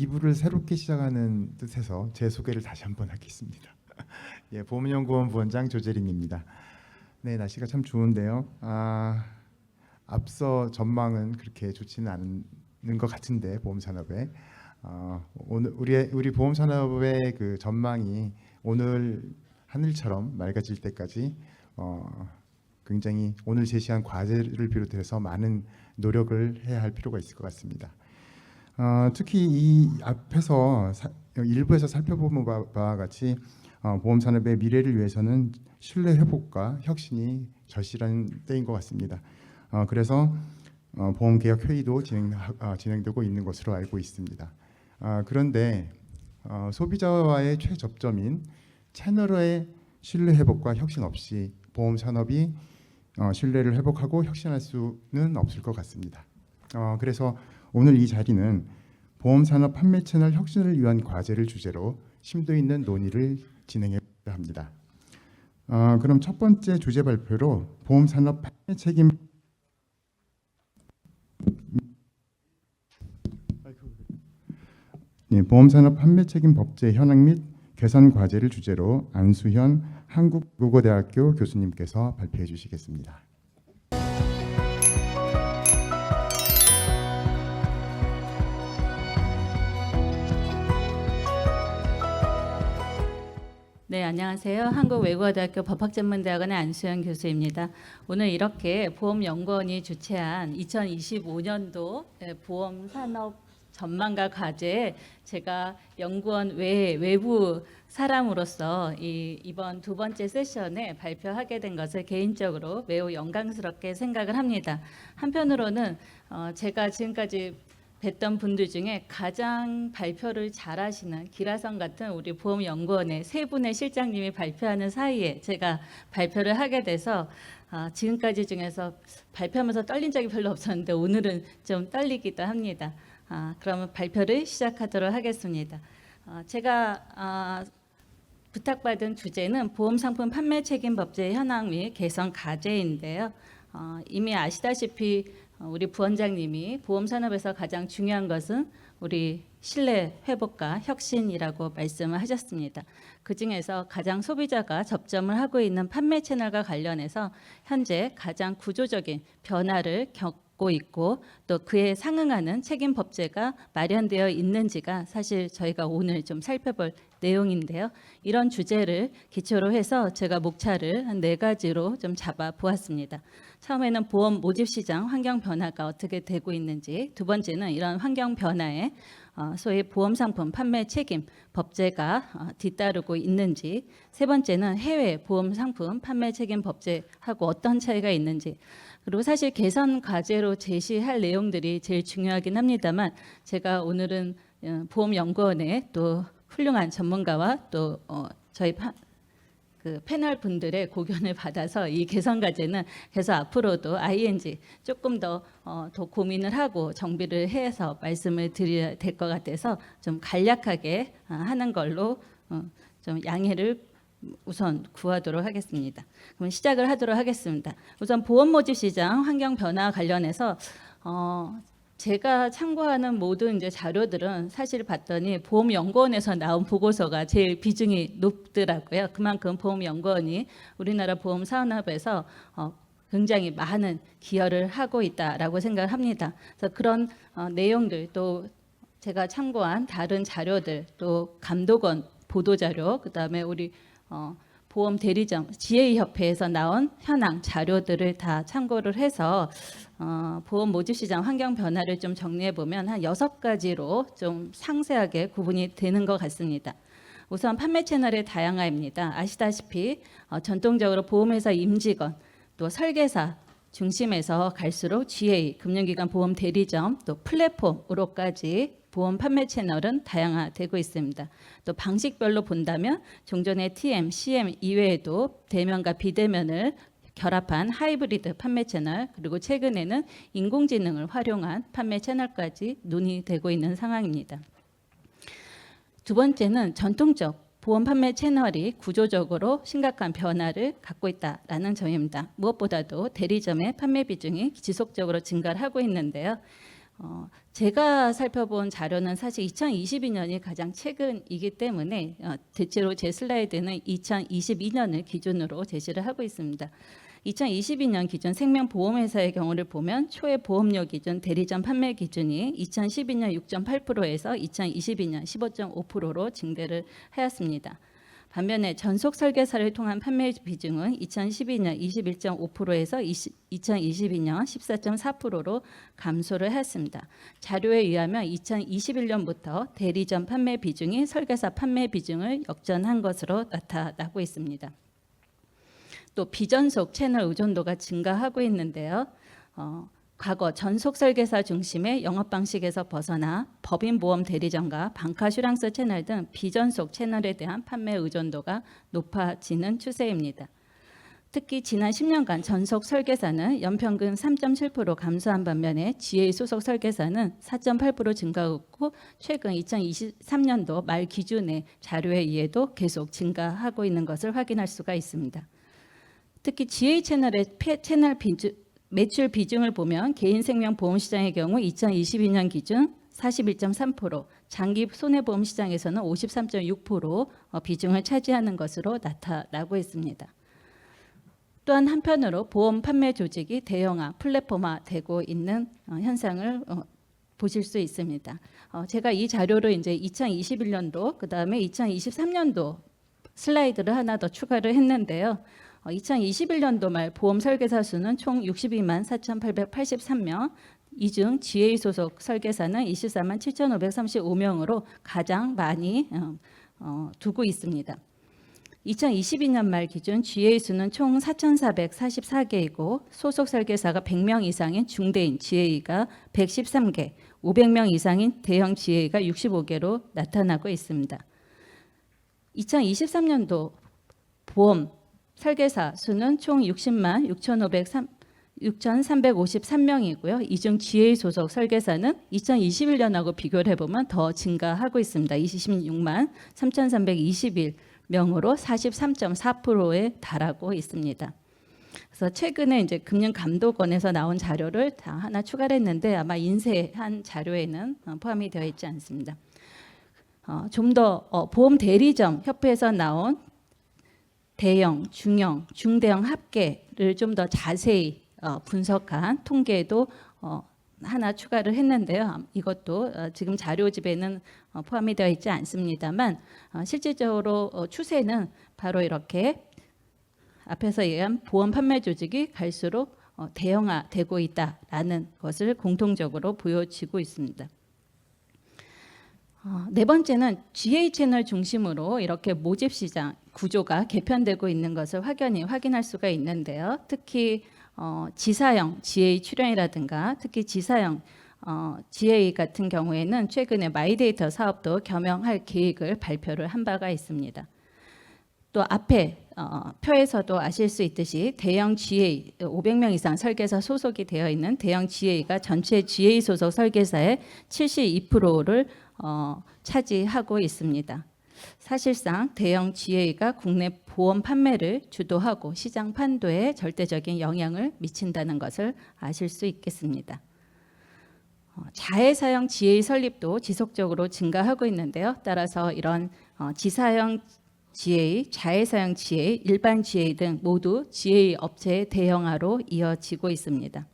2부를 새롭게 시작하는 뜻에서 제 소개를 다시 한번 하겠습니다. 예, 보험연구원 부원장 조재린입니다. 네, 날씨가 참 좋은데요. 앞서 전망은 그렇게 좋지는 않은 것 같은데 보험산업에 오늘 우리 보험산업의 그 전망이 오늘 하늘처럼 맑아질 때까지 굉장히 오늘 제시한 과제를 비롯해서 많은 노력을 해야 할 필요가 있을 것 같습니다. 특히 이 앞에서 일부에서 살펴본 바와 같이 보험산업의 미래를 위해서는 신뢰 회복과 혁신이 절실한 때인 것 같습니다. 그래서 보험개혁 회의도 진행되고 있는 것으로 알고 있습니다. 그런데 소비자와의 최접점인 채널의 신뢰 회복과 혁신 없이 보험산업이 신뢰를 회복하고 혁신할 수는 없을 것 같습니다. 그래서 오늘 이 자리는 보험산업 판매 채널 혁신을 위한 과제를 주제로 심도 있는 논의를 진행해 보려 합니다. 그럼 첫 번째 주제 발표로 보험산업 판매 책임 보험산업 판매 책임 법제 현황 및 개선 과제를 주제로 안수현 한국국어대학교 교수님께서 발표해 주시겠습니다. 네, 안녕하세요. 한국외국어대학교 법학전문대학원의 안수현 교수입니다. 오늘 이렇게 보험연구원이 주최한 2025년도 보험산업 전망과 과제에 제가 연구원 외부 사람으로서 이번 두 번째 세션에 발표하게 된 것을 개인적으로 매우 영광스럽게 생각을 합니다. 한편으로는 제가 지금까지 뵀던 분들 중에 가장 발표를 잘하시는 기라성 같은 우리 보험연구원의 세 분의 실장님이 발표하는 사이에 제가 발표를 하게 돼서 지금까지 중에서 발표하면서 떨린 적이 별로 없었는데 오늘은 좀 떨리기도 합니다. 그러면 발표를 시작하도록 하겠습니다. 제가 부탁받은 주제는 보험상품 판매 책임 법제 현황 및 개선 과제인데요. 이미 아시다시피 우리 부원장님이 보험산업에서 가장 중요한 것은 우리 신뢰 회복과 혁신이라고 말씀을 하셨습니다. 그중에서 가장 소비자가 접점을 하고 있는 판매 채널과 관련해서 현재 가장 구조적인 변화를 겪고 있고 또 그에 상응하는 책임 법제가 마련되어 있는지가 사실 저희가 오늘 좀 살펴볼 내용인데요. 이런 주제를 기초로 해서 제가 목차를 한 4가지로 좀 잡아 보았습니다. 처음에는 보험 모집 시장 환경 변화가 어떻게 되고 있는지, 두 번째는 이런 환경 변화에 소위 보험 상품 판매 책임 법제가 뒤따르고 있는지, 세 번째는 해외 보험 상품 판매 책임 법제하고 어떤 차이가 있는지, 그리고 사실 개선 과제로 제시할 내용들이 제일 중요하긴 합니다만 제가 오늘은 보험연구원의 또 훌륭한 전문가와 또 저희 그 패널 분들의 고견을 받아서 이 개선 과제는 계속 앞으로도 ING 조금 더 고민을 하고 정비를 해서 말씀을 드려야 될 것 같아서 좀 간략하게 하는 걸로 좀 양해를 우선 구하도록 하겠습니다. 그럼 시작을 하도록 하겠습니다. 우선 보험 모집 시장 환경 변화 관련해서 제가 참고하는 모든 이제 자료들은 사실 봤더니 보험연구원에서 나온 보고서가 제일 비중이 높더라고요. 그만큼 보험연구원이 우리나라 보험 산업에서 굉장히 많은 기여를 하고 있다라고 생각을 합니다. 그래서 그런 내용들 또 제가 참고한 다른 자료들 또 감독원 보도 자료 그다음에 우리 보험 대리점 GA협회에서 나온 현황 자료들을 다 참고를 해서 보험 모집 시장 환경 변화를 좀 정리해 보면 한 6가지로 좀 상세하게 구분이 되는 것 같습니다. 우선 판매 채널의 다양화입니다. 아시다시피 전통적으로 보험회사 임직원 또 설계사 중심에서 갈수록 GA 금융기관 보험 대리점 또 플랫폼으로까지 보험 판매 채널은 다양화되고 있습니다. 또 방식별로 본다면 종전의 TM, CM 이외에도 대면과 비대면을 결합한 하이브리드 판매 채널 그리고 최근에는 인공지능을 활용한 판매 채널까지 논의되고 있는 상황입니다. 두 번째는 전통적 보험 판매 채널이 구조적으로 심각한 변화를 갖고 있다라는 점입니다. 무엇보다도 대리점의 판매 비중이 지속적으로 증가를 하고 있는데요. 제가 살펴본 자료는 사실 2022년이 가장 최근이기 때문에 대체로 제 슬라이드는 2022년을 기준으로 제시를 하고 있습니다. 2022년 기준 생명보험회사의 경우를 보면 초의 보험료 기준, 대리점 판매 기준이 2012년 6.8%에서 2022년 15.5%로 증대를 하였습니다. 반면에 전속 설계사를 통한 판매 비중은 2012년 21.5%에서 2022년 14.4%로 감소를 했습니다. 자료에 의하면 2021년부터 대리점 판매 비중이 설계사 판매 비중을 역전한 것으로 나타나고 있습니다. 또 비전속 채널 의존도가 증가하고 있는데요. 과거 전속 설계사 중심의 영업 방식에서 벗어나 법인 보험 대리점과 방카슈랑스 채널 등 비전속 채널에 대한 판매 의존도가 높아지는 추세입니다. 특히 지난 10년간 전속 설계사는 연평균 3.7% 감소한 반면에 GA 소속 설계사는 4.8% 증가했고 최근 2023년도 말 기준의 자료에 의해도 계속 증가하고 있는 것을 확인할 수가 있습니다. 특히 GA 채널의 매출 비중을 보면 개인 생명 보험 시장의 경우 2022년 기준 41.3%, 장기 손해보험 시장에서는 53.6% 비중을 차지하는 것으로 나타나고 있습니다. 또한 한편으로 보험 판매 조직이 대형화, 플랫폼화되고 있는 현상을 보실 수 있습니다. 제가 이 자료를 이제 2021년도, 그 다음에 2023년도 슬라이드를 하나 더 추가를 했는데요. 2021년도 말 보험 설계사 수는 총 62만 4,883명, 이 중 GA 소속 설계사는 24만 7,535명으로 가장 많이 두고 있습니다. 2022년 말 기준 GA 수는 총 4,444개이고 소속 설계사가 100명 이상인 중대인 GA가 113개, 500명 이상인 대형 GA가 65개로 나타나고 있습니다. 2023년도 보험 설계사 수는 총 60만 6,353명이고요. 이 중 GA 소속 설계사는 2021년하고 비교를 해보면 더 증가하고 있습니다. 26만 3,321명으로 43.4%에 달하고 있습니다. 그래서 최근에 이제 금융감독원에서 나온 자료를 다 하나 추가를 했는데 아마 인쇄한 자료에는 포함이 되어 있지 않습니다. 좀 더 보험 대리점 협회에서 나온 대형, 중형, 중대형 합계를 좀 더 자세히 분석한 통계도 하나 추가를 했는데요. 이것도 지금 자료집에는 포함이 되어 있지 않습니다만 실질적으로 추세는 바로 이렇게 앞에서 얘기한 보험 판매 조직이 갈수록 대형화되고 있다라는 것을 공통적으로 보여지고 있습니다. 네 번째는 GA 채널 중심으로 이렇게 모집 시장 구조가 개편되고 있는 것을 확인할 수가 있는데요. 특히 지사형 GA 출연이라든가 특히 지사형 GA 같은 경우에는 최근에 마이데이터 사업도 겸용할 계획을 발표를 한 바가 있습니다. 또 앞에 표에서도 아실 수 있듯이 대형 GA 500명 이상 설계사 소속이 되어 있는 대형 GA가 전체 GA 소속 설계사의 72%를 차지하고 있습니다. 사실상 대형 GA가 국내 보험 판매를 주도하고 시장 판도에 절대적인 영향을 미친다는 것을 아실 수 있겠습니다. 자회사형 GA 설립도 지속적으로 증가하고 있는데요. 따라서 이런 지사형 GA, 자회사형 GA, 일반 GA 등 모두 GA 업체의 대형화로 이어지고 있습니다.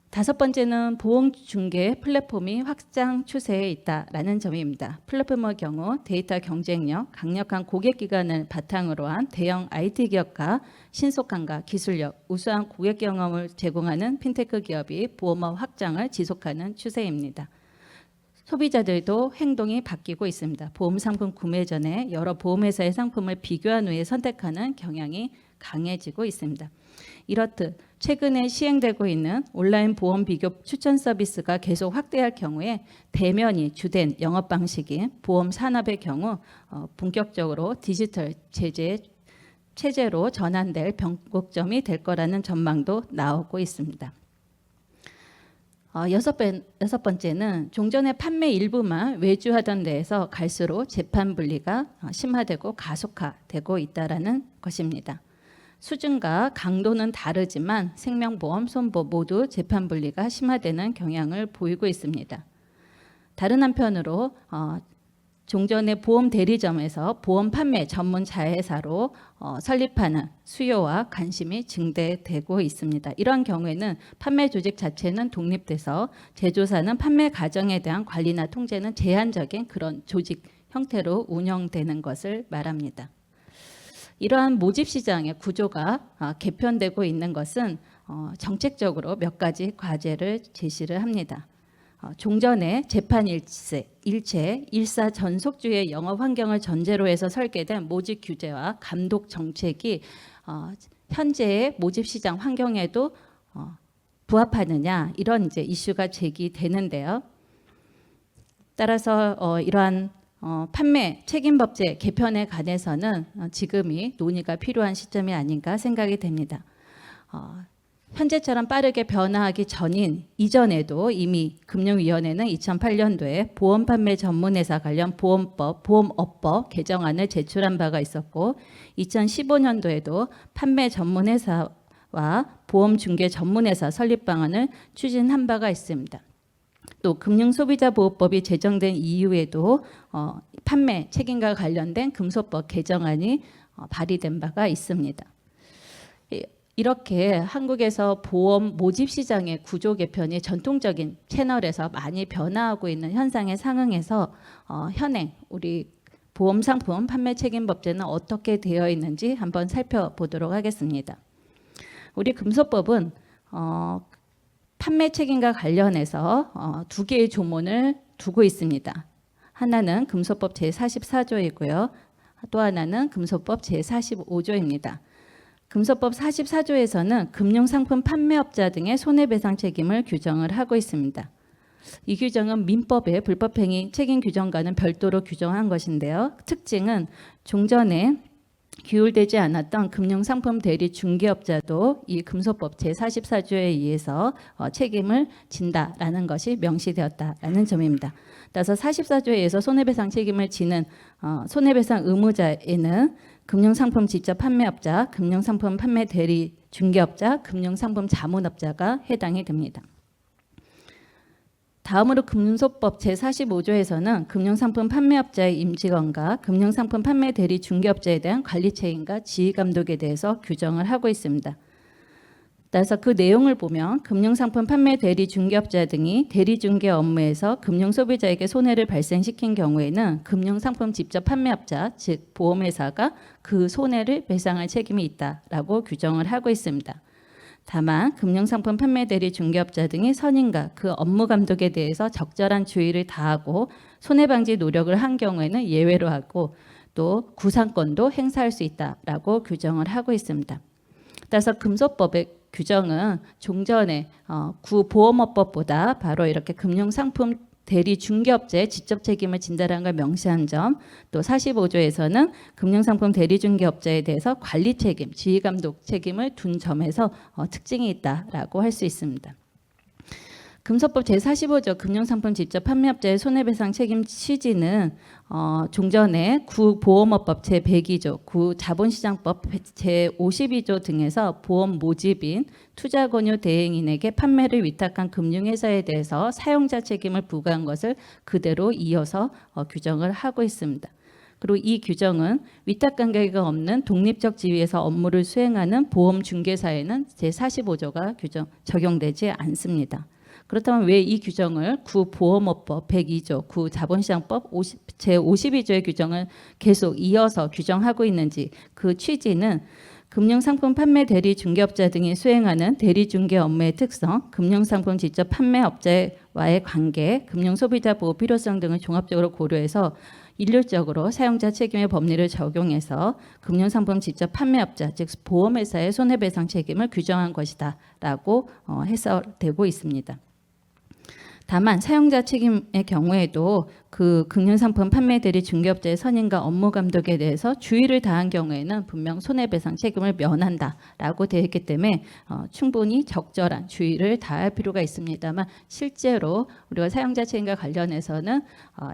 다섯 번째는 보험 중개 플랫폼이 확장 추세에 있다라는 점입니다. 플랫폼의 경우 데이터 경쟁력, 강력한 고객 기반을 바탕으로 한 대형 IT 기업과 신속함과 기술력, 우수한 고객 경험을 제공하는 핀테크 기업이 보험업 확장을 지속하는 추세입니다. 소비자들도 행동이 바뀌고 있습니다. 보험 상품 구매 전에 여러 보험회사의 상품을 비교한 후에 선택하는 경향이 강해지고 있습니다. 이렇듯 최근에 시행되고 있는 온라인 보험 비교 추천 서비스가 계속 확대할 경우에 대면이 주된 영업 방식인 보험 산업의 경우 본격적으로 디지털 체제로 전환될 변곡점이 될 거라는 전망도 나오고 있습니다. 여섯 번째는 종전의 판매 일부만 외주하던 데에서 갈수록 재판 분리가 심화되고 가속화되고 있다는 것입니다. 수준과 강도는 다르지만 생명보험, 손보험 모두 재판 분리가 심화되는 경향을 보이고 있습니다. 다른 한편으로 종전의 보험 대리점에서 보험 판매 전문 자회사로 설립하는 수요와 관심이 증대되고 있습니다. 이러한 경우에는 판매 조직 자체는 독립돼서 제조사는 판매 과정에 대한 관리나 통제는 제한적인 그런 조직 형태로 운영되는 것을 말합니다. 이러한 모집 시장의 구조가 개편되고 있는 것은 정책적으로 몇 가지 과제를 제시를 합니다. 종전의 재판 일체, 일사전속주의 영업 환경을 전제로 해서 설계된 모집 규제와 감독 정책이 현재의 모집 시장 환경에도 부합하느냐 이런 이제 이슈가 제기되는데요. 따라서 이러한 판매 책임법제 개편에 관해서는 지금이 논의가 필요한 시점이 아닌가 생각이 됩니다. 현재처럼 빠르게 변화하기 전인 이전에도 이미 금융위원회는 2008년도에 보험 판매 전문회사 관련 보험업법 개정안을 제출한 바가 있었고 2015년도에도 판매 전문회사와 보험 중개 전문회사 설립 방안을 추진한 바가 있습니다. 또 금융소비자보호법이 제정된 이후에도 판매 책임과 관련된 금소법 개정안이 발의된 바가 있습니다. 이렇게 한국에서 보험 모집 시장의 구조 개편이 전통적인 채널에서 많이 변화하고 있는 현상에 상응해서 현행 우리 보험상품 판매 책임법제는 어떻게 되어 있는지 한번 살펴보도록 하겠습니다. 우리 금소법은 판매 책임과 관련해서 두 개의 조문을 두고 있습니다. 하나는 금소법 제44조이고요. 또 하나는 금소법 제45조입니다. 금소법 44조에서는 금융상품 판매업자 등의 손해배상 책임을 규정을 하고 있습니다. 이 규정은 민법의 불법행위 책임 규정과는 별도로 규정한 것인데요. 특징은 종전에 규율되지 않았던 금융상품 대리 중개업자도 이 금소법 제44조에 의해서 책임을 진다라는 것이 명시되었다라는 점입니다. 따라서 44조에 의해서 손해배상 책임을 지는 손해배상 의무자에는 금융상품 직접 판매업자, 금융상품 판매 대리 중개업자, 금융상품 자문업자가 해당이 됩니다. 다음으로 금소법 제45조에서는 금융상품 판매업자의 임직원과 금융상품 판매 대리 중개업자에 대한 관리 책임과 지휘 감독에 대해서 규정을 하고 있습니다. 따라서 그 내용을 보면 금융상품 판매 대리 중개업자 등이 대리 중개 업무에서 금융소비자에게 손해를 발생시킨 경우에는 금융상품 직접 판매업자, 즉 보험회사가 그 손해를 배상할 책임이 있다라고 규정을 하고 있습니다. 다만 금융상품 판매 대리 중개업자 등이 선임과 그 업무 감독에 대해서 적절한 주의를 다하고 손해방지 노력을 한 경우에는 예외로 하고 또 구상권도 행사할 수 있다라고 규정을 하고 있습니다. 따라서 금소법의 규정은 종전의 구보험업법보다 바로 이렇게 금융상품 대리 중개업자의 직접 책임을 진다라는 걸 명시한 점, 또 45조에서는 금융상품 대리 중개업자에 대해서 관리 책임, 지휘 감독 책임을 둔 점에서 특징이 있다라고 할 수 있습니다. 금소법 제45조 금융상품 직접 판매업자의 손해배상 책임 취지는 종전의 구보험업법 제102조, 구자본시장법 제52조 등에서 보험 모집인 투자권유 대행인에게 판매를 위탁한 금융회사에 대해서 사용자 책임을 부과한 것을 그대로 이어서 규정을 하고 있습니다. 그리고 이 규정은 위탁관계가 없는 독립적 지위에서 업무를 수행하는 보험중개사에는 제45조가 적용되지 않습니다. 그렇다면 왜 이 규정을 구보험업법 102조, 구자본시장법 제52조의 규정을 계속 이어서 규정하고 있는지, 그 취지는 금융상품 판매 대리 중개업자 등이 수행하는 대리 중개 업무의 특성, 금융상품 직접 판매업자와의 관계, 금융소비자 보호 필요성 등을 종합적으로 고려해서 일률적으로 사용자 책임의 법리를 적용해서 금융상품 직접 판매업자, 즉 보험회사의 손해배상 책임을 규정한 것이다라고 해석되고 있습니다. 다만 사용자 책임의 경우에도 그 금융상품 판매 대리 중개업자의 선임과 업무 감독에 대해서 주의를 다한 경우에는 분명 손해배상 책임을 면한다라고 되어 있기 때문에 충분히 적절한 주의를 다할 필요가 있습니다만 실제로 우리가 사용자 책임과 관련해서는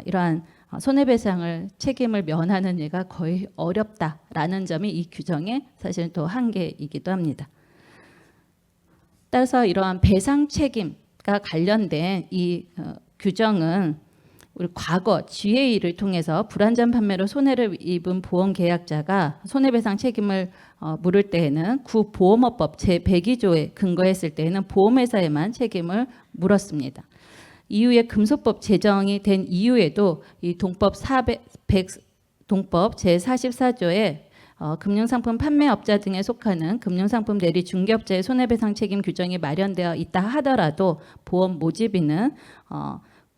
이러한 손해배상을 책임을 면하는 예가 거의 어렵다라는 점이 이 규정의 사실 또 한계이기도 합니다. 따라서 이러한 배상 책임과 관련된 이 규정은 우리 과거 GA를 통해서 불완전 판매로 손해를 입은 보험 계약자가 손해배상 책임을 물을 때에는 구보험업법 제102조에 근거했을 때에는 보험회사에만 책임을 물었습니다. 이후에 금소법 제정이 된 이후에도 이 동법 제44조에 금융상품 판매업자 등에 속하는 금융상품 대리 중개업자의 손해배상 책임 규정이 마련되어 있다 하더라도 보험 모집인은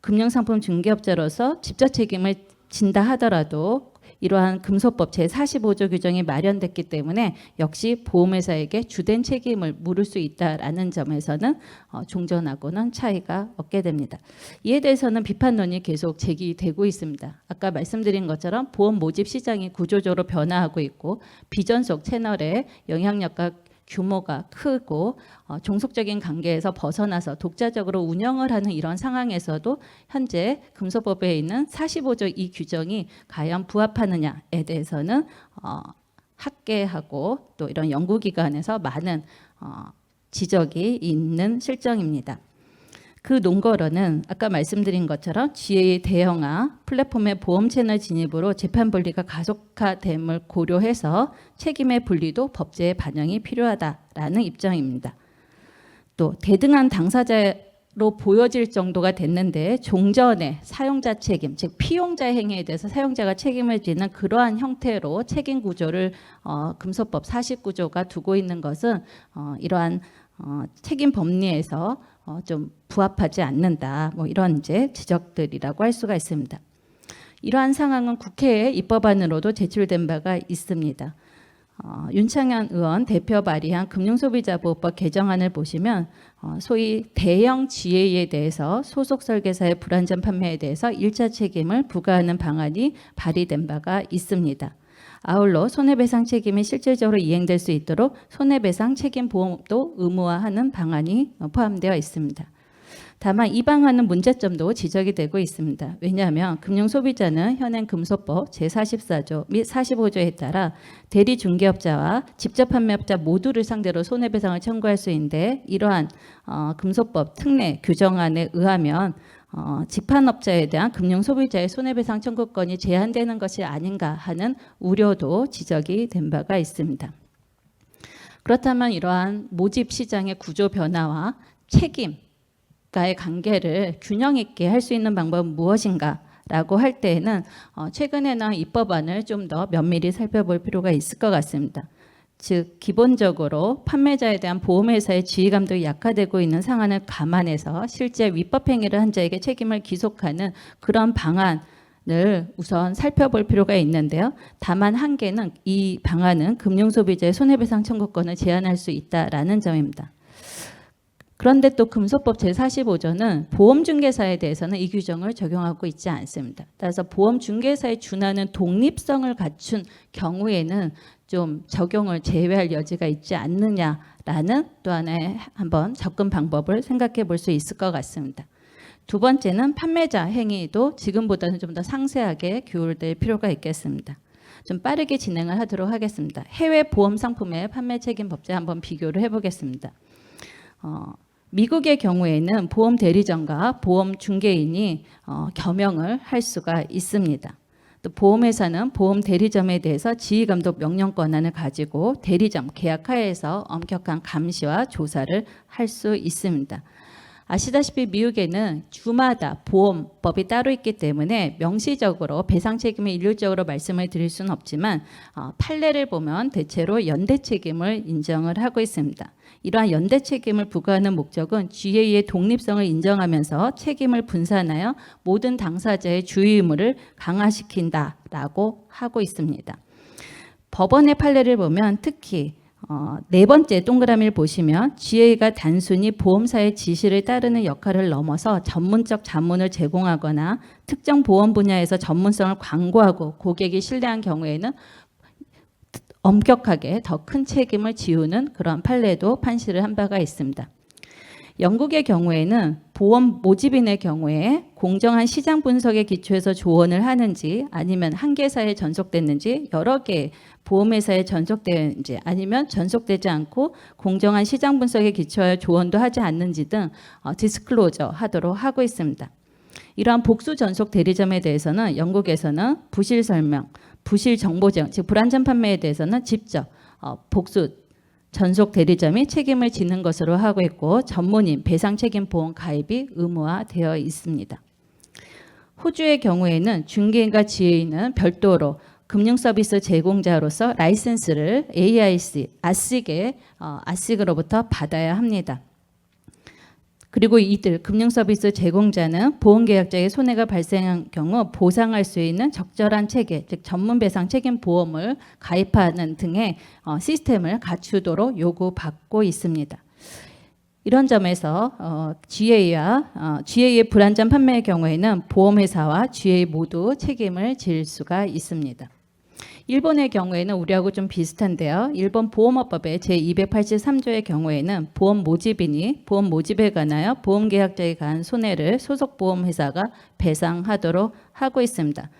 금융상품 중개업자로서 직접 책임을 진다 하더라도 이러한 금소법 제45조 규정이 마련됐기 때문에 역시 보험회사에게 주된 책임을 물을 수 있다라는 점에서는 종전하고는 차이가 없게 됩니다. 이에 대해서는 비판론이 계속 제기되고 있습니다. 아까 말씀드린 것처럼 보험 모집 시장이 구조적으로 변화하고 있고 비전속 채널의 영향력과 규모가 크고 종속적인 관계에서 벗어나서 독자적으로 운영을 하는 이런 상황에서도 현재 금소법에 있는 45조 이 규정이 과연 부합하느냐에 대해서는 학계하고 또 이런 연구기관에서 많은 지적이 있는 실정입니다. 그 논거로는 아까 말씀드린 것처럼 GA 대형화 플랫폼의 보험 채널 진입으로 재판 분리가 가속화됨을 고려해서 책임의 분리도 법제에 반영이 필요하다라는 입장입니다. 또 대등한 당사자로 보여질 정도가 됐는데 종전의 사용자 책임, 즉 피용자 행위에 대해서 사용자가 책임을 지는 그러한 형태로 책임 구조를 금소법 49조가 두고 있는 것은 이러한 책임 법리에서 좀 부합하지 않는다. 뭐 이런 이제 지적들이라고 할 수가 있습니다. 이러한 상황은 국회의 입법안으로도 제출된 바가 있습니다. 윤창현 의원 대표 발의한 금융소비자보호법 개정안을 보시면 소위 대형 GA에 대해서 소속 설계사의 불완전 판매에 대해서 1차 책임을 부과하는 방안이 발의된 바가 있습니다. 아울러 손해배상 책임이 실질적으로 이행될 수 있도록 손해배상 책임 보험도 의무화하는 방안이 포함되어 있습니다. 다만 이 방안은 문제점도 지적이 되고 있습니다. 왜냐하면 금융소비자는 현행 금소법 제44조 및 45조에 따라 대리 중개업자와 직접 판매업자 모두를 상대로 손해배상을 청구할 수 있는데 이러한 금소법 특례 규정안에 의하면 직판업자에 대한 금융소비자의 손해배상 청구권이 제한되는 것이 아닌가 하는 우려도 지적이 된 바가 있습니다. 그렇다면 이러한 모집 시장의 구조 변화와 책임과의 관계를 균형 있게 할 수 있는 방법은 무엇인가? 라고 할 때에는 최근에 나온 입법안을 좀 더 면밀히 살펴볼 필요가 있을 것 같습니다. 즉 기본적으로 판매자에 대한 보험회사의 지휘 감독이 약화되고 있는 상황을 감안해서 실제 위법 행위를 한 자에게 책임을 기속하는 그런 방안을 우선 살펴볼 필요가 있는데요. 다만 한계는 이 방안은 금융소비자의 손해배상 청구권을 제한할 수 있다라는 점입니다. 그런데 또 금소법 제45조는 보험중개사에 대해서는 이 규정을 적용하고 있지 않습니다. 따라서 보험중개사에 준하는 독립성을 갖춘 경우에는 좀 적용을 제외할 여지가 있지 않느냐라는 또 하나의 한번 접근 방법을 생각해 볼 수 있을 것 같습니다. 두 번째는 판매자 행위도 지금보다는 좀 더 상세하게 규율될 필요가 있겠습니다. 좀 빠르게 진행을 하도록 하겠습니다. 해외 보험 상품의 판매 책임 법제 한번 비교를 해보겠습니다. 미국의 경우에는 보험 대리점과 보험 중개인이 겸용을 할 수가 있습니다. 또 보험회사는 보험 대리점에 대해서 지휘감독 명령 권한을 가지고 대리점 계약하에서 엄격한 감시와 조사를 할 수 있습니다. 아시다시피 미국에는 주마다 보험법이 따로 있기 때문에 명시적으로 배상 책임을 일률적으로 말씀을 드릴 수는 없지만 판례를 보면 대체로 연대 책임을 인정을 하고 있습니다. 이러한 연대 책임을 부과하는 목적은 GA의 독립성을 인정하면서 책임을 분산하여 모든 당사자의 주의 의무를 강화시킨다라고 하고 있습니다. 법원의 판례를 보면 특히 네 번째 동그라미를 보시면 GA가 단순히 보험사의 지시를 따르는 역할을 넘어서 전문적 자문을 제공하거나 특정 보험 분야에서 전문성을 광고하고 고객이 신뢰한 경우에는 엄격하게 더 큰 책임을 지우는 그런 판례도 판시를 한 바가 있습니다. 영국의 경우에는 보험 모집인의 경우에 공정한 시장 분석에 기초해서 조언을 하는지 아니면 한 개사에 전속됐는지 여러 개 보험회사에 전속되는지 아니면 전속되지 않고 공정한 시장 분석에 기초하여 조언도 하지 않는지 등 디스클로저 하도록 하고 있습니다. 이러한 복수 전속 대리점에 대해서는 영국에서는 부실 설명, 부실 정보 제공, 즉 불안전 판매에 대해서는 직접 복수 전속 대리점이 책임을 지는 것으로 하고 있고 전문인 배상 책임 보험 가입이 의무화되어 있습니다. 호주의 경우에는 중개인과 지회인은 별도로 금융 서비스 제공자로서 라이센스를 AIC, 아식으로부터 받아야 합니다. 그리고 이들 금융 서비스 제공자는 보험 계약자의 손해가 발생한 경우 보상할 수 있는 적절한 체계, 즉 전문 배상 책임 보험을 가입하는 등의 시스템을 갖추도록 요구받고 있습니다. 이런 점에서 GA의 불안전 판매의 경우에는 보험회사와 GA 모두 책임을 질 수가 있습니다. 일본의 경우에는 우리하고 좀 비슷한데요. 일본 보험업법의 제283조의 경우에는 보험 모집인이 보험 모집에 관하여 보험 계약자에 관한 손해를 소속 보험회사가 배상하도록 하고 있습니다.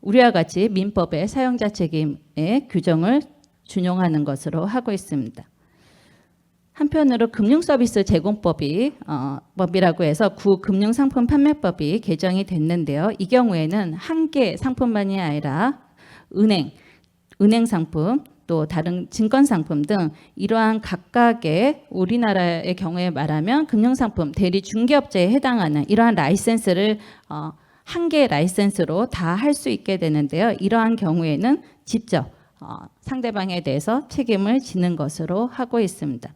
우리와 같이 민법의 사용자 책임의 규정을 준용하는 것으로 하고 있습니다. 한편으로 금융서비스 제공법이라고 해서 구금융상품 판매법이 개정이 됐는데요. 이 경우에는 한 개 상품만이 아니라 은행 상품 또 다른 증권 상품 등 이러한 각각의 우리나라의 경우에 말하면 금융상품 대리 중개업체에 해당하는 이러한 라이센스를 한 개의 라이센스로 다 할 수 있게 되는데요. 이러한 경우에는 직접 상대방에 대해서 책임을 지는 것으로 하고 있습니다.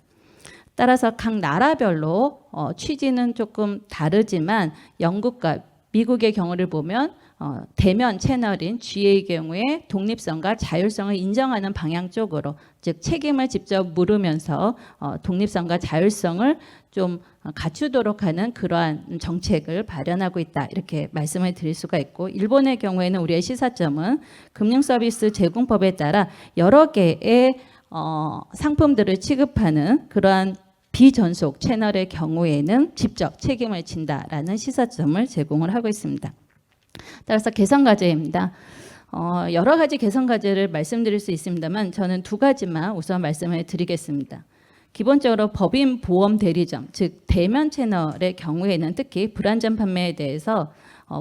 따라서 각 나라별로 취지는 조금 다르지만 영국과 미국의 경우를 보면 대면 채널인 GA의 경우에 독립성과 자율성을 인정하는 방향 쪽으로 즉 책임을 직접 물으면서 독립성과 자율성을 좀 갖추도록 하는 그러한 정책을 발현하고 있다 이렇게 말씀을 드릴 수가 있고 일본의 경우에는 우리의 시사점은 금융서비스 제공법에 따라 여러 개의 상품들을 취급하는 그러한 비전속 채널의 경우에는 직접 책임을 진다라는 시사점을 제공을 하고 있습니다. 따라서 개선 과제입니다. 여러 가지 개선 과제를 말씀드릴 수 있습니다만 저는 두 가지만 우선 말씀을 드리겠습니다. 기본적으로 법인 보험 대리점, 즉 대면 채널의 경우에는 특히 불안전 판매에 대해서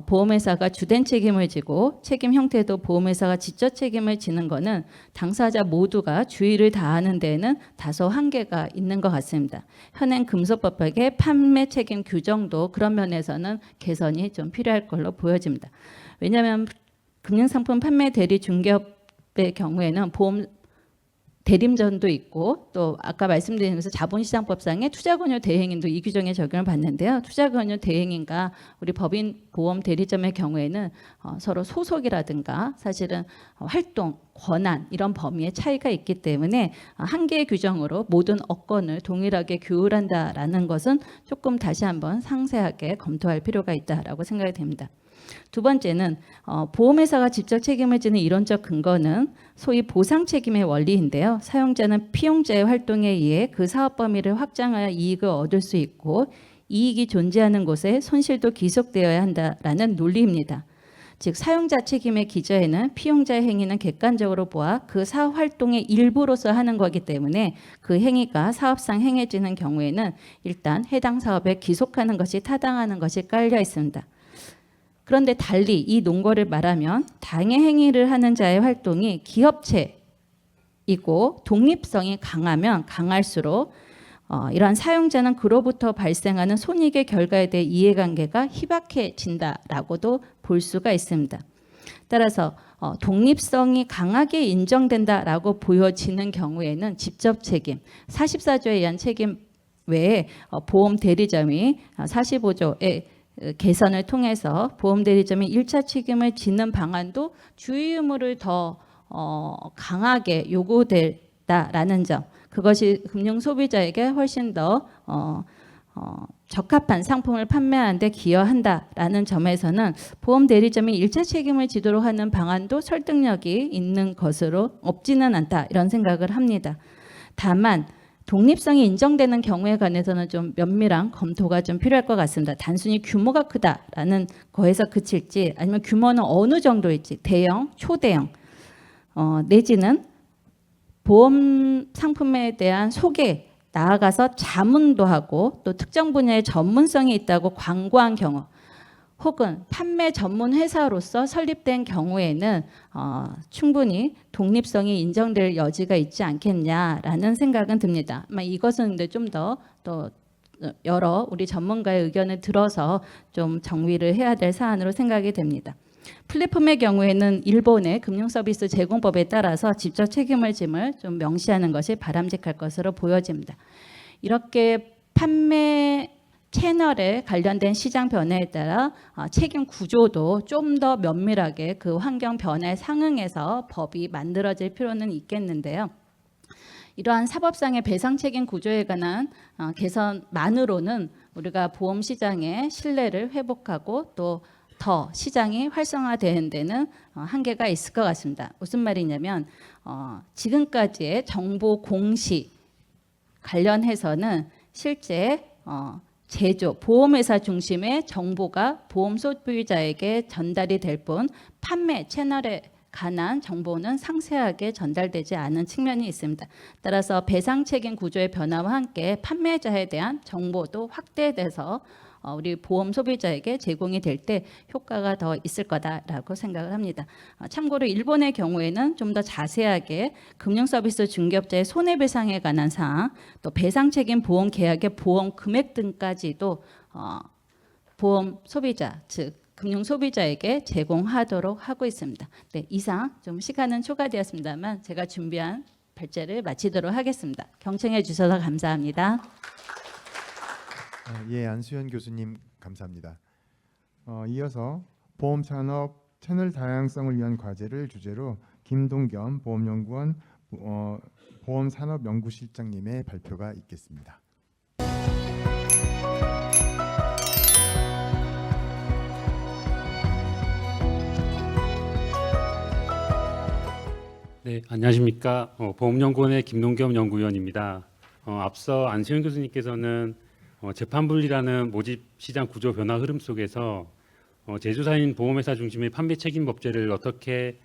보험회사가 주된 책임을 지고 책임 형태도 보험회사가 직접 책임을 지는 것은 당사자 모두가 주의를 다하는 데에는 다소 한계가 있는 것 같습니다. 현행 금소법의 판매 책임 규정도 그런 면에서는 개선이 좀 필요할 걸로 보여집니다. 왜냐하면 금융상품 판매 대리 중개업의 경우에는 보험 대림전도 있고 또 아까 말씀드린 것은 자본시장법상의 투자권유 대행인도 이 규정에 적용을 받는데요. 투자권유 대행인과 우리 법인 보험 대리점의 경우에는 서로 소속이라든가 사실은 활동, 권한 이런 범위의 차이가 있기 때문에 한 개의 규정으로 모든 업권을 동일하게 규율한다라는 것은 조금 다시 한번 상세하게 검토할 필요가 있다라고 생각이 됩니다. 두 번째는 보험회사가 직접 책임을 지는 이론적 근거는 소위 보상 책임의 원리인데요. 사용자는 피용자의 활동에 의해 그 사업 범위를 확장하여 이익을 얻을 수 있고 이익이 존재하는 곳에 손실도 기속되어야 한다라는 논리입니다. 즉 사용자 책임의 기저에는 피용자의 행위는 객관적으로 보아 그 사업 활동의 일부로서 하는 거기 때문에 그 행위가 사업상 행해지는 경우에는 일단 해당 사업에 기속하는 것이 타당하는 것이 깔려 있습니다. 그런데 달리 이 논거를 말하면 당해 행위를 하는 자의 활동이 기업체이고 독립성이 강하면 강할수록 이러한 사용자는 그로부터 발생하는 손익의 결과에 대해 이해관계가 희박해진다라고도 볼 수가 있습니다. 따라서 독립성이 강하게 인정된다라고 보여지는 경우에는 직접 책임, 44조에 의한 책임 외에 보험 대리점이 45조에 개선을 통해서 보험 대리점이 1차 책임을 지는 방안도 주의 의무를 더 강하게 요구된다라는 점, 그것이 금융 소비자에게 훨씬 더 적합한 상품을 판매하는 데 기여한다라는 점에서는 보험 대리점이 1차 책임을 지도록 하는 방안도 설득력이 있는 것으로 없지는 않다 이런 생각을 합니다. 다만 독립성이 인정되는 경우에 관해서는 좀 면밀한 검토가 좀 필요할 것 같습니다. 단순히 규모가 크다라는 거에서 그칠지 아니면 규모는 어느 정도일지 대형, 초대형 내지는 보험 상품에 대한 소개 나아가서 자문도 하고 또 특정 분야의 전문성이 있다고 광고한 경우 혹은 판매 전문 회사로서 설립된 경우에는 충분히 독립성이 인정될 여지가 있지 않겠냐라는 생각은 듭니다. 아마 이것은 근데 좀 더 또 여러 우리 전문가의 의견을 들어서 좀 정비를 해야 될 사안으로 생각이 됩니다. 플랫폼의 경우에는 일본의 금융서비스 제공법에 따라서 직접 책임을 짐을 좀 명시하는 것이 바람직할 것으로 보여집니다. 이렇게 판매 채널에 관련된 시장 변화에 따라 책임 구조도 좀 더 면밀하게 그 환경 변화에 상응해서 법이 만들어질 필요는 있겠는데요. 이러한 사법상의 배상 책임 구조에 관한 개선만으로는 우리가 보험 시장의 신뢰를 회복하고 또 더 시장이 활성화되는 데는 한계가 있을 것 같습니다. 무슨 말이냐면 지금까지의 정보 공시 관련해서는 실제 제조, 보험회사 중심의 정보가 보험 소비자에게 전달이 될 뿐 판매 채널에 관한 정보는 상세하게 전달되지 않은 측면이 있습니다. 따라서 배상 책임 구조의 변화와 함께 판매자에 대한 정보도 확대돼서 우리 보험 소비자에게 제공이 될 때 효과가 더 있을 거다라고 생각을 합니다. 참고로 일본의 경우에는 좀 더 자세하게 금융서비스 중개업자의 손해배상에 관한 사항, 또 배상 책임 보험 계약의 보험 금액 등까지도 보험 소비자, 즉 금융 소비자에게 제공하도록 하고 있습니다. 네, 이상 좀 시간은 초과되었습니다만 제가 준비한 발제를 마치도록 하겠습니다. 경청해 주셔서 감사합니다. 예, 안수현 교수님 감사합니다. 이어서 보험 산업 채널 다양성을 위한 과제를 주제로 김동겸 보험연구원 보험산업연구실장님의 발표가 있겠습니다. 네, 안녕하십니까. 보험연구원의 김동겸 연구위원입니다. 앞서 안수현 교수님께서는 재판분리라는 모집 시장 구조 변화 흐름 속에서 제조사인 보험회사 중심의 판매 책임 법제를 어떻게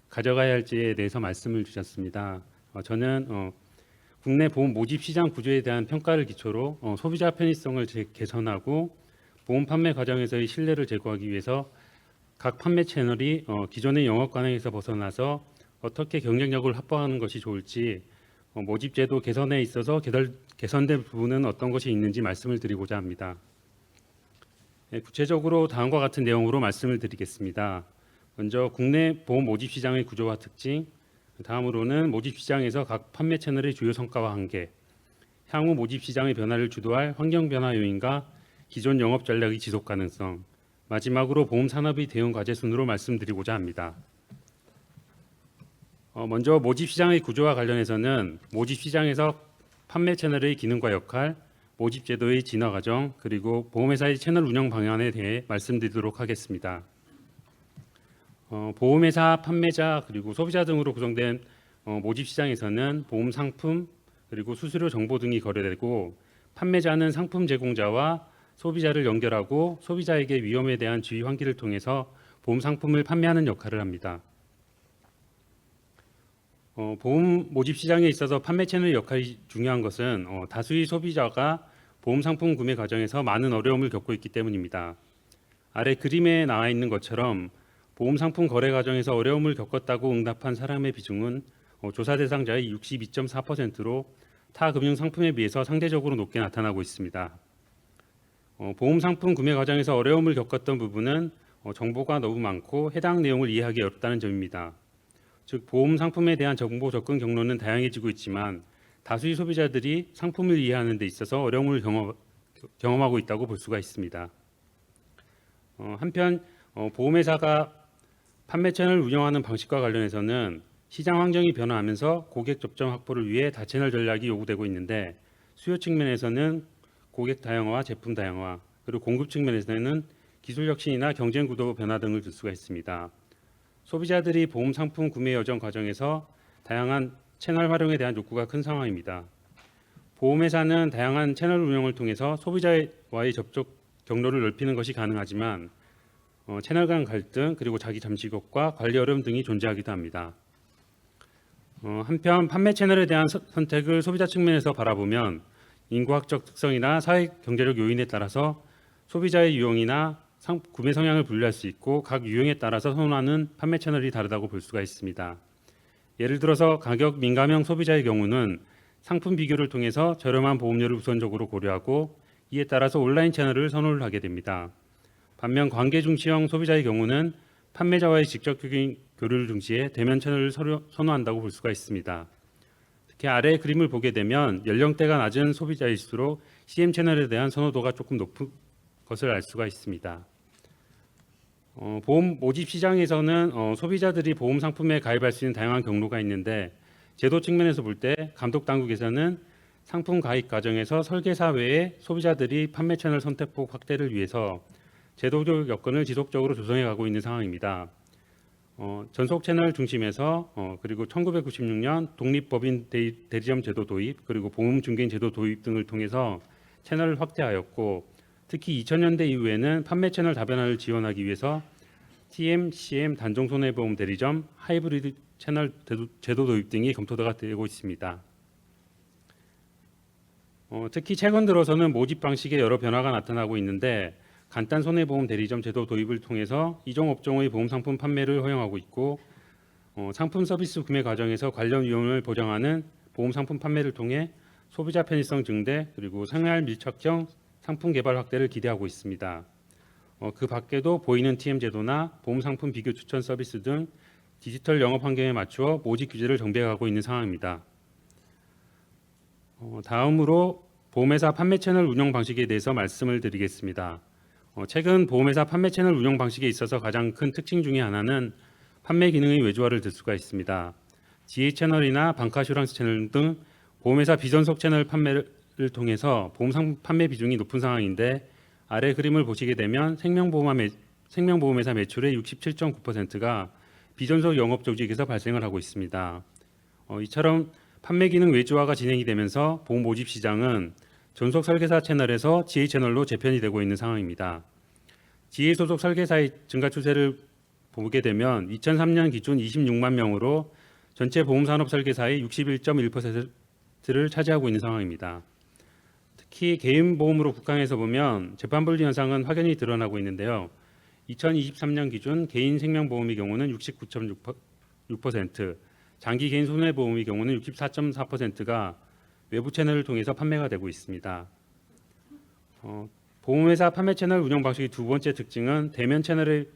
가져가야 할지에 대해서 말씀을 주셨습니다. 저는 국내 보험 모집 시장 구조에 대한 평가를 기초로 소비자 편의성을 개선하고 보험 판매 과정에서의 신뢰를 제고하기 위해서 각 판매 채널이 기존의 영업 관행에서 벗어나서 어떻게 경쟁력을 확보하는 것이 좋을지 모집제도 개선에 있어서 개선된 부분은 어떤 것이 있는지 말씀을 드리고자 합니다. 구체적으로 다음과 같은 내용으로 말씀을 드리겠습니다. 먼저 국내 보험 모집 시장의 구조와 특징, 다음으로는 모집 시장에서 각 판매 채널의 주요 성과와 한계, 향후 모집 시장의 변화를 주도할 환경 변화 요인과 기존 영업 전략의 지속 가능성, 마지막으로 보험 산업의 대응 과제 순으로 말씀드리고자 합니다. 먼저 모집 시장의 구조와 관련해서는 모집 시장에서 판매 채널의 기능과 역할, 모집 제도의 진화 과정, 그리고 보험회사의 채널 운영 방향에 대해 말씀드리도록 하겠습니다. 보험회사, 판매자, 그리고 소비자 등으로 구성된 모집 시장에서는 보험 상품, 그리고 수수료 정보 등이 거래되고 판매자는 상품 제공자와 소비자를 연결하고 소비자에게 위험에 대한 주의 환기를 통해서 보험 상품을 판매하는 역할을 합니다. 보험 모집 시장에 있어서 판매 채널 역할이 중요한 것은 다수의 소비자가 보험 상품 구매 과정에서 많은 어려움을 겪고 있기 때문입니다. 아래 그림에 나와 있는 것처럼 보험 상품 거래 과정에서 어려움을 겪었다고 응답한 사람의 비중은 조사 대상자의 62.4%로 타 금융 상품에 비해서 상대적으로 높게 나타나고 있습니다. 보험 상품 구매 과정에서 어려움을 겪었던 부분은 정보가 너무 많고 해당 내용을 이해하기 어렵다는 점입니다. 즉 보험 상품에 대한 정보 접근 경로는 다양해지고 있지만 다수의 소비자들이 상품을 이해하는 데 있어서 어려움을 경험하고 있다고 볼 수가 있습니다. 한편 보험회사가 판매 채널을 운영하는 방식과 관련해서는 시장 환경이 변화하면서 고객 접점 확보를 위해 다채널 전략이 요구되고 있는데 수요 측면에서는 고객 다양화와 제품 다양화, 그리고 공급 측면에서는 기술 혁신이나 경쟁 구도 변화 등을 들 수가 있습니다. 소비자들이 보험 상품 구매 여정 과정에서 다양한 채널 활용에 대한 욕구가 큰 상황입니다. 보험회사는 다양한 채널 운영을 통해서 소비자와의 접촉 경로를 넓히는 것이 가능하지만 채널 간 갈등 그리고 자기 잠식업과 관리 어려움 등이 존재하기도 합니다. 한편 판매 채널에 대한 선택을 소비자 측면에서 바라보면 인구학적 특성이나 사회 경제적 요인에 따라서 소비자의 유형이나 구매 성향을 분류할 수 있고 각 유형에 따라서 선호하는 판매 채널이 다르다고 볼 수가 있습니다. 예를 들어서 가격 민감형 소비자의 경우는 상품 비교를 통해서 저렴한 보험료를 우선적으로 고려하고 이에 따라서 온라인 채널을 선호를 하게 됩니다. 반면 관계 중시형 소비자의 경우는 판매자와의 직접적인 교류를 중시해 대면 채널을 선호한다고 볼 수가 있습니다. 특히 아래 그림을 보게 되면 연령대가 낮은 소비자일수록 CM 채널에 대한 선호도가 조금 높은 것을 알 수가 있습니다. 보험 모집 시장에서는 소비자들이 보험 상품에 가입할 수 있는 다양한 경로가 있는데 제도 측면에서 볼 때 감독 당국에서는 상품 가입 과정에서 설계사 외에 소비자들이 판매 채널 선택폭 확대를 위해서 제도적 여건을 지속적으로 조성해 가고 있는 상황입니다. 전속 채널 중심에서 그리고 1996년 독립법인 대리점 제도 도입 그리고 보험 중개인 제도 도입 등을 통해서 채널을 확대하였고 특히 2000년대 이후에는 판매 채널 다변화를 지원하기 위해서 TM, CM, 단종 손해보험 대리점, 하이브리드 채널 제도 도입 등이 검토가 되고 있습니다. 특히 최근 들어서는 모집 방식에 여러 변화가 나타나고 있는데 간단 손해보험 대리점 제도 도입을 통해서 이종 업종의 보험 상품 판매를 허용하고 있고 상품 서비스 구매 과정에서 관련 위험을 보장하는 보험 상품 판매를 통해 소비자 편의성 증대 그리고 생활 밀착형 상품 개발 확대를 기대하고 있습니다. 그 밖에도 보이는 TM 제도나 보험 상품 비교 추천 서비스 등 디지털 영업 환경에 맞추어 모집 규제를 정비해가고 있는 상황입니다. 다음으로 보험회사 판매 채널 운영 방식에 대해서 말씀을 드리겠습니다. 최근 보험회사 판매 채널 운영 방식에 있어서 가장 큰 특징 중에 하나는 판매 기능의 외주화를 들 수가 있습니다. GA 채널이나 방카슈랑스 채널 등 보험회사 비전속 채널 판매를 통해서 보험 상품 판매 비중이 높은 상황인데 아래 그림을 보시게 되면 생명보험회사 매출의 67.9%가 비전속 영업 조직에서 발생을 하고 있습니다. 이처럼 판매 기능 외주화가 진행이 되면서 보험 모집 시장은 전속 설계사 채널에서 GA 채널로 재편이 되고 있는 상황입니다. GA 소속 설계사의 증가 추세를 보게 되면 2003년 기준 26만 명으로 전체 보험산업 설계사의 61.1%를 차지하고 있는 상황입니다. 특히 개인 보험으로 국한해서 보면 재판분리 현상은 확연히 드러나고 있는데요. 2023년 기준 개인 생명보험의 경우는 69.6%, 장기 개인 손해보험의 경우는 64.4%가 외부 채널을 통해서 판매가 되고 있습니다. 보험회사 판매 채널 운영 방식의 두 번째 특징은 대면 채널을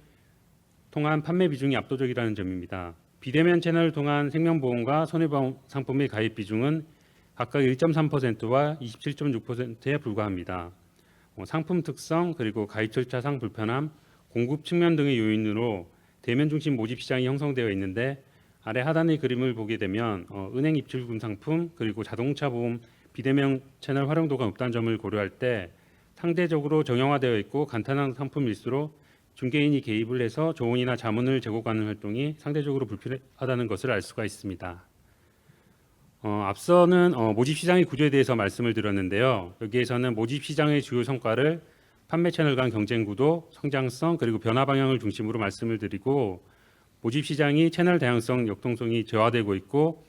통한 판매 비중이 압도적이라는 점입니다. 비대면 채널을 통한 생명보험과 손해보험 상품의 가입 비중은 각각 1.3%와 27.6%에 불과합니다. 상품 특성 그리고 가입 절차상 불편함, 공급 측면 등의 요인으로 대면 중심 모집 시장이 형성되어 있는데 아래 하단의 그림을 보게 되면 은행 입출금 상품 그리고 자동차 보험 비대면 채널 활용도가 높다는 점을 고려할 때 상대적으로 정형화되어 있고 간단한 상품일수록 중개인이 개입을 해서 조언이나 자문을 제공하는 활동이 상대적으로 불필요하다는 것을 알 수가 있습니다. 앞서는 모집 시장의 구조에 대해서 말씀을 드렸는데요. 여기에서는 모집 시장의 주요 성과를 판매 채널 간 경쟁 구도, 성장성 그리고 변화 방향을 중심으로 말씀을 드리고 모집 시장이 채널 다양성, 역동성이 저하되고 있고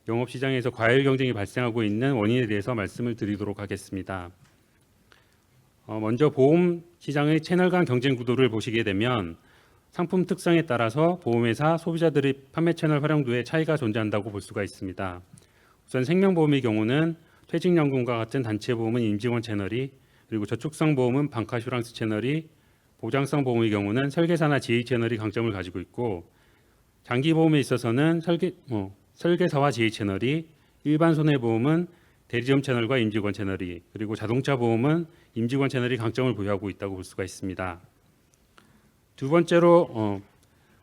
영업 시장에서 과열 경쟁이 발생하고 있는 원인에 대해서 말씀을 드리도록 하겠습니다. 먼저 보험 시장의 채널 간 경쟁 구도를 보시게 되면 상품 특성에 따라서 보험회사, 소비자들의 판매 채널 활용도에 차이가 존재한다고 볼 수가 있습니다. 우선 생명보험의 경우는 퇴직연금과 같은 단체보험은 임직원 채널이 그리고 저축성 보험은 방카슈랑스 채널이 보장성 보험의 경우는 설계사나 GA 채널이 강점을 가지고 있고 장기보험에 있어서는 설계사와 GA 채널이 일반 손해보험은 대리점 채널과 임직원 채널이 그리고 자동차 보험은 임직원 채널이 강점을 보유하고 있다고 볼 수가 있습니다. 두 번째로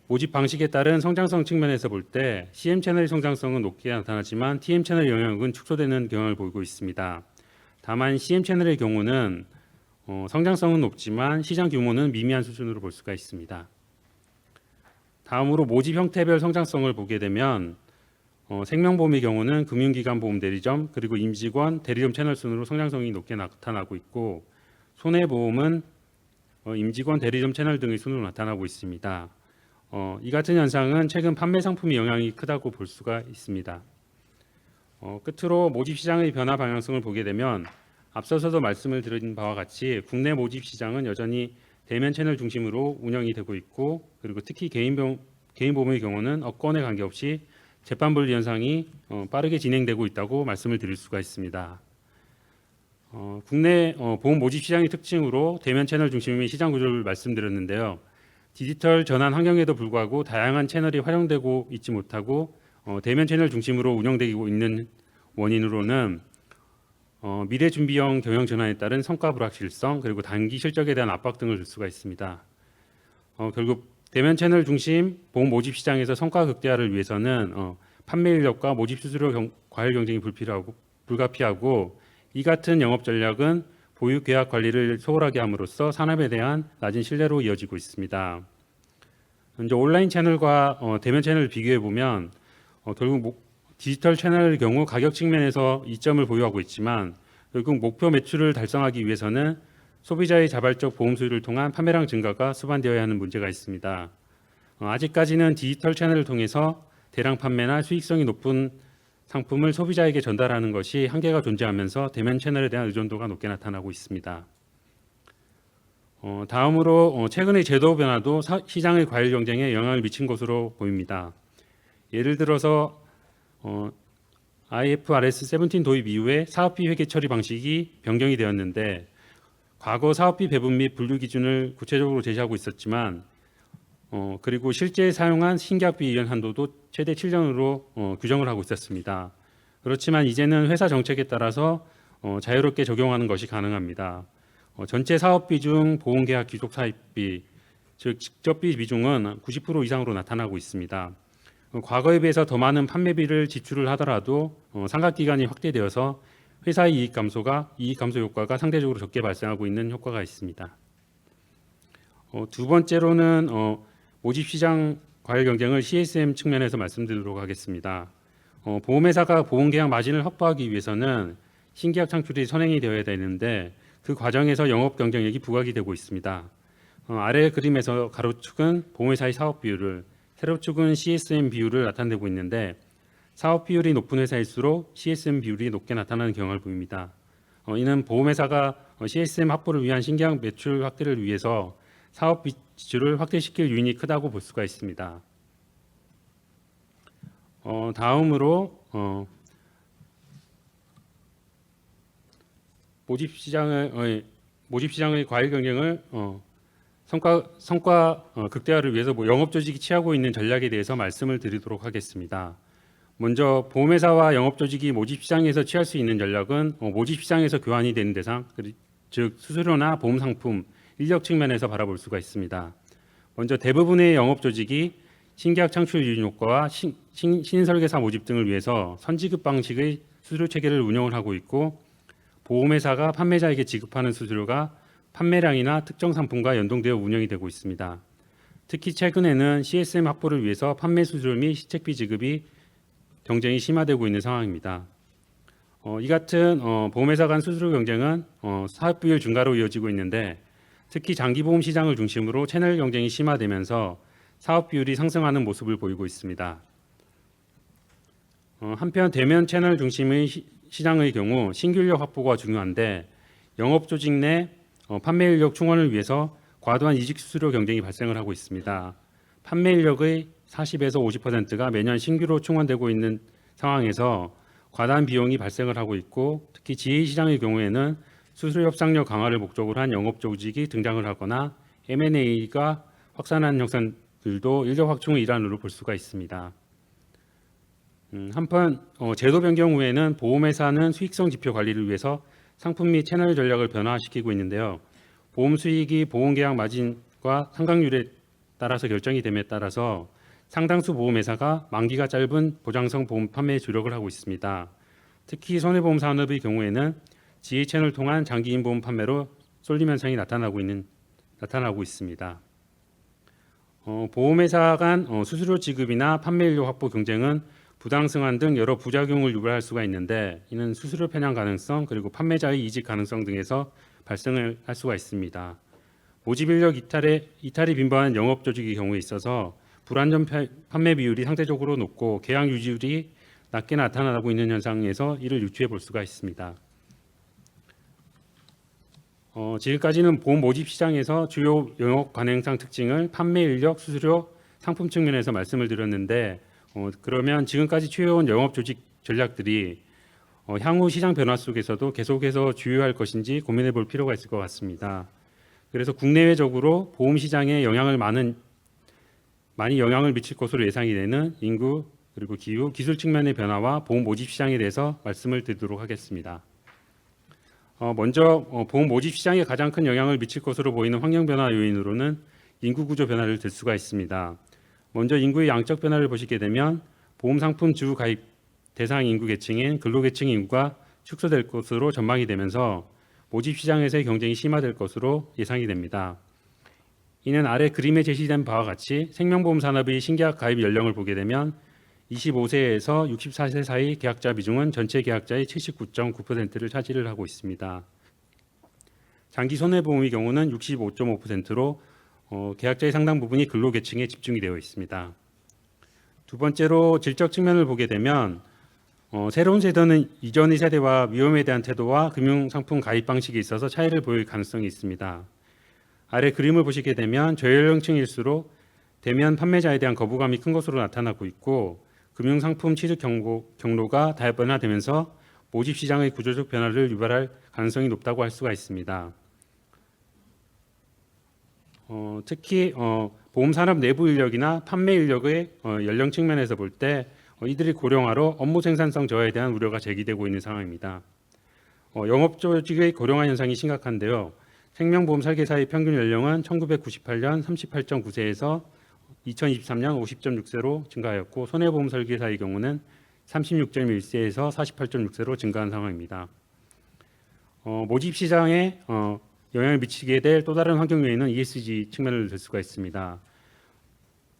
모집 방식에 따른 성장성 측면에서 볼 때 CM 채널의 성장성은 높게 나타나지만 TM 채널의 영향은 축소되는 경향을 보이고 있습니다. 다만 CM 채널의 경우는 성장성은 높지만 시장 규모는 미미한 수준으로 볼 수가 있습니다. 다음으로 모집 형태별 성장성을 보게 되면 생명보험의 경우는 금융기관 보험 대리점 그리고 임직원 대리점 채널 순으로 성장성이 높게 나타나고 있고 손해보험은 임직원 대리점 채널 등의 순으로 나타나고 있습니다. 이 같은 현상은 최근 판매 상품의 영향이 크다고 볼 수가 있습니다. 끝으로 모집 시장의 변화 방향성을 보게 되면 앞서서도 말씀을 드린 바와 같이 국내 모집 시장은 여전히 대면 채널 중심으로 운영이 되고 있고 그리고 특히 개인 보험의 경우는 업권에 관계없이 재판 분리 현상이 빠르게 진행되고 있다고 말씀을 드릴 수가 있습니다. 국내 보험 모집 시장의 특징으로 대면 채널 중심의 시장 구조를 말씀드렸는데요. 디지털 전환 환경에도 불구하고 다양한 채널이 활용되고 있지 못하고 대면 채널 중심으로 운영되고 있는 원인으로는 미래 준비형 경영 전환에 따른 성과 불확실성 그리고 단기 실적에 대한 압박 등을 줄 수가 있습니다. 결국 대면 채널 중심 보험 모집 시장에서 성과 극대화를 위해서는 판매 인력과 모집 수수료 과열 경쟁이 불가피하고 이 같은 영업 전략은 보유 계약 관리를 소홀하게 함으로써 산업에 대한 낮은 신뢰로 이어지고 있습니다. 이제 온라인 채널과 대면 채널을 비교해 보면 결국 디지털 채널의 경우 가격 측면에서 이점을 보유하고 있지만 결국 목표 매출을 달성하기 위해서는 소비자의 자발적 보험 수요를 통한 판매량 증가가 수반되어야 하는 문제가 있습니다. 아직까지는 디지털 채널을 통해서 대량 판매나 수익성이 높은 상품을 소비자에게 전달하는 것이 한계가 존재하면서 대면 채널에 대한 의존도가 높게 나타나고 있습니다. 다음으로 최근의 제도 변화도 시장의 과열 경쟁에 영향을 미친 것으로 보입니다. 예를 들어서 IFRS 17 도입 이후에 사업비 회계 처리 방식이 변경이 되었는데 과거 사업비 배분 및 분류 기준을 구체적으로 제시하고 있었지만 그리고 실제 사용한 신계약비 이연 한도도 최대 7년으로 규정을 하고 있었습니다. 그렇지만 이제는 회사 정책에 따라서 자유롭게 적용하는 것이 가능합니다. 전체 사업비 중 보험계약 귀속 사입비, 즉 직접비 비중은 90% 이상으로 나타나고 있습니다. 과거에 비해서 더 많은 판매비를 지출을 하더라도 상각기간이 확대되어서 회사의 이익 감소 효과가 상대적으로 적게 발생하고 있는 효과가 있습니다. 두 번째로는 모집 시장 과열 경쟁을 CSM 측면에서 말씀드리도록 하겠습니다. 보험회사가 보험계약 마진을 확보하기 위해서는 신계약 창출이 선행이 되어야 되는데 그 과정에서 영업 경쟁력이 부각이 되고 있습니다. 아래 그림에서 가로축은 보험회사의 사업 비율을, 세로축은 CSM 비율을 나타내고 있는데 사업 비율이 높은 회사일수록 CSM 비율이 높게 나타나는 경향을 보입니다. 이는 보험회사가 CSM 확보를 위한 신계약 매출 확대를 위해서 사업 지출을 확대시킬 요인이 크다고 볼 수가 있습니다. 다음으로 모집 시장의 과열 경쟁을 성과 극대화를 위해서 영업 조직이 취하고 있는 전략에 대해서 말씀을 드리도록 하겠습니다. 먼저 보험회사와 영업 조직이 모집 시장에서 취할 수 있는 전략은 모집 시장에서 교환이 되는 대상, 즉 수수료나 보험 상품, 인력 측면에서 바라볼 수가 있습니다. 먼저 대부분의 영업 조직이 신계약 창출 유인 효과와 신설계사 모집 등을 위해서 선지급 방식의 수수료 체계를 운영을 하고 있고 보험회사가 판매자에게 지급하는 수수료가 판매량이나 특정 상품과 연동되어 운영이 되고 있습니다. 특히 최근에는 CSM 확보를 위해서 판매 수수료 및 시책비 지급이 경쟁이 심화되고 있는 상황입니다. 이 같은 보험회사 간 수수료 경쟁은 사업 비율 증가로 이어지고 있는데 특히 장기보험 시장을 중심으로 채널 경쟁이 심화되면서 사업 비율이 상승하는 모습을 보이고 있습니다. 한편 대면 채널 중심의 시장의 경우 신규 인력 확보가 중요한데 영업 조직 내 판매 인력 충원을 위해서 과도한 이직 수수료 경쟁이 발생을 하고 있습니다. 판매 인력의 40에서 50%가 매년 신규로 충원되고 있는 상황에서 과다한 비용이 발생을 하고 있고 특히 지혜 시장의 경우에는 수수료 협상력 강화를 목적으로 한 영업 조직이 등장을 하거나 M&A가 확산한 형상들도 인력 확충의 일환으로 볼 수가 있습니다. 한편 제도 변경 후에는 보험회사는 수익성 지표 관리를 위해서 상품 및 채널 전략을 변화시키고 있는데요. 보험 수익이 보험계약 마진과 상각률에 따라서 결정이 됨에 따라서 상당수 보험회사가 만기가 짧은 보장성 보험 판매에 주력을 하고 있습니다. 특히 손해보험 산업의 경우에는 지혜 채널을 통한 장기인 보험 판매로 쏠림 현상이 나타나고 있습니다. 보험회사 간 수수료 지급이나 판매 인력 확보 경쟁은 부당승환 등 여러 부작용을 유발할 수가 있는데 이는 수수료 편향 가능성 그리고 판매자의 이직 가능성 등에서 발생을 할 수가 있습니다. 모집 인력 이탈이 빈번한 영업 조직의 경우에 있어서 불완전 판매 비율이 상대적으로 높고 계약 유지율이 낮게 나타나고 있는 현상에서 이를 유추해 볼 수가 있습니다. 지금까지는 보험 모집 시장에서 주요 영업 관행상 특징을 판매 인력, 수수료, 상품 측면에서 말씀을 드렸는데 그러면 지금까지 취해온 영업 조직 전략들이 향후 시장 변화 속에서도 계속해서 주요할 것인지 고민해 볼 필요가 있을 것 같습니다. 그래서 국내외적으로 보험 시장에 많이 영향을 미칠 것으로 예상이 되는 인구 그리고 기후, 기술 측면의 변화와 보험 모집 시장에 대해서 말씀을 드리도록 하겠습니다. 먼저 보험 모집 시장에 가장 큰 영향을 미칠 것으로 보이는 환경 변화 요인으로는 인구 구조 변화를 들 수가 있습니다. 먼저 인구의 양적 변화를 보시게 되면 보험 상품 주 가입 대상 인구 계층인 근로계층 인구가 축소될 것으로 전망이 되면서 모집 시장에서의 경쟁이 심화될 것으로 예상이 됩니다. 이는 아래 그림에 제시된 바와 같이 생명보험 산업의 신계약 가입 연령을 보게 되면 25세에서 64세 사이 계약자 비중은 전체 계약자의 79.9%를 차지를 하고 있습니다. 장기 손해보험의 경우는 65.5%로 계약자의 상당 부분이 근로계층에 집중이 되어 있습니다. 두 번째로 질적 측면을 보게 되면 새로운 세대는 이전의 세대와 위험에 대한 태도와 금융상품 가입 방식에 있어서 차이를 보일 가능성이 있습니다. 아래 그림을 보시게 되면 저연령층일수록 대면 판매자에 대한 거부감이 큰 것으로 나타나고 있고 금융상품 취득 경로가 다변화되면서 모집 시장의 구조적 변화를 유발할 가능성이 높다고 할 수가 있습니다. 특히 보험산업 내부 인력이나 판매 인력의 연령 측면에서 볼 때 이들이 고령화로 업무 생산성 저하에 대한 우려가 제기되고 있는 상황입니다. 영업 조직의 고령화 현상이 심각한데요. 생명보험 설계사의 평균 연령은 1998년 38.9세에서 2023년 50.6세로 증가하였고 손해보험 설계사의 경우는 36.1세에서 48.6세로 증가한 상황입니다. 모집 시장에 영향을 미치게 될 또 다른 환경 요인은 ESG 측면을 들 수가 있습니다.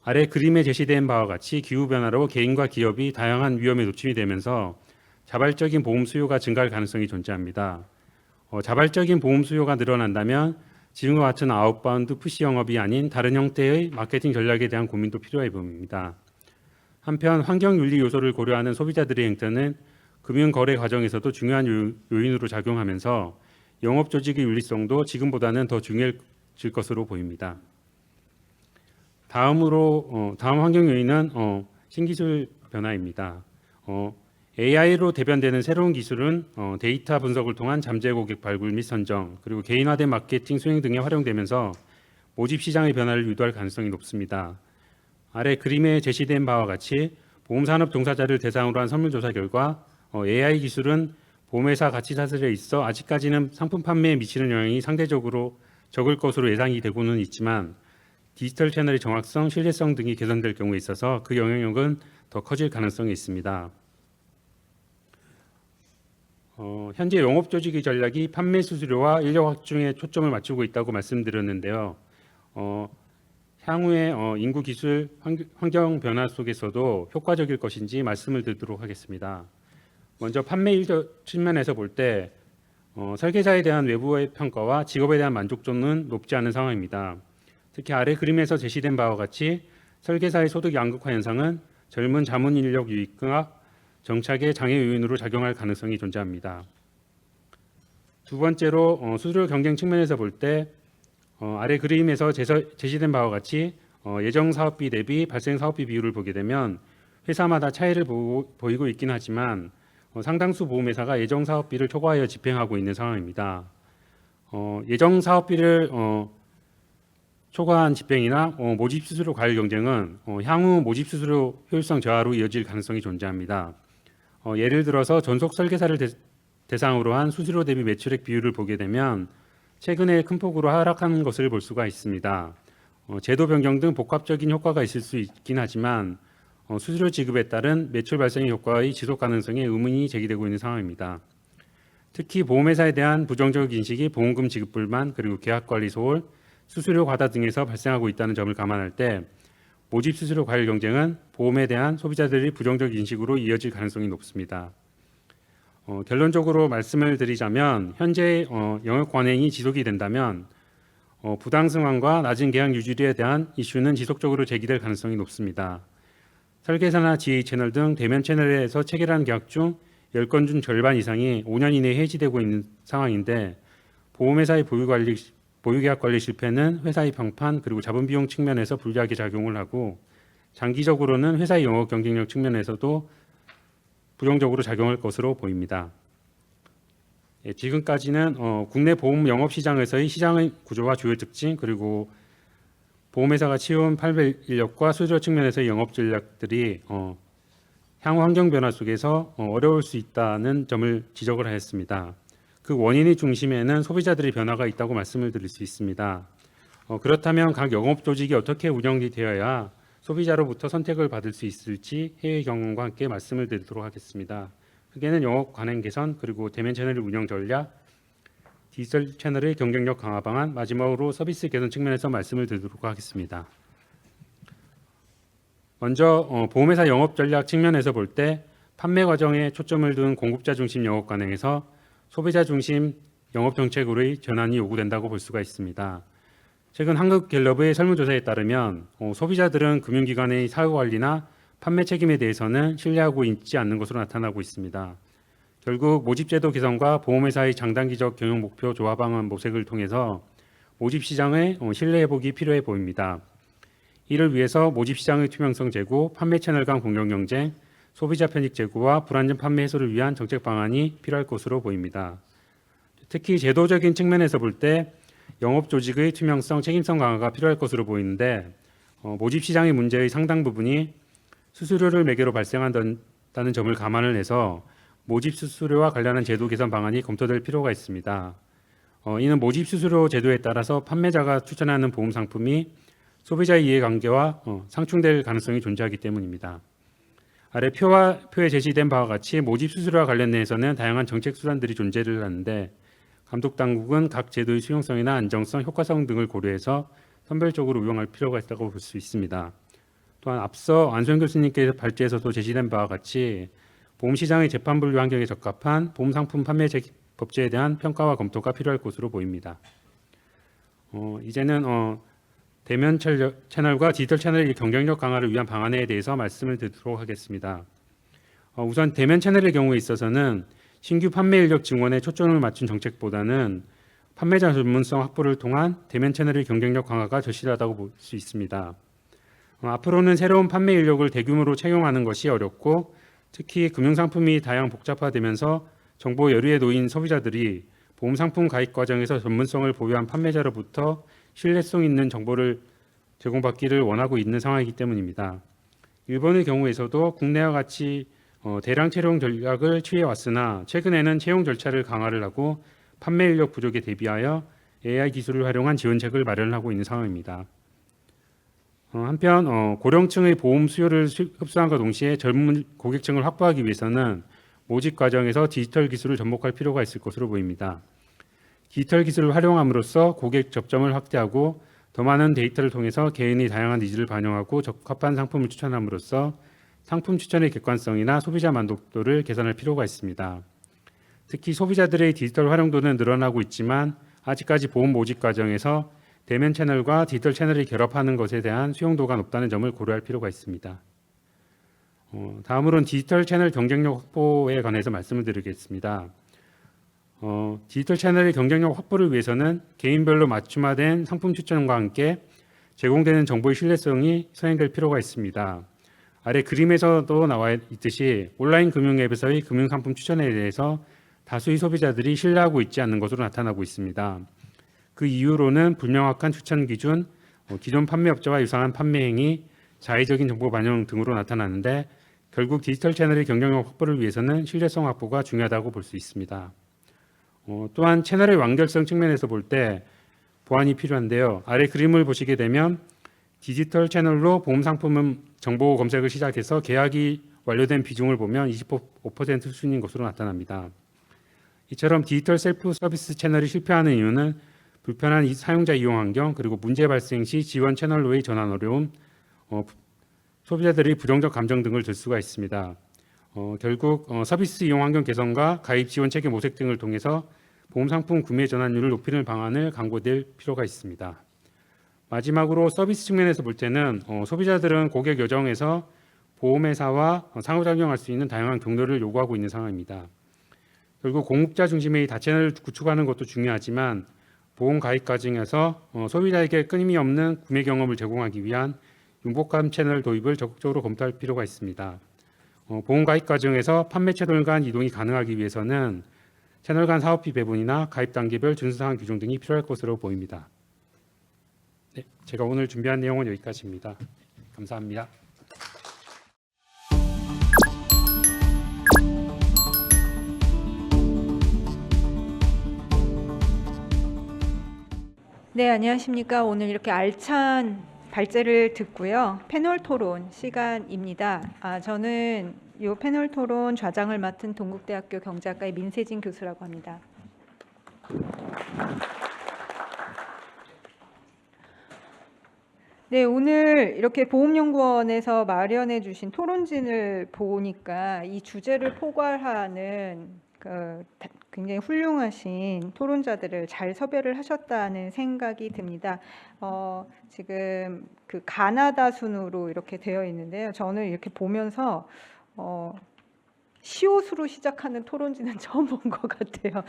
아래 그림에 제시된 바와 같이 기후 변화로 개인과 기업이 다양한 위험에 노출이 되면서 자발적인 보험 수요가 증가할 가능성이 존재합니다. 자발적인 보험 수요가 늘어난다면 지금과 같은 아웃바운드 푸시 영업이 아닌 다른 형태의 마케팅 전략에 대한 고민도 필요해 보입니다. 한편 환경윤리 요소를 고려하는 소비자들의 행태는 금융거래 과정에서도 중요한 요인으로 작용하면서 영업 조직의 윤리성도 지금보다는 더 중요해질 것으로 보입니다. 다음 환경 요인은 신기술 변화입니다. AI로 대변되는 새로운 기술은 데이터 분석을 통한 잠재 고객 발굴 및 선정, 그리고 개인화된 마케팅 수행 등에 활용되면서 모집 시장의 변화를 유도할 가능성이 높습니다. 아래 그림에 제시된 바와 같이 보험산업 종사자를 대상으로 한 설문조사 결과 AI 기술은 보험회사 가치 사슬에 있어 아직까지는 상품 판매에 미치는 영향이 상대적으로 적을 것으로 예상이 되고는 있지만 디지털 채널의 정확성, 신뢰성 등이 개선될 경우에 있어서 그 영향력은 더 커질 가능성이 있습니다. 현재 영업조직의 전략이 판매 수수료와 인력 확충에 초점을 맞추고 있다고 말씀드렸는데요. 향후에 인구 기술 환경 변화 속에서도 효과적일 것인지 말씀을 드리도록 하겠습니다. 먼저 판매 인력 측면에서 볼 때 설계사에 대한 외부의 평가와 직업에 대한 만족도는 높지 않은 상황입니다. 특히 아래 그림에서 제시된 바와 같이 설계사의 소득 양극화 현상은 젊은 자문 인력 유입과 정착의 장애 요인으로 작용할 가능성이 존재합니다. 두 번째로 수수료 경쟁 측면에서 볼 때 아래 그림에서 제시된 바와 같이 예정 사업비 대비 발생 사업비 비율을 보게 되면 회사마다 차이를 보이고 있긴 하지만 상당수 보험회사가 예정 사업비를 초과하여 집행하고 있는 상황입니다. 예정 사업비를 초과한 집행이나 모집 수수료 과열 경쟁은 향후 모집 수수료 효율성 저하로 이어질 가능성이 존재합니다. 예를 들어서 전속 설계사를 대상으로 한 수수료 대비 매출액 비율을 보게 되면 최근에 큰 폭으로 하락하는 것을 볼 수가 있습니다. 제도 변경 등 복합적인 효과가 있을 수 있긴 하지만 수수료 지급에 따른 매출 발생의 효과의 지속 가능성에 의문이 제기되고 있는 상황입니다. 특히 보험회사에 대한 부정적 인식이 보험금 지급 불만 그리고 계약 관리 소홀, 수수료 과다 등에서 발생하고 있다는 점을 감안할 때 모집 수수료 과열 경쟁은 보험에 대한 소비자들의 부정적 인식으로 이어질 가능성이 높습니다. 결론적으로 말씀을 드리자면 현재 영업 관행이 지속이 된다면 부당 승환과 낮은 계약 유지에 대한 이슈는 지속적으로 제기될 가능성이 높습니다. 설계사나 GA 채널 등 대면 채널에서 체결한 계약 중 10건 중 절반 이상이 5년 이내에 해지되고 있는 상황인데 보험회사의 보유계약 관리 실패는 회사의 평판 그리고 자본 비용 측면에서 불리하게 작용을 하고 장기적으로는 회사의 영업 경쟁력 측면에서도 부정적으로 작용할 것으로 보입니다. 지금까지는 국내 보험 영업 시장에서의 시장의 구조와 주요 특징 그리고 보험회사가 취해온 판매 인력과 수수료 측면에서의 영업 전략들이 향후 환경 변화 속에서 어려울 수 있다는 점을 지적을 하였습니다. 그 원인의 중심에는 소비자들의 변화가 있다고 말씀을 드릴 수 있습니다. 그렇다면 각 영업 조직이 어떻게 운영이 되어야 소비자로부터 선택을 받을 수 있을지 해외 경험과 함께 말씀을 드리도록 하겠습니다. 크게는 영업 관행 개선 그리고 대면 채널의 운영 전략, 디지털 채널의 경쟁력 강화 방안, 마지막으로 서비스 개선 측면에서 말씀을 드리도록 하겠습니다. 먼저 보험회사 영업 전략 측면에서 볼 때 판매 과정에 초점을 둔 공급자 중심 영업 관행에서 소비자 중심 영업 정책으로의 전환이 요구된다고 볼 수가 있습니다. 최근 한국갤럽의 설문조사에 따르면 소비자들은 금융기관의 사후관리나 판매 책임에 대해서는 신뢰하고 있지 않는 것으로 나타나고 있습니다. 결국 모집제도 개선과 보험회사의 장단기적 경영 목표 조화 방안 모색을 통해서 모집 시장의 신뢰 회복이 필요해 보입니다. 이를 위해서 모집 시장의 투명성 제고, 판매 채널 간 공정 경쟁, 소비자 편익 제고와 불안전 판매 해소를 위한 정책 방안이 필요할 것으로 보입니다. 특히 제도적인 측면에서 볼 때 영업 조직의 투명성, 책임성 강화가 필요할 것으로 보이는데 모집 시장의 문제의 상당 부분이 수수료를 매개로 발생한다는 점을 감안을 해서 모집 수수료와 관련한 제도 개선 방안이 검토될 필요가 있습니다. 이는 모집 수수료 제도에 따라서 판매자가 추천하는 보험 상품이 소비자의 이해관계와 상충될 가능성이 존재하기 때문입니다. 아래 표에 제시된 바와 같이 모집 수수료와 관련해서는 다양한 정책 수단들이 존재를 하는데 감독 당국은 각 제도의 수용성이나 안정성, 효과성 등을 고려해서 선별적으로 운영할 필요가 있다고 볼 수 있습니다. 또한 앞서 안소영 교수님께서 발제에서도 제시된 바와 같이 보험시장의 재판 분류 환경에 적합한 보험상품 판매 법제에 대한 평가와 검토가 필요할 것으로 보입니다. 이제는 대면 채널과 디지털 채널의 경쟁력 강화를 위한 방안에 대해서 말씀을 드리도록 하겠습니다. 우선 대면 채널의 경우에 있어서는 신규 판매 인력 증원에 초점을 맞춘 정책보다는 판매자 전문성 확보를 통한 대면 채널의 경쟁력 강화가 절실하다고 볼 수 있습니다. 앞으로는 새로운 판매 인력을 대규모로 채용하는 것이 어렵고 특히 금융상품이 다양 복잡화되면서 정보 여류에 놓인 소비자들이 보험상품 가입 과정에서 전문성을 보유한 판매자로부터 신뢰성 있는 정보를 제공받기를 원하고 있는 상황이기 때문입니다. 일본의 경우에서도 국내와 같이 대량 채용 전략을 취해왔으나 최근에는 채용 절차를 강화를 하고 판매 인력 부족에 대비하여 AI 기술을 활용한 지원책을 마련하고 있는 상황입니다. 한편 고령층의 보험 수요를 흡수함과 동시에 젊은 고객층을 확보하기 위해서는 모집 과정에서 디지털 기술을 접목할 필요가 있을 것으로 보입니다. 디지털 기술을 활용함으로써 고객 접점을 확대하고 더 많은 데이터를 통해서 개인의 다양한 니즈를 반영하고 적합한 상품을 추천함으로써 상품 추천의 객관성이나 소비자 만족도를 개선할 필요가 있습니다. 특히 소비자들의 디지털 활용도는 늘어나고 있지만 아직까지 보험 모집 과정에서 대면 채널과 디지털 채널을 결합하는 것에 대한 수용도가 높다는 점을 고려할 필요가 있습니다. 다음으로는 디지털 채널 경쟁력 확보에 관해서 말씀을 드리겠습니다. 디지털 채널의 경쟁력 확보를 위해서는 개인별로 맞춤화된 상품 추천과 함께 제공되는 정보의 신뢰성이 선행될 필요가 있습니다. 아래 그림에서도 나와 있듯이 온라인 금융 앱에서의 금융 상품 추천에 대해서 다수의 소비자들이 신뢰하고 있지 않는 것으로 나타나고 있습니다. 그 이유로는 불명확한 추천 기준, 기존 판매업자와 유사한 판매 행위, 자의적인 정보 반영 등으로 나타나는데 결국 디지털 채널의 경쟁력 확보를 위해서는 신뢰성 확보가 중요하다고 볼 수 있습니다. 또한 채널의 완결성 측면에서 볼 때 보완이 필요한데요. 아래 그림을 보시게 되면 디지털 채널로 보험 상품 정보 검색을 시작해서 계약이 완료된 비중을 보면 25% 수준인 것으로 나타납니다. 이처럼 디지털 셀프 서비스 채널이 실패하는 이유는 불편한 사용자 이용 환경 그리고 문제 발생 시 지원 채널로의 전환 어려움, 소비자들이 부정적 감정 등을 들 수가 있습니다. 결국 서비스 이용 환경 개선과 가입 지원 체계 모색 등을 통해서 보험 상품 구매 전환율을 높이는 방안을 강구될 필요가 있습니다. 마지막으로 서비스 측면에서 볼 때는 소비자들은 고객 여정에서 보험회사와 상호작용할 수 있는 다양한 경로를 요구하고 있는 상황입니다. 결국 공급자 중심의 다채널을 구축하는 것도 중요하지만 보험 가입 과정에서 소비자에게 끊임이 없는 구매 경험을 제공하기 위한 융복감 채널 도입을 적극적으로 검토할 필요가 있습니다. 보험 가입 과정에서 판매 채널 간 이동이 가능하기 위해서는 채널 간 사업비 배분이나 가입 단계별 준수사항 규정 등이 필요할 것으로 보입니다. 네, 제가 오늘 준비한 내용은 여기까지입니다. 감사합니다. 네, 안녕하십니까. 오늘 이렇게 알찬 발제를 듣고요. 패널 토론 시간입니다. 저는 이 패널 토론 좌장을 맡은 동국대학교 경제학과의 민세진 교수라고 합니다. 네, 오늘 이렇게 보험연구원에서 마련해 주신 토론진을 보니까 이 주제를 포괄하는 굉장히 훌륭하신 토론자들을 잘 섭외를 하셨다는 생각이 듭니다. 지금 그 가나다 순으로 이렇게 되어 있는데요. 저는 이렇게 보면서 시옷으로 시작하는 토론지는 처음 본 것 같아요.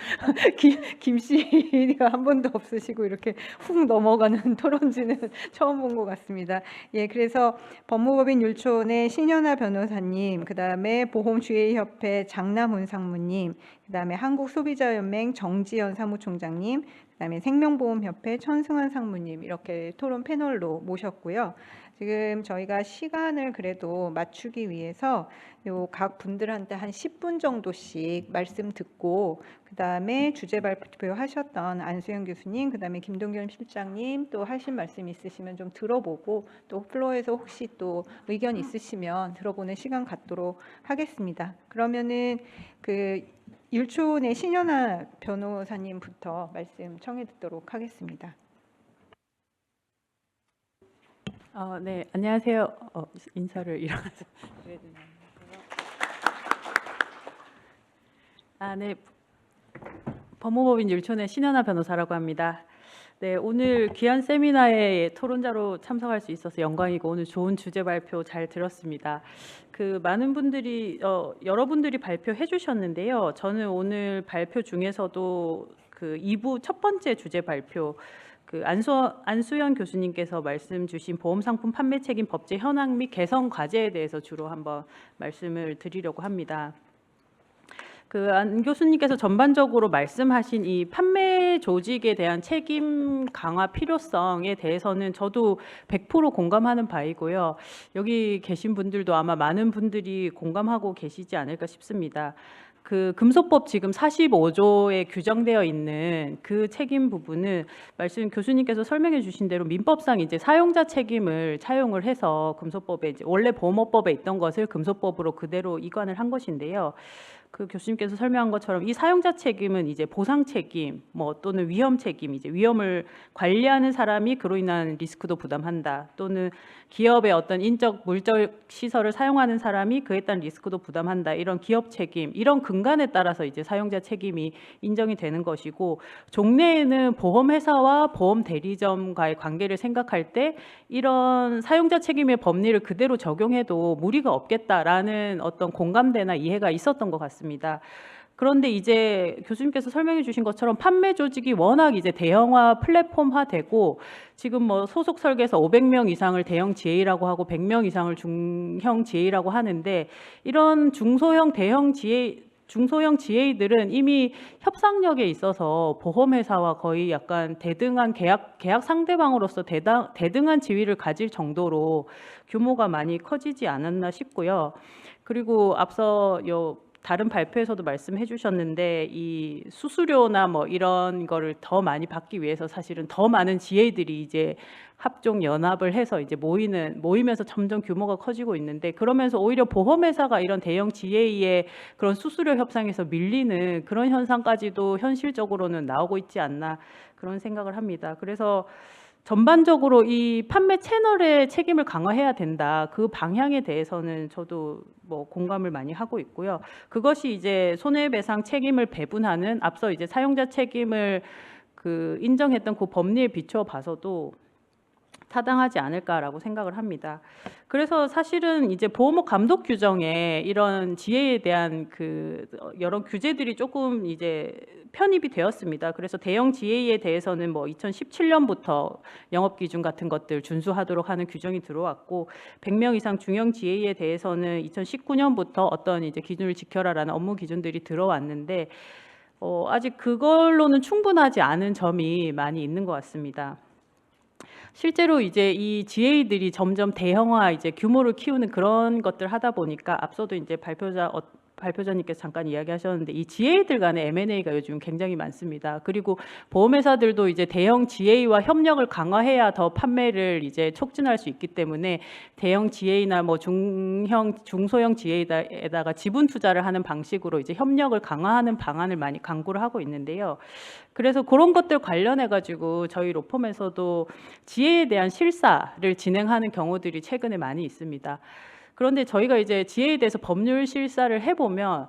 김씨가 한 번도 없으시고 이렇게 훅 넘어가는 토론지는 처음 본 것 같습니다. 예, 그래서 법무법인 율촌의 신현아 변호사님, 그다음에 보험주의협회 장남훈 상무님, 그다음에 한국소비자연맹 정지연 사무총장님, 그다음에 생명보험협회 천승환 상무님 이렇게 토론 패널로 모셨고요. 지금 저희가 시간을 그래도 맞추기 위해서 각 분들한테 한 10분 정도씩 말씀 듣고 그다음에 주제 발표하셨던 안수영 교수님, 그다음에 김동겸 실장님 또 하신 말씀 있으시면 좀 들어보고 또 플로어에서 혹시 또 의견 있으시면 들어보는 시간 갖도록 하겠습니다. 그러면은 그 율촌의 신현아 변호사님부터 말씀 청해 듣도록 하겠습니다. 네, 안녕하세요. 인사를 일어나서 드려야 되나요? 네, 법무법인 율촌의 신현아 변호사라고 합니다. 네, 오늘 귀한 세미나에 토론자로 참석할 수 있어서 영광이고 오늘 좋은 주제 발표 잘 들었습니다. 많은 분들이 여러분들이 발표해 주셨는데요. 저는 오늘 발표 중에서도 2부 첫 번째 주제 발표 안수연 교수님께서 말씀 주신 보험상품 판매 책임 법제 현황 및 개선 과제에 대해서 주로 한번 말씀을 드리려고 합니다. 안 교수님께서 전반적으로 말씀하신 이 판매 조직에 대한 책임 강화 필요성에 대해서는 저도 100% 공감하는 바이고요. 여기 계신 분들도 아마 많은 분들이 공감하고 계시지 않을까 싶습니다. 금소법 지금 45조에 규정되어 있는 그 책임 부분은 말씀 교수님께서 설명해 주신 대로 민법상 이제 사용자 책임을 차용을 해서 금소법에 이제 원래 보험업법에 있던 것을 금소법으로 그대로 이관을 한 것인데요. 교수님께서 설명한 것처럼 이 사용자 책임은 이제 보상 책임 또는 위험 책임, 이제 위험을 관리하는 사람이 그로 인한 리스크도 부담한다. 또는 기업의 어떤 인적 물적 시설을 사용하는 사람이 그에 따른 리스크도 부담한다. 이런 기업 책임, 이런 근간에 따라서 이제 사용자 책임이 인정이 되는 것이고, 종래에는 보험회사와 보험 대리점과의 관계를 생각할 때 이런 사용자 책임의 법리를 그대로 적용해도 무리가 없겠다라는 어떤 공감대나 이해가 있었던 것 같습니다. 그런데 이제 교수님께서 설명해 주신 것처럼 판매 조직이 워낙 이제 대형화 플랫폼화되고 지금 소속 설계사 500명 이상을 대형 GA라고 하고 100명 이상을 중형 GA라고 하는데, 이런 중소형 GA들은 이미 협상력에 있어서 보험회사와 거의 약간 대등한 계약 상대방으로서 대등한 지위를 가질 정도로 규모가 많이 커지지 않았나 싶고요. 그리고 앞서 다른 발표에서도 말씀해 주셨는데 이 수수료나 이런 거를 더 많이 받기 위해서 사실은 더 많은 GA들이 이제 합종 연합을 해서 이제 모이면서 점점 규모가 커지고 있는데, 그러면서 오히려 보험회사가 이런 대형 GA의 그런 수수료 협상에서 밀리는 그런 현상까지도 현실적으로는 나오고 있지 않나 그런 생각을 합니다. 그래서 전반적으로 이 판매 채널의 책임을 강화해야 된다. 그 방향에 대해서는 저도 뭐 공감을 많이 하고 있고요. 그것이 이제 손해배상 책임을 배분하는 앞서 이제 사용자 책임을 인정했던 그 법리에 비추어 봐서도 타당하지 않을까라고 생각을 합니다. 그래서 사실은 이제 보호목 감독 규정에 이런 지혜에 대한 여러 규제들이 조금 이제 편입이 되었습니다. 그래서 대형 지혜에 대해서는 뭐 2017년부터 영업 기준 같은 것들 준수하도록 하는 규정이 들어왔고 100명 이상 중형 지혜에 대해서는 2019년부터 어떤 이제 기준을 지켜라라는 업무 기준들이 들어왔는데 아직 그걸로는 충분하지 않은 점이 많이 있는 것 같습니다. 실제로 이제 이 GA들이 점점 대형화 이제 규모를 키우는 그런 것들 하다 보니까 앞서도 이제 발표자님께서 잠깐 이야기하셨는데 이 GA들 간의 M&A가 요즘 굉장히 많습니다. 그리고 보험회사들도 이제 대형 GA와 협력을 강화해야 더 판매를 이제 촉진할 수 있기 때문에 대형 GA나 뭐 중소형 GA에다가 지분 투자를 하는 방식으로 이제 협력을 강화하는 방안을 많이 강구를 하고 있는데요. 그래서 그런 것들 관련해 가지고 저희 로펌에서도 GA에 대한 실사를 진행하는 경우들이 최근에 많이 있습니다. 그런데 저희가 이제 GA에 대해서 법률 실사를 해보면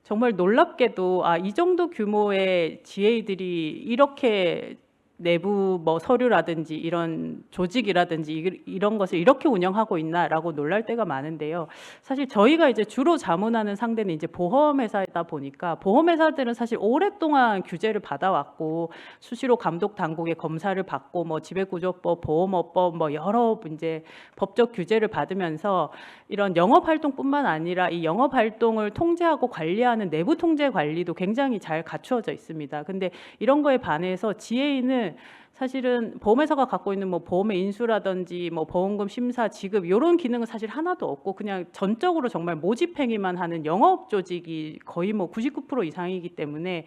정말 놀랍게도 이 정도 규모의 GA들이 이렇게 내부 뭐 서류라든지 이런 조직이라든지 이런 것을 이렇게 운영하고 있나라고 놀랄 때가 많은데요. 사실 저희가 이제 주로 자문하는 상대는 이제 보험회사이다 보니까 보험회사들은 사실 오랫동안 규제를 받아왔고 수시로 감독 당국의 검사를 받고 뭐 지배구조법, 보험업법 뭐 여러 이제 법적 규제를 받으면서 이런 영업활동뿐만 아니라 이 영업활동을 통제하고 관리하는 내부 통제 관리도 굉장히 잘 갖추어져 있습니다. 근데 이런 거에 반해서 GA는 사실은 보험회사가 갖고 있는 뭐 보험의 인수라든지 뭐 보험금 심사 지급 이런 기능은 사실 하나도 없고 그냥 전적으로 정말 모집행위만 하는 영업 조직이 거의 뭐 99% 이상이기 때문에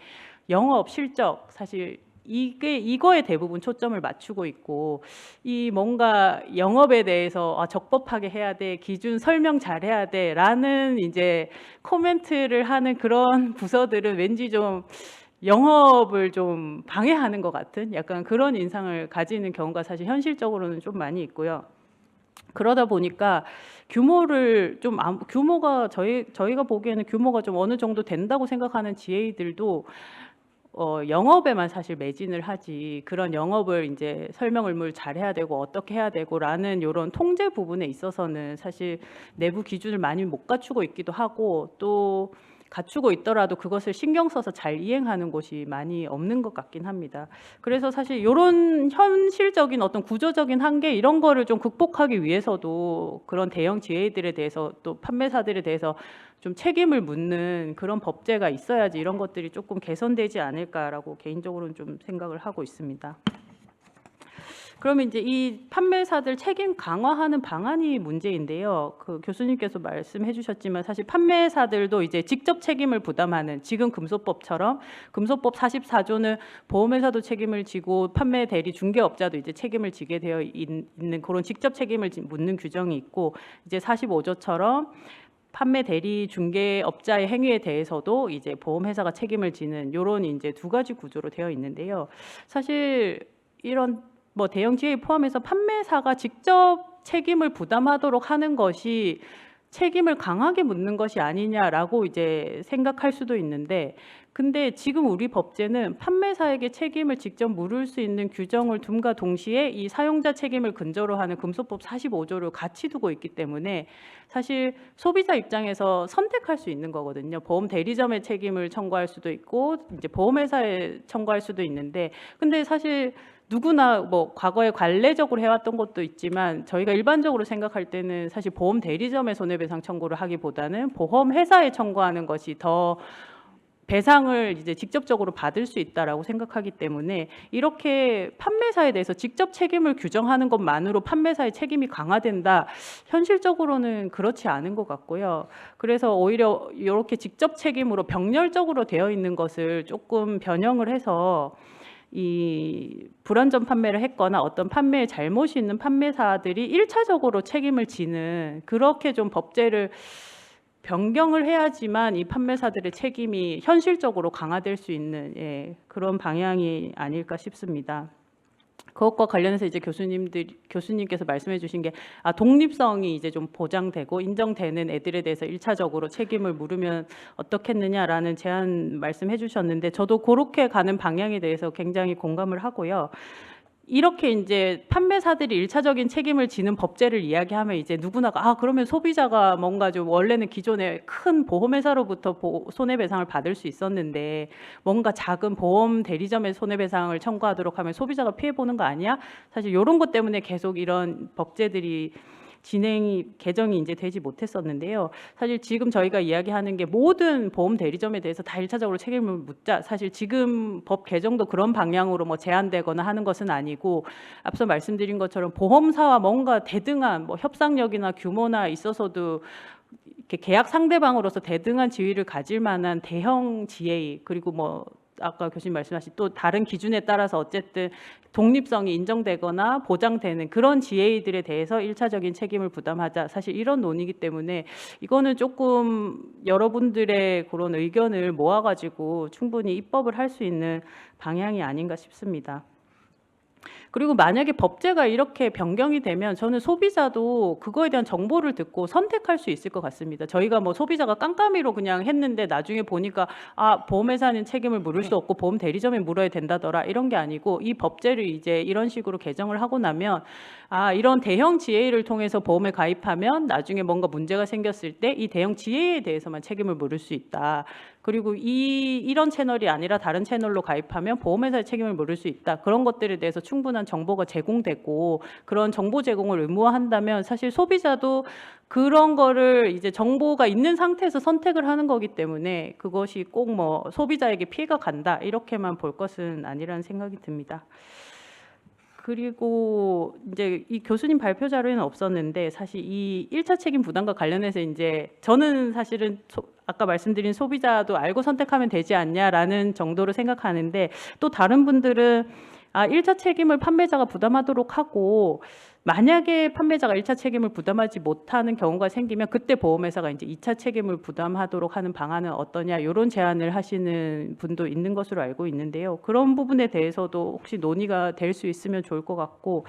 영업 실적 사실 이거에 대부분 초점을 맞추고 있고 이 뭔가 영업에 대해서 적법하게 해야 돼, 기준 설명 잘해야 돼라는 이제 코멘트를 하는 그런 부서들은 왠지 좀 영업을 좀 방해하는 것 같은 약간 그런 인상을 가지는 경우가 사실 현실적으로는 좀 많이 있고요. 그러다 보니까 규모가 저희가 보기에는 규모가 좀 어느 정도 된다고 생각하는 GA들도 영업에만 사실 매진을 하지 그런 영업을 이제 설명 의무를 잘 해야 되고 어떻게 해야 되고라는 이런 통제 부분에 있어서는 사실 내부 기준을 많이 못 갖추고 있기도 하고 또 갖추고 있더라도 그것을 신경 써서 잘 이행하는 곳이 많이 없는 것 같긴 합니다. 그래서 사실 이런 현실적인 어떤 구조적인 한계 이런 거를 좀 극복하기 위해서도 그런 대형 GA들에 대해서 또 판매사들에 대해서 좀 책임을 묻는 그런 법제가 있어야지 이런 것들이 조금 개선되지 않을까라고 개인적으로는 좀 생각을 하고 있습니다. 그러면 이제 이 판매사들 책임 강화하는 방안이 문제인데요. 교수님께서 말씀해 주셨지만 사실 판매사들도 이제 직접 책임을 부담하는 지금 금소법처럼 금소법 44조는 보험회사도 책임을 지고 판매 대리 중개업자도 이제 책임을 지게 되어 있는 그런 직접 책임을 묻는 규정이 있고 이제 45조처럼 판매 대리 중개업자의 행위에 대해서도 이제 보험회사가 책임을 지는 이런 이제 두 가지 구조로 되어 있는데요. 사실 이런 뭐 대형 GA 포함해서 판매사가 직접 책임을 부담하도록 하는 것이 책임을 강하게 묻는 것이 아니냐라고 이제 생각할 수도 있는데 근데 지금 우리 법제는 판매사에게 책임을 직접 물을 수 있는 규정을 둠과 동시에 이 사용자 책임을 근저로 하는 금소법 45조를 같이 두고 있기 때문에 사실 소비자 입장에서 선택할 수 있는 거거든요. 보험 대리점의 책임을 청구할 수도 있고 이제 보험회사에 청구할 수도 있는데 근데 사실 누구나 뭐 과거에 관례적으로 해왔던 것도 있지만 저희가 일반적으로 생각할 때는 사실 보험 대리점의 손해배상 청구를 하기보다는 보험회사에 청구하는 것이 더 배상을 이제 직접적으로 받을 수 있다라고 생각하기 때문에 이렇게 판매사에 대해서 직접 책임을 규정하는 것만으로 판매사의 책임이 강화된다. 현실적으로는 그렇지 않은 것 같고요. 그래서 오히려 이렇게 직접 책임으로 병렬적으로 되어 있는 것을 조금 변형을 해서 이 불완전 판매를 했거나 어떤 판매에 잘못이 있는 판매사들이 1차적으로 책임을 지는 그렇게 좀 법제를 변경을 해야지만 이 판매사들의 책임이 현실적으로 강화될 수 있는 그런 방향이 아닐까 싶습니다. 그것과 관련해서 이제 교수님께서 말씀해 주신 게 독립성이 이제 좀 보장되고 인정되는 애들에 대해서 1차적으로 책임을 물으면 어떻겠느냐라는 제안 말씀해 주셨는데 저도 그렇게 가는 방향에 대해서 굉장히 공감을 하고요. 이렇게 이제 판매사들이 일차적인 책임을 지는 법제를 이야기하면 이제 누구나가 그러면 소비자가 뭔가 좀 원래는 기존에 큰 보험회사로부터 손해배상을 받을 수 있었는데 뭔가 작은 보험 대리점에 손해배상을 청구하도록 하면 소비자가 피해 보는 거 아니야? 사실 이런 것 때문에 계속 이런 법제들이 개정이 이제 되지 못했었는데요. 사실 지금 저희가 이야기하는 게 모든 보험 대리점에 대해서 다 1차적으로 책임을 묻자. 사실 지금 법 개정도 그런 방향으로 뭐 제한되거나 하는 것은 아니고 앞서 말씀드린 것처럼 보험사와 뭔가 대등한 뭐 협상력이나 규모나 있어서도 이렇게 계약 상대방으로서 대등한 지위를 가질 만한 대형 GA 그리고 뭐 아까 교수님 말씀하신 또 다른 기준에 따라서 어쨌든 독립성이 인정되거나 보장되는 그런 GA들에 대해서 1차적인 책임을 부담하자. 사실 이런 논의이기 때문에 이거는 조금 여러분들의 그런 의견을 모아가지고 충분히 입법을 할 수 있는 방향이 아닌가 싶습니다. 그리고 만약에 법제가 이렇게 변경이 되면 저는 소비자도 그거에 대한 정보를 듣고 선택할 수 있을 것 같습니다. 저희가 뭐 소비자가 깜깜이로 그냥 했는데 나중에 보니까 보험회사는 책임을 물을 수 없고 보험 대리점에 물어야 된다더라 이런 게 아니고 이 법제를 이제 이런 식으로 개정을 하고 나면 이런 대형 GA를 통해서 보험에 가입하면 나중에 뭔가 문제가 생겼을 때 이 대형 GA에 대해서만 책임을 물을 수 있다. 그리고 이런 채널이 아니라 다른 채널로 가입하면 보험회사의 책임을 물을 수 있다. 그런 것들에 대해서 충분한 정보가 제공되고 그런 정보 제공을 의무화한다면 사실 소비자도 그런 거를 이제 정보가 있는 상태에서 선택을 하는 거기 때문에 그것이 꼭 뭐 소비자에게 피해가 간다 이렇게만 볼 것은 아니라는 생각이 듭니다. 그리고 이제 이 교수님 발표 자료에는 없었는데 사실 이 1차 책임 부담과 관련해서 이제 저는 사실은 아까 말씀드린 소비자도 알고 선택하면 되지 않냐라는 정도로 생각하는데 또 다른 분들은 1차 책임을 판매자가 부담하도록 하고 만약에 판매자가 1차 책임을 부담하지 못하는 경우가 생기면 그때 보험회사가 이제 2차 책임을 부담하도록 하는 방안은 어떠냐 이런 제안을 하시는 분도 있는 것으로 알고 있는데요. 그런 부분에 대해서도 혹시 논의가 될 수 있으면 좋을 것 같고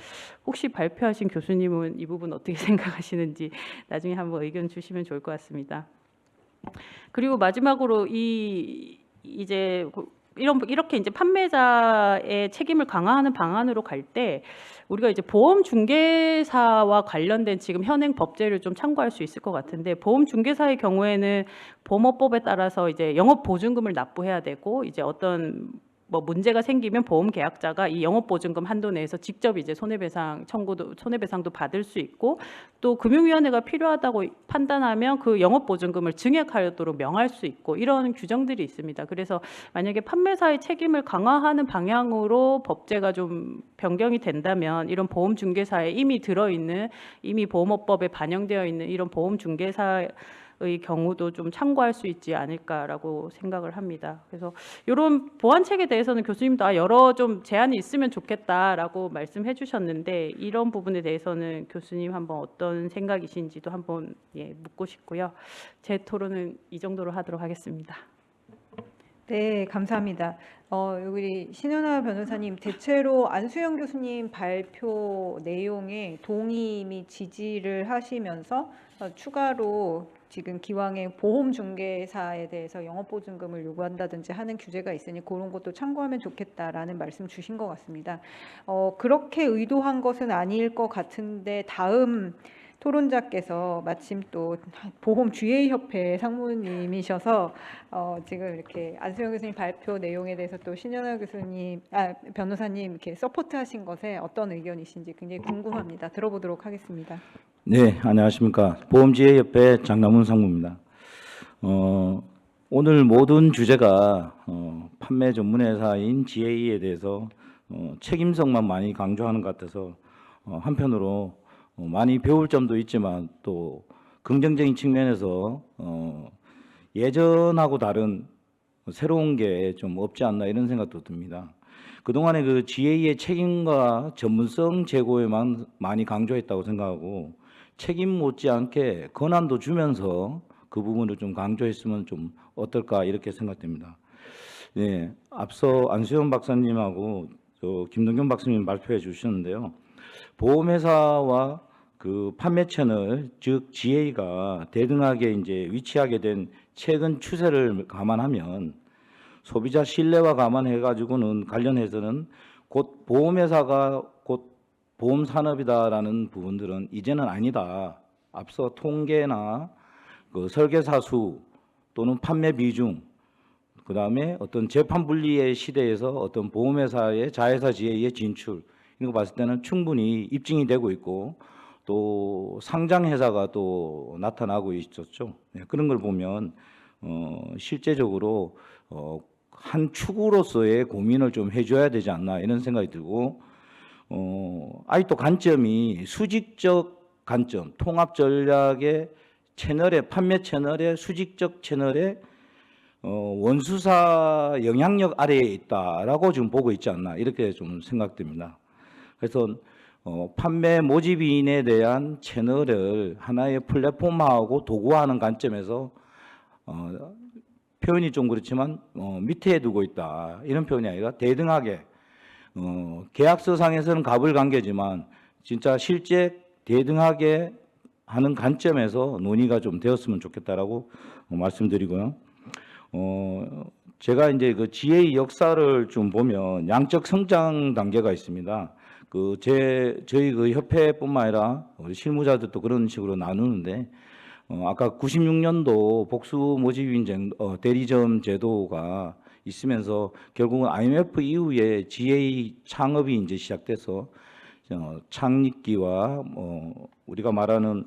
혹시 발표하신 교수님은 이 부분 어떻게 생각하시는지 나중에 한번 의견 주시면 좋을 것 같습니다. 그리고 마지막으로 이제 이렇게 이제 판매자의 책임을 강화하는 방안으로 갈 때 우리가 이제 보험 중개사와 관련된 지금 현행 법제를 좀 참고할 수 있을 것 같은데 보험 중개사의 경우에는 보험업법에 따라서 이제 영업 보증금을 납부해야 되고 이제 어떤 뭐 문제가 생기면 보험 계약자가 이 영업 보증금 한도 내에서 직접 이제 손해배상도 받을 수 있고 또 금융위원회가 필요하다고 판단하면 그 영업 보증금을 증액하도록 명할 수 있고 이런 규정들이 있습니다. 그래서 만약에 판매사의 책임을 강화하는 방향으로 법제가 좀 변경이 된다면 이런 보험 중개사에 이미 보험업법에 반영되어 있는 이런 보험 중개사 의 경우도 좀 참고할 수 있지 않을까라고 생각을 합니다. 그래서 이런 보완책에 대해서는 교수님도 여러 좀 제안이 있으면 좋겠다라고 말씀해 주셨는데 이런 부분에 대해서는 교수님 한번 어떤 생각이신지도 한번 묻고 싶고요. 제 토론은 이 정도로 하도록 하겠습니다. 네, 감사합니다. 우리 신현아 변호사님, 대체로 안수영 교수님 발표 내용에 동의 및 지지를 하시면서 추가로 지금 기왕에 보험 중개사에 대해서 영업보증금을 요구한다든지 하는 규제가 있으니 그런 것도 참고하면 좋겠다라는 말씀 주신 것 같습니다. 그렇게 의도한 것은 아닐 것 같은데 다음 토론자께서 마침 또 보험 GA협회 상무님이셔서 지금 이렇게 안수영 교수님 발표 내용에 대해서 또 신현아 변호사님 이렇게 서포트하신 것에 어떤 의견이신지 굉장히 궁금합니다. 들어보도록 하겠습니다. 네, 안녕하십니까. 보험GA협회 장남훈 상무입니다. 오늘 모든 주제가 판매 전문회사인 GA에 대해서 책임성만 많이 강조하는 것 같아서 한편으로 많이 배울 점도 있지만 또 긍정적인 측면에서 예전하고 다른 새로운 게 좀 없지 않나 이런 생각도 듭니다. 그동안에 그 GA의 책임과 전문성 제고에만 많이 강조했다고 생각하고 책임 못지않게 권한도 주면서 그 부분을 좀 강조했으면 좀 어떨까 이렇게 생각됩니다. 예, 앞서 안수영 박사님하고 김동겸 박사님 발표해 주셨는데요. 보험회사와 그 판매 채널 즉 GA가 대등하게 이제 위치하게 된 최근 추세를 감안하면 소비자 신뢰와 감안해 가지고는 관련해서는 곧 보험회사가 곧 보험 산업이다라는 부분들은 이제는 아니다. 앞서 통계나 그 설계사 수 또는 판매 비중, 그 다음에 어떤 재판 분리의 시대에서 어떤 보험회사의 자회사 지혜의 진출 이런 거 봤을 때는 충분히 입증이 되고 있고 또 상장회사가 또 나타나고 있었죠. 네, 그런 걸 보면 실제적으로 한 축으로서의 고민을 좀 해줘야 되지 않나 이런 생각이 들고 아직도 관점이 수직적 관점, 통합 전략의 채널의 판매 채널의 수직적 채널의 원수사 영향력 아래에 있다라고 지금 보고 있지 않나 이렇게 좀 생각됩니다. 그래서 판매 모집인에 대한 채널을 하나의 플랫폼화하고 도구화하는 관점에서 표현이 좀 그렇지만 밑에 두고 있다 이런 표현이 아니라 대등하게 계약서상에서는 갑을관계지만 진짜 실제 대등하게 하는 관점에서 논의가 좀 되었으면 좋겠다라고 말씀드리고요. 제가 이제 그 GA 역사를 좀 보면 양적 성장 단계가 있습니다. 저희 그 협회뿐만 아니라 우리 실무자들도 그런 식으로 나누는데 아까 96년도 복수 모집인 대리점 제도가 있으면서 결국은 IMF 이후에 GA 창업이 이제 시작돼서 창립기와 우리가 말하는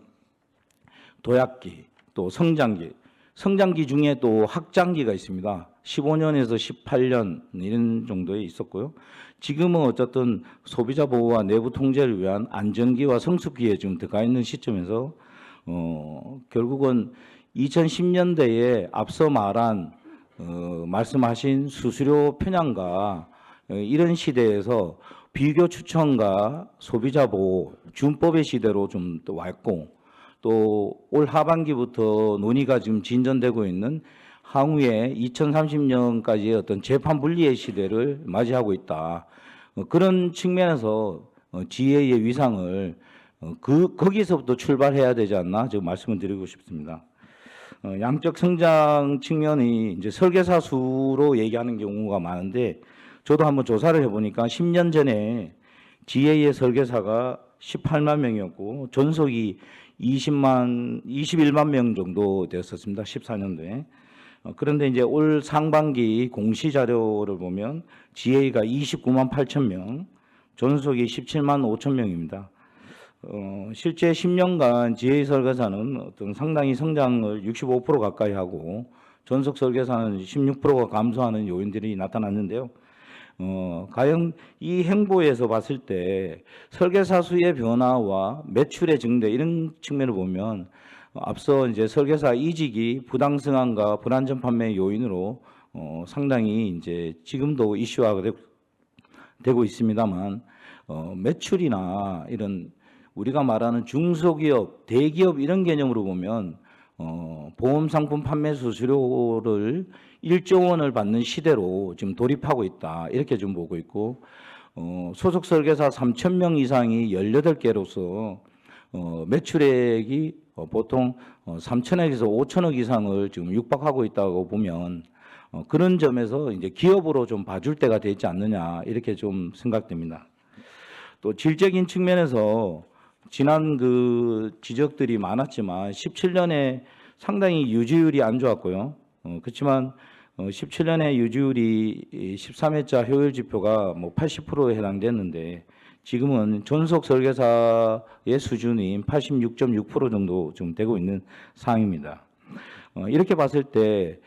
도약기 또 성장기 중에 또 확장기가 있습니다. 15년에서 18년 이런 정도에 있었고요. 지금은 어쨌든 소비자 보호와 내부 통제를 위한 안정기와 성숙기에 지금 들어가 있는 시점에서 결국은 2010년대에 앞서 말한 말씀하신 수수료 편향과 이런 시대에서 비교 추천과 소비자 보호 준법의 시대로 좀 또 왔고 또 올 하반기부터 논의가 지금 진전되고 있는 향후에 2030년까지의 어떤 재판 분리의 시대를 맞이하고 있다. 그런 측면에서 GA의 위상을 거기서부터 출발해야 되지 않나 지금 말씀을 드리고 싶습니다. 양적 성장 측면이 이제 설계사 수로 얘기하는 경우가 많은데 저도 한번 조사를 해보니까 10년 전에 GA의 설계사가 18만 명이었고 전속이 21만 명 정도 되었었습니다. 14년도에. 그런데 이제 올 상반기 공시 자료를 보면 GA가 29만 8천 명, 전속이 17만 5천 명입니다. 실제 10년간 GA 설계사는 어떤 상당히 성장을 65% 가까이 하고 전속 설계사는 16%가 감소하는 요인들이 나타났는데요. 과연 이 행보에서 봤을 때 설계사 수의 변화와 매출의 증대 이런 측면을 보면 앞서 이제 설계사 이직이 부당승함과 불안전 판매 요인으로 상당히 이제 지금도 이슈화가 되고 있습니다만 매출이나 이런 우리가 말하는 중소기업, 대기업 이런 개념으로 보면 보험 상품 판매 수수료를 1조 원을 받는 시대로 지금 돌입하고 있다. 이렇게 좀 보고 있고 소속 설계사 3,000명 이상이 18개로서 매출액이 보통 3천억에서 5천억 이상을 지금 육박하고 있다고 보면 그런 점에서 이제 기업으로 좀 봐줄 때가 되지 않느냐 이렇게 좀 생각됩니다. 또 질적인 측면에서 지난 그 지적들이 많았지만 17년에 상당히 유지율이 안 좋았고요. 그렇지만 17년에 유지율이 13회차 효율 지표가 뭐 80%에 해당됐는데 지금은 전속 설계사의 수준인 86.6% 정도 좀 되고 있는 상황입니다. 이렇게 봤을 때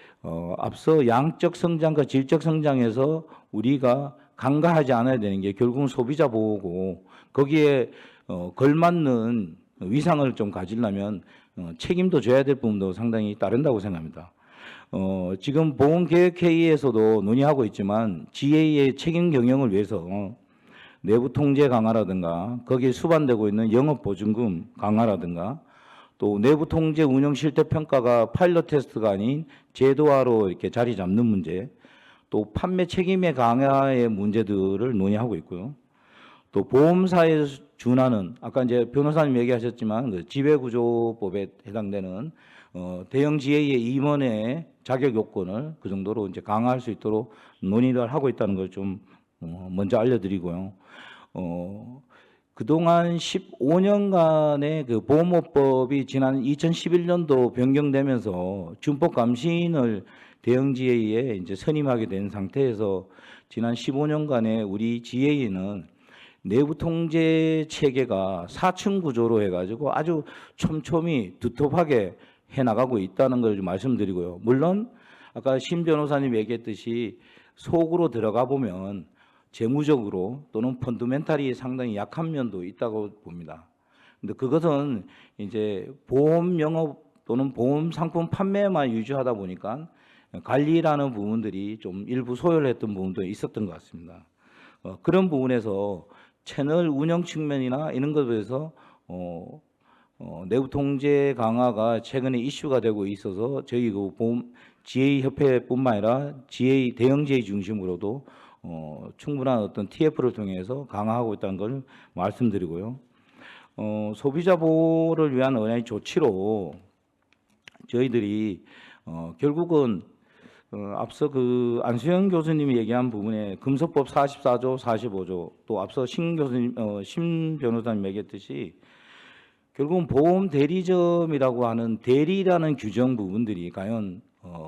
앞서 양적 성장과 질적 성장에서 우리가 간과하지 않아야 되는 게 결국은 소비자 보호고 거기에 걸맞는 위상을 좀 가지려면 책임도 져야 될 부분도 상당히 따른다고 생각합니다. 지금 보험계획회의에서도 논의하고 있지만 GA의 책임 경영을 위해서 내부 통제 강화라든가 거기에 수반되고 있는 영업보증금 강화라든가 또 내부 통제 운영 실태 평가가 파일럿 테스트가 아닌 제도화로 이렇게 자리 잡는 문제 또 판매 책임의 강화의 문제들을 논의하고 있고요. 또 보험사에 준하는 아까 이제 변호사님 얘기하셨지만 그 지배구조법에 해당되는 대형 GA의 임원의 자격 요건을 그 정도로 이제 강화할 수 있도록 논의를 하고 있다는 걸 좀 먼저 알려드리고요. 그동안 15년간의 그 보험업법이 지난 2011년도 변경되면서 준법 감신을 대형 GA에 이제 선임하게 된 상태에서 지난 15년간의 우리 GA는 내부 통제 체계가 4층 구조로 해가지고 아주 촘촘히 두텁하게 해나가고 있다는 걸 좀 말씀드리고요. 물론 아까 신 변호사님 얘기했듯이 속으로 들어가 보면 재무적으로 또는 펀더멘탈이 상당히 약한 면도 있다고 봅니다. 근데 그것은 이제 보험 영업 또는 보험 상품 판매만 유지하다 보니까 관리라는 부분들이 좀 일부 소홀했던 부분도 있었던 것 같습니다. 그런 부분에서 채널 운영 측면이나 이런 것에 대해서 내부 통제 강화가 최근에 이슈가 되고 있어서 저희 그 보험 GA 협회뿐만 아니라 GA 대형 GA 중심으로도 충분한 어떤 TF를 통해서 강화하고 있다는 걸 말씀드리고요. 소비자 보호를 위한 언양의 조치로 저희들이 결국은 앞서 그 안수영 교수님이 얘기한 부분에 금소법 44조, 45조 또 앞서 신 교수님, 신 변호사님 얘기했듯이 결국은 보험 대리점이라고 하는 대리라는 규정 부분들이 과연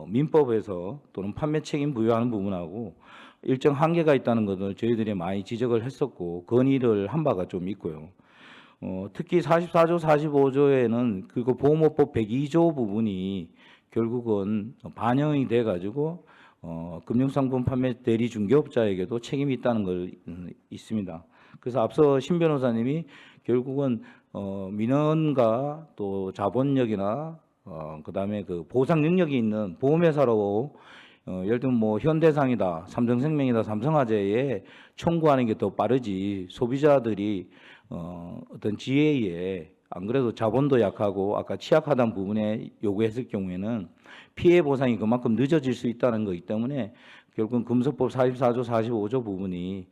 민법에서 또는 판매 책임 부여하는 부분하고 일정 한계가 있다는 것을 저희들이 많이 지적을 했었고 건의를 한 바가 좀 있고요. 특히 44조, 45조에는 그리고 보험업법 102조 부분이 결국은 반영이 돼 가지고 금융상품 판매 대리 중개업자에게도 책임이 있다는 걸 있습니다. 그래서 앞서 신 변호사님이 결국은 민원과 또 자본력이나 그다음에 그 보상 능력이 있는 보험회사로 예를 들면 뭐 현대상이다, 삼성생명이다, 삼성화재에 청구하는 게 더 빠르지 소비자들이 어떤 GA에 안 그래도 자본도 약하고 아까 취약하다는 부분에 요구했을 경우에는 피해 보상이 그만큼 늦어질 수 있다는 거기 때문에 결국은 금소법 44조, 45조 부분이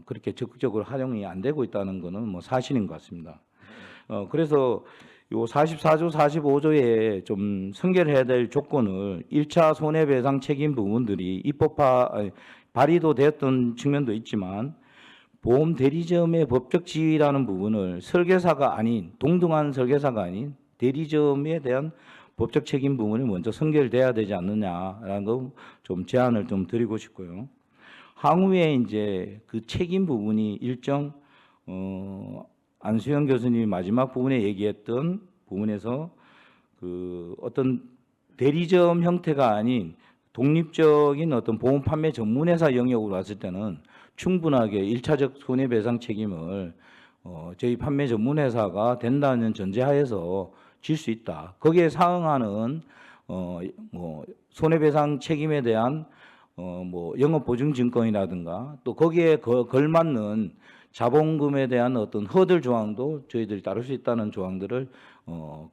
그렇게 적극적으로 활용이 안 되고 있다는 것은 뭐 사실인 것 같습니다. 그래서 요 44조, 45조에 좀 선결해야 될 조건을 1차 손해배상 책임 부분들이 입법화 발의도 되었던 측면도 있지만 보험 대리점의 법적 지위라는 부분을 설계사가 아닌 동등한 설계사가 아닌 대리점에 대한 법적 책임 부분이 먼저 선결돼야 되지 않느냐라는 거 좀 제안을 좀 드리고 싶고요. 향후에 이제 그 책임 부분이 일정 안수영 교수님이 마지막 부분에 얘기했던 부분에서 그 어떤 대리점 형태가 아닌 독립적인 어떤 보험 판매 전문회사 영역으로 왔을 때는 충분하게 1차적 손해배상 책임을 저희 판매 전문회사가 된다는 전제하에서 질 수 있다. 거기에 상응하는 뭐 손해배상 책임에 대한 뭐 영업보증증권이라든가 또 거기에 걸맞는 자본금에 대한 어떤 허들 조항도 저희들이 따를 수 있다는 조항들을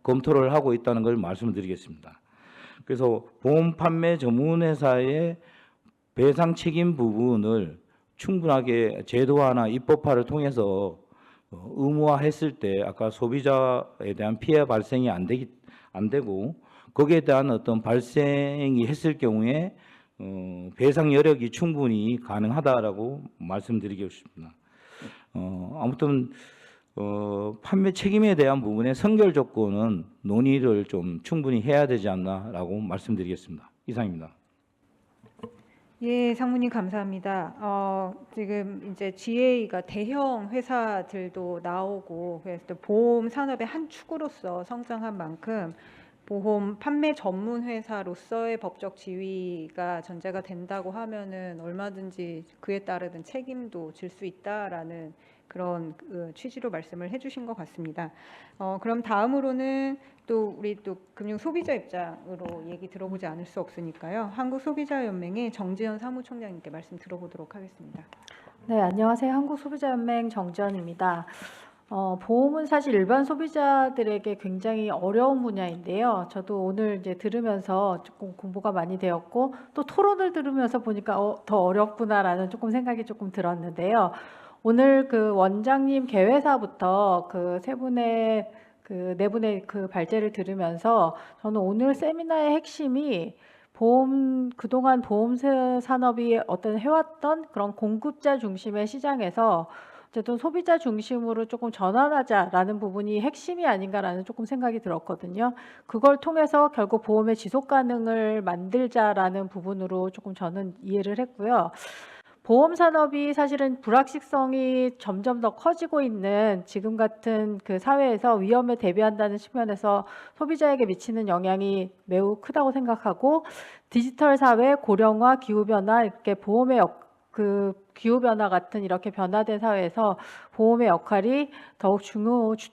검토를 하고 있다는 걸 말씀드리겠습니다. 그래서 보험 판매 전문회사의 배상 책임 부분을 충분하게 제도화나 입법화를 통해서 의무화했을 때 아까 소비자에 대한 피해 발생이 안 되고 거기에 대한 어떤 발생이 했을 경우에 배상 여력이 충분히 가능하다라고 말씀드리겠습니다. 아무튼 판매 책임에 대한 부분의 선결 조건은 논의를 좀 충분히 해야 되지 않나라고 말씀드리겠습니다. 이상입니다. 예, 상무님 감사합니다. 지금 이제 GA가 대형 회사들도 나오고 그래서 또 보험 산업의 한 축으로서 성장한 만큼 보험 판매 전문 회사로서의 법적 지위가 전제가 된다고 하면은 얼마든지 그에 따르는 책임도 질 수 있다라는 그런 취지로 말씀을 해주신 것 같습니다. 그럼 다음으로는 또 우리 또 금융 소비자 입장으로 얘기 들어보지 않을 수 없으니까요. 한국소비자연맹의 정지현 사무총장님께 말씀 들어보도록 하겠습니다. 네, 안녕하세요. 한국소비자연맹 정지현입니다. 보험은 사실 일반 소비자들에게 굉장히 어려운 분야인데요. 저도 오늘 이제 들으면서 조금 공부가 많이 되었고 또 토론을 들으면서 보니까 더 어렵구나라는 조금 생각이 조금 들었는데요. 오늘 그 원장님 개회사부터 그 세 분의 그 네 분의 그 발제를 들으면서 저는 오늘 세미나의 핵심이 그동안 보험 산업이 어떤 해왔던 그런 공급자 중심의 시장에서 어쨌든 소비자 중심으로 조금 전환하자라는 부분이 핵심이 아닌가라는 조금 생각이 들었거든요. 그걸 통해서 결국 보험의 지속 가능을 만들자라는 부분으로 조금 저는 이해를 했고요. 보험 산업이 사실은 불확실성이 점점 더 커지고 있는 지금 같은 그 사회에서 위험에 대비한다는 측면에서 소비자에게 미치는 영향이 매우 크다고 생각하고 디지털 사회, 고령화, 기후 변화 이렇게 보험의 그 기후 변화 같은 이렇게 변화된 사회에서 보험의 역할이 더욱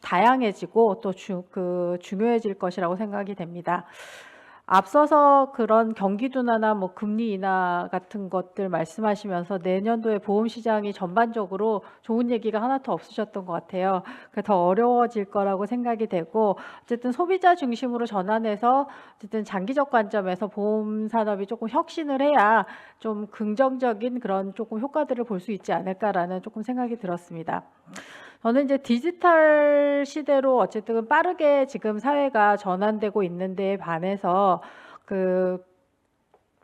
다양해지고 또 중요해질 것이라고 생각이 됩니다. 앞서서 그런 경기 둔화나 뭐 금리 인하 같은 것들 말씀하시면서 내년도에 보험 시장이 전반적으로 좋은 얘기가 하나도 없으셨던 것 같아요. 더 어려워질 거라고 생각이 되고 어쨌든 소비자 중심으로 전환해서 어쨌든 장기적 관점에서 보험 산업이 조금 혁신을 해야 좀 긍정적인 그런 조금 효과들을 볼 수 있지 않을까라는 조금 생각이 들었습니다. 저는 이제 디지털 시대로 어쨌든 빠르게 지금 사회가 전환되고 있는데 반해서 그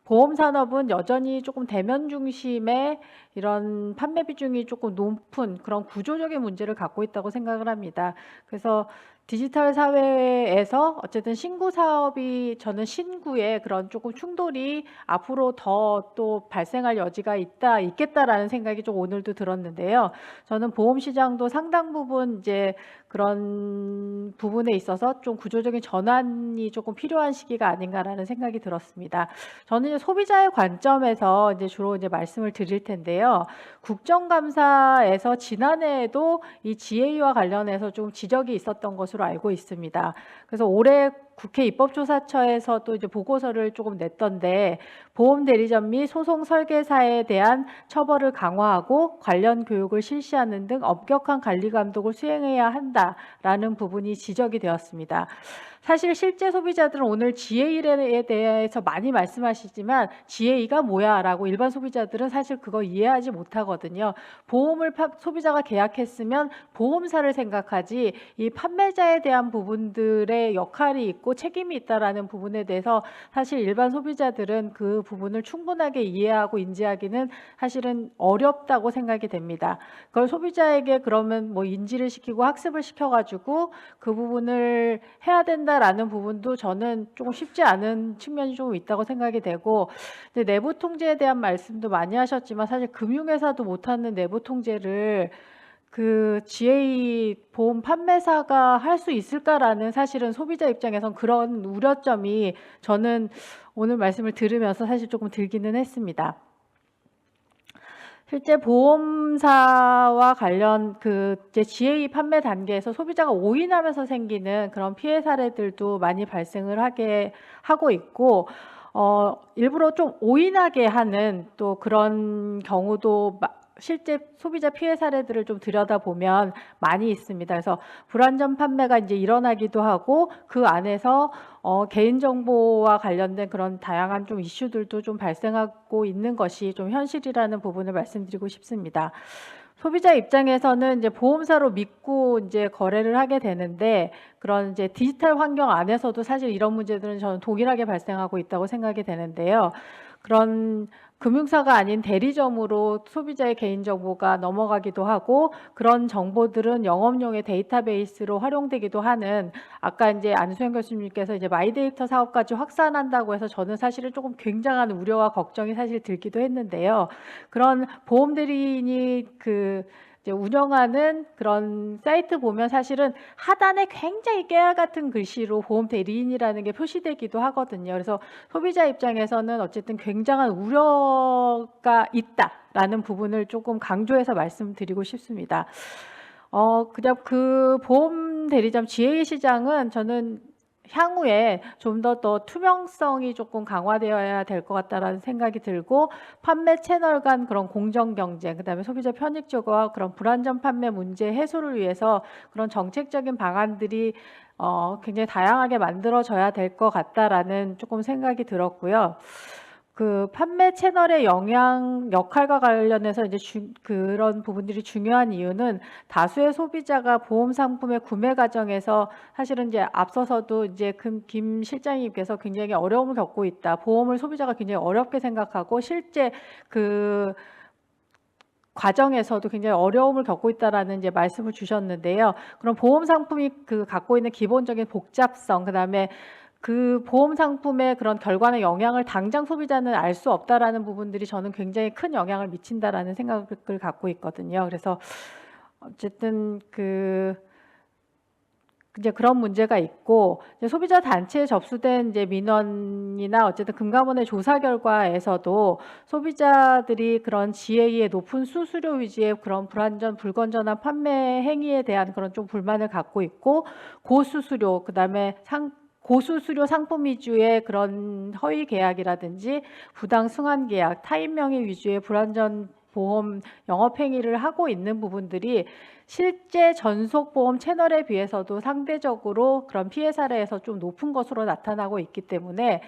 보험 산업은 여전히 조금 대면 중심의 이런 판매 비중이 조금 높은 그런 구조적인 문제를 갖고 있다고 생각을 합니다. 그래서 디지털 사회에서 어쨌든 신구 사업이 저는 신구의 그런 조금 충돌이 앞으로 더 또 발생할 여지가 있겠다라는 생각이 좀 오늘도 들었는데요. 저는 보험 시장도 상당 부분 이제 그런 부분에 있어서 좀 구조적인 전환이 조금 필요한 시기가 아닌가라는 생각이 들었습니다. 저는 이제 소비자의 관점에서 이제 주로 이제 말씀을 드릴 텐데요. 국정감사에서 지난해에도 이 GA와 관련해서 좀 지적이 있었던 것으로 알고 있습니다. 그래서 올해 국회 입법조사처에서도 이제 보고서를 조금 냈던데 보험 대리점 및 소송 설계사에 대한 처벌을 강화하고 관련 교육을 실시하는 등 엄격한 관리 감독을 수행해야 한다라는 부분이 지적이 되었습니다. 사실 실제 소비자들은 오늘 GA에 대해서 많이 말씀하시지만 GA가 뭐야라고 일반 소비자들은 사실 그거 이해하지 못하거든요. 보험을 소비자가 계약했으면 보험사를 생각하지 이 판매자에 대한 부분들의 역할이 있고 책임이 있다라는 부분에 대해서 사실 일반 소비자들은 그 부분을 충분하게 이해하고 인지하기는 사실은 어렵다고 생각이 됩니다. 그걸 소비자에게 그러면 뭐 인지를 시키고 학습을 시켜가지고 그 부분을 해야 된다라는 부분도 저는 조금 쉽지 않은 측면이 좀 있다고 생각이 되고 내부 통제에 대한 말씀도 많이 하셨지만 사실 금융회사도 못하는 내부 통제를 그 GA 보험 판매사가 할 수 있을까라는 사실은 소비자 입장에선 그런 우려점이 저는 오늘 말씀을 들으면서 사실 조금 들기는 했습니다. 실제 보험사와 관련 그 이제 GA 판매 단계에서 소비자가 오인하면서 생기는 그런 피해 사례들도 많이 발생을 하고 있고 일부러 좀 오인하게 하는 또 그런 경우도 실제 소비자 피해 사례들을 좀 들여다보면 많이 있습니다. 그래서 불완전 판매가 이제 일어나기도 하고 그 안에서 개인정보와 관련된 그런 다양한 좀 이슈들도 좀 발생하고 있는 것이 좀 현실이라는 부분을 말씀드리고 싶습니다. 소비자 입장에서는 이제 보험사로 믿고 이제 거래를 하게 되는데 그런 이제 디지털 환경 안에서도 사실 이런 문제들은 저는 동일하게 발생하고 있다고 생각이 되는데요. 그런 금융사가 아닌 대리점으로 소비자의 개인정보가 넘어가기도 하고 그런 정보들은 영업용의 데이터베이스로 활용되기도 하는 아까 이제 안수현 교수님께서 이제 마이데이터 사업까지 확산한다고 해서 저는 사실은 조금 굉장한 우려와 걱정이 사실 들기도 했는데요. 그런 보험 대리인이 이제 운영하는 그런 사이트 보면 사실은 하단에 굉장히 깨알 같은 글씨로 보험 대리인이라는 게 표시되기도 하거든요. 그래서 소비자 입장에서는 어쨌든 굉장한 우려가 있다라는 부분을 조금 강조해서 말씀드리고 싶습니다. 그냥 그 보험 대리점 GA 시장은 저는 향후에 좀 더 투명성이 조금 강화되어야 될 것 같다라는 생각이 들고, 판매 채널 간 그런 공정 경쟁, 그다음에 소비자 편익적과 그런 불안전 판매 문제 해소를 위해서 그런 정책적인 방안들이 굉장히 다양하게 만들어져야 될 것 같다라는 조금 생각이 들었고요. 그 판매 채널의 영향 역할과 관련해서 이제 그런 부분들이 중요한 이유는 다수의 소비자가 보험 상품의 구매 과정에서 사실은 이제 앞서서도 이제 김 실장님께서 굉장히 어려움을 겪고 있다. 보험을 소비자가 굉장히 어렵게 생각하고 실제 그 과정에서도 굉장히 어려움을 겪고 있다라는 이제 말씀을 주셨는데요. 그럼 보험 상품이 그 갖고 있는 기본적인 복잡성, 그다음에 그 보험 상품의 그런 결과의 영향을 당장 소비자는 알 수 없다라는 부분들이 저는 굉장히 큰 영향을 미친다라는 생각을 갖고 있거든요. 그래서 어쨌든 이제 그런 문제가 있고, 이제 소비자 단체에 접수된 이제 민원이나 어쨌든 금감원의 조사 결과에서도 소비자들이 그런 GA의 높은 수수료 위주의 그런 불안전, 불건전한 판매 행위에 대한 그런 좀 불만을 갖고 있고, 고수수료, 그다음에 고수수료 상품 위주의 그런 허위 계약이라든지 부당 승환 계약, 타인 명의 위주의 불안전 보험 영업 행위를 하고 있는 부분들이 실제 전속 보험 채널에 비해서도 상대적으로 그런 피해 사례에서 좀 높은 것으로 나타나고 있기 때문에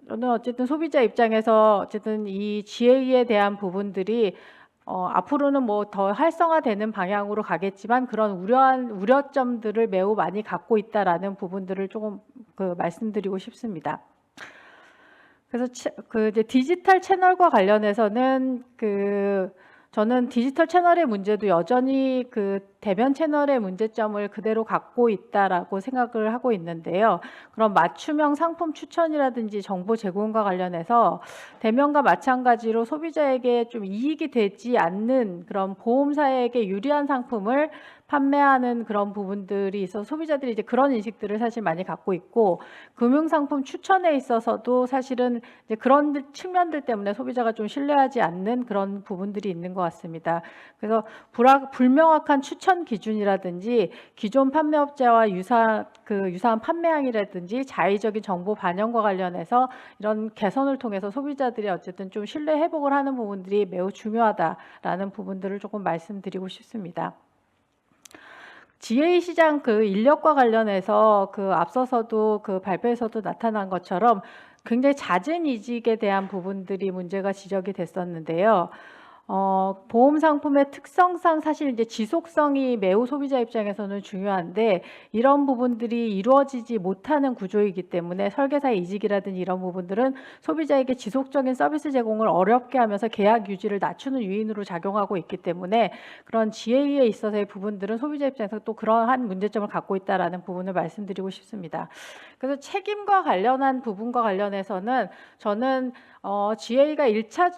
저는 어쨌든 소비자 입장에서 어쨌든 이 GA에 대한 부분들이 앞으로는 뭐 더 활성화되는 방향으로 가겠지만 그런 우려점들을 매우 많이 갖고 있다라는 부분들을 조금 말씀드리고 싶습니다. 그래서 이제 디지털 채널과 관련해서는 저는 디지털 채널의 문제도 여전히 대면 채널의 문제점을 그대로 갖고 있다라고 생각을 하고 있는데요. 그런 맞춤형 상품 추천이라든지 정보 제공과 관련해서 대면과 마찬가지로 소비자에게 좀 이익이 되지 않는 그런 보험사에게 유리한 상품을 판매하는 그런 부분들이 있어서 소비자들이 이제 그런 인식들을 사실 많이 갖고 있고, 금융상품 추천에 있어서도 사실은 이제 그런 측면들 때문에 소비자가 좀 신뢰하지 않는 그런 부분들이 있는 것 같습니다. 그래서 불명확한 추천 기준이라든지 기존 판매업자와 유사한 판매량이라든지 자의적인 정보 반영과 관련해서 이런 개선을 통해서 소비자들이 어쨌든 좀 신뢰 회복을 하는 부분들이 매우 중요하다라는 부분들을 조금 말씀드리고 싶습니다. GA 시장 인력과 관련해서 앞서서도 발표에서도 나타난 것처럼 굉장히 잦은 이직에 대한 부분들이 문제가 지적이 됐었는데요. 보험 상품의 특성상 사실 이제 지속성이 매우 소비자 입장에서는 중요한데 이런 부분들이 이루어지지 못하는 구조이기 때문에 설계사의 이직이라든지 이런 부분들은 소비자에게 지속적인 서비스 제공을 어렵게 하면서 계약 유지를 낮추는 요인으로 작용하고 있기 때문에 그런 GA에 있어서의 부분들은 소비자 입장에서 또 그러한 문제점을 갖고 있다라는 부분을 말씀드리고 싶습니다. 그래서 책임과 관련한 부분과 관련해서는 저는 GA가 1차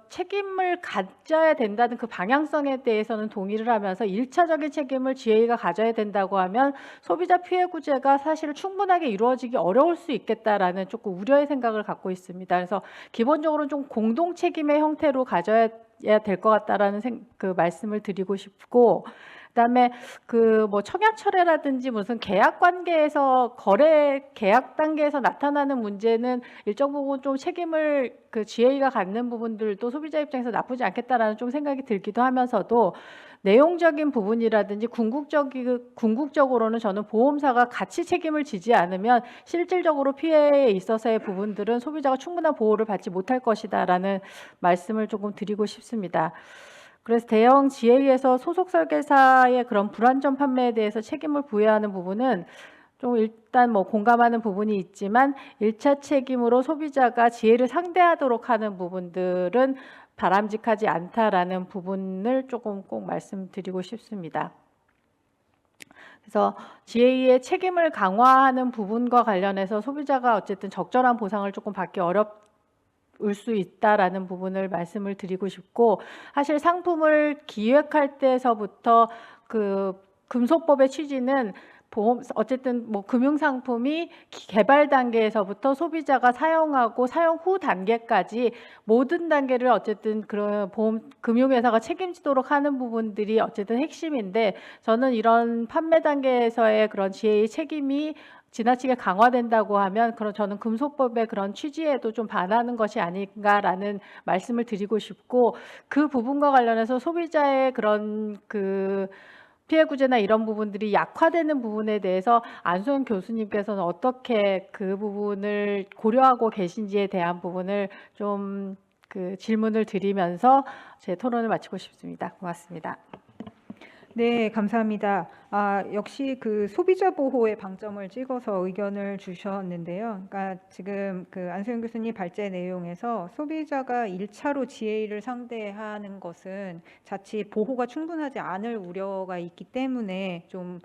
책임을 가져야 된다는 그 방향성에 대해서는 동의를 하면서 1차적인 책임을 GA가 가져야 된다고 하면 소비자 피해 구제가 사실 충분하게 이루어지기 어려울 수 있겠다라는 조금 우려의 생각을 갖고 있습니다. 그래서 기본적으로 좀 공동 책임의 형태로 가져야 될 것 같다라는 말씀을 드리고 싶고, 그다음에 뭐 청약철회라든지 무슨 계약 관계에서 계약 단계에서 나타나는 문제는 일정 부분 좀 책임을 GA가 갖는 부분들도 소비자 입장에서 나쁘지 않겠다라는 좀 생각이 들기도 하면서도 내용적인 부분이라든지 궁극적으로는 저는 보험사가 같이 책임을 지지 않으면 실질적으로 피해에 있어서의 부분들은 소비자가 충분한 보호를 받지 못할 것이다라는 말씀을 조금 드리고 싶습니다. 그래서 대형 GA에서 소속 설계사의 그런 불안전 판매에 대해서 책임을 부여하는 부분은 좀 일단 뭐 공감하는 부분이 있지만 1차 책임으로 소비자가 GA를 상대하도록 하는 부분들은 바람직하지 않다라는 부분을 조금 꼭 말씀드리고 싶습니다. 그래서 GA의 책임을 강화하는 부분과 관련해서 소비자가 어쨌든 적절한 보상을 조금 받기 어올 수 있다라는 부분을 말씀을 드리고 싶고, 사실 상품을 기획할 때서부터 금소법의 취지는 보험 어쨌든 뭐 금융 상품이 개발 단계에서부터 소비자가 사용하고 사용 후 단계까지 모든 단계를 어쨌든 그런 보험 금융회사가 책임지도록 하는 부분들이 어쨌든 핵심인데 저는 이런 판매 단계에서의 그런 GA 책임이 지나치게 강화된다고 하면 그런 저는 금소법의 그런 취지에도 좀 반하는 것이 아닌가라는 말씀을 드리고 싶고 그 부분과 관련해서 소비자의 그런 그 피해 구제나 이런 부분들이 약화되는 부분에 대해서 안소영 교수님께서는 어떻게 그 부분을 고려하고 계신지에 대한 부분을 좀 그 질문을 드리면서 제 토론을 마치고 싶습니다. 고맙습니다. 네, 감사합니다. 역시 그 소비자 보호에 방점을 찍어서 의견을 주셨는데요. 그러니까 지금 그 안소영 교수님 발제 내용에서 소비자가 1차로 GA를 상대하는 것은 자칫 보호가 충분하지 않을 우려가 있기 때문에 좀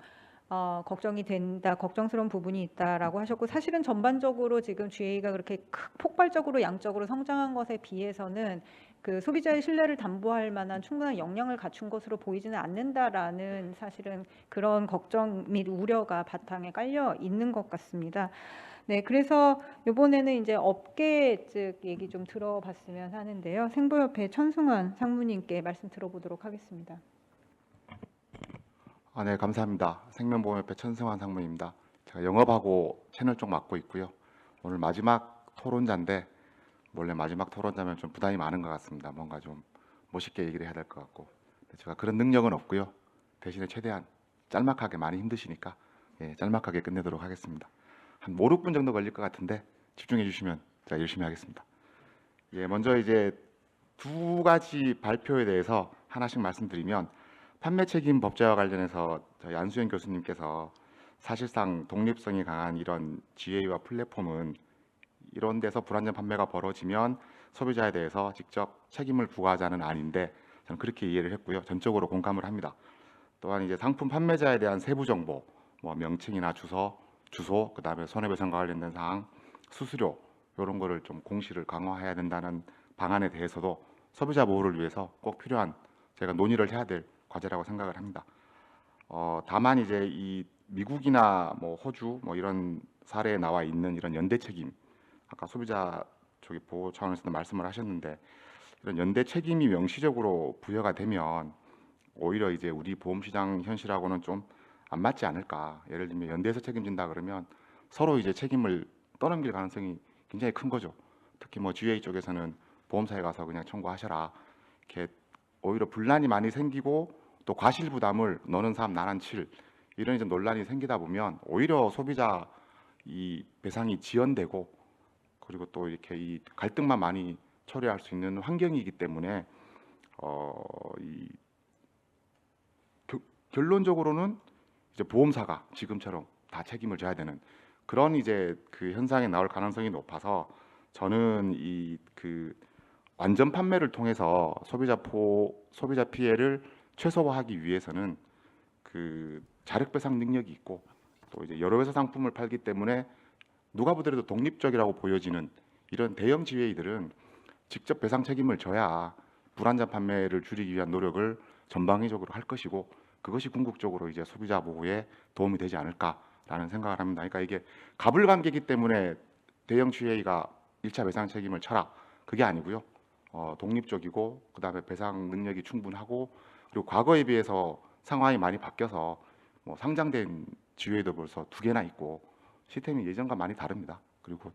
걱정이 된다, 걱정스러운 부분이 있다라고 하셨고 사실은 전반적으로 지금 GA가 그렇게 폭발적으로 양적으로 성장한 것에 비해서는 그 소비자의 신뢰를 담보할 만한 충분한 역량을 갖춘 것으로 보이지는 않는다라는 사실은 그런 걱정 및 우려가 바탕에 깔려 있는 것 같습니다. 네, 그래서 이번에는 이제 업계 즉 얘기 좀 들어봤으면 하는데요. 생보협회 천승환 상무님께 말씀 들어보도록 하겠습니다. 네, 감사합니다. 생명보험협회 천승환 상무입니다. 제가 영업하고 채널 쪽 맡고 있고요. 오늘 마지막 토론자인데 원래 마지막 토론자면 좀 부담이 많은 것 같습니다. 뭔가 좀 멋있게 얘기를 해야 될 것 같고 제가 그런 능력은 없고요. 대신에 최대한 짤막하게 많이 힘드시니까 짤막하게 끝내도록 하겠습니다. 한 5, 6분 정도 걸릴 것 같은데 집중해 주시면 제가 열심히 하겠습니다. 먼저 이제 두 가지 발표에 대해서 하나씩 말씀드리면 판매 책임 법제와 관련해서 저희 안수영 교수님께서 사실상 독립성이 강한 이런 GA와 플랫폼은 이런 데서 불안전 판매가 벌어지면 소비자에 대해서 직접 책임을 부과하자는 아닌데 저는 그렇게 이해를 했고요. 전적으로 공감을 합니다. 또한 이제 상품 판매자에 대한 세부 정보, 뭐 명칭이나 주소, 그다음에 손해배상과 관련된 사항, 수수료 이런 거를 좀 공시를 강화해야 된다는 방안에 대해서도 소비자 보호를 위해서 꼭 필요한 제가 논의를 해야 될 과제라고 생각을 합니다. 다만 이제 이 미국이나 뭐 호주 뭐 이런 사례에 나와 있는 이런 연대 책임, 아까 소비자 쪽이 보호 차원에서도 말씀을 하셨는데 이런 연대 책임이 명시적으로 부여가 되면 오히려 이제 우리 보험시장 현실하고는 좀 안 맞지 않을까. 예를 들면 연대에서 책임진다 그러면 서로 이제 책임을 떠넘길 가능성이 굉장히 큰 거죠. 특히 뭐 GA 쪽에서는 보험사에 가서 그냥 청구하셔라. 이렇게 오히려 분란이 많이 생기고 또 과실 부담을 너는 3 나는 7 이런 이제 논란이 생기다 보면 오히려 소비자 이 배상이 지연되고 그리고 또 이렇게 이 갈등만 많이 처리할 수 있는 환경이기 때문에 결론적으로는 이제 보험사가 지금처럼 다 책임을 져야 되는 그런 이제 그 현상이 나올 가능성이 높아서 저는 이 그 완전 판매를 통해서 소비자 피해를 최소화하기 위해서는 그 자력 배상 능력이 있고 또 이제 여러 회사 상품을 팔기 때문에 누가 보더라도 독립적이라고 보여지는 이런 대형 GA들은 직접 배상 책임을 져야 불안전 판매를 줄이기 위한 노력을 전방위적으로 할 것이고 그것이 궁극적으로 이제 소비자 보호에 도움이 되지 않을까라는 생각을 합니다. 그러니까 이게 가불관계이기 때문에 대형 GA가 1차 배상 책임을 져라 그게 아니고요. 독립적이고 그다음에 배상 능력이 충분하고 그리고 과거에 비해서 상황이 많이 바뀌어서 뭐 상장된 GA도 벌써 2개나 있고 시스템이 예전과 많이 다릅니다. 그리고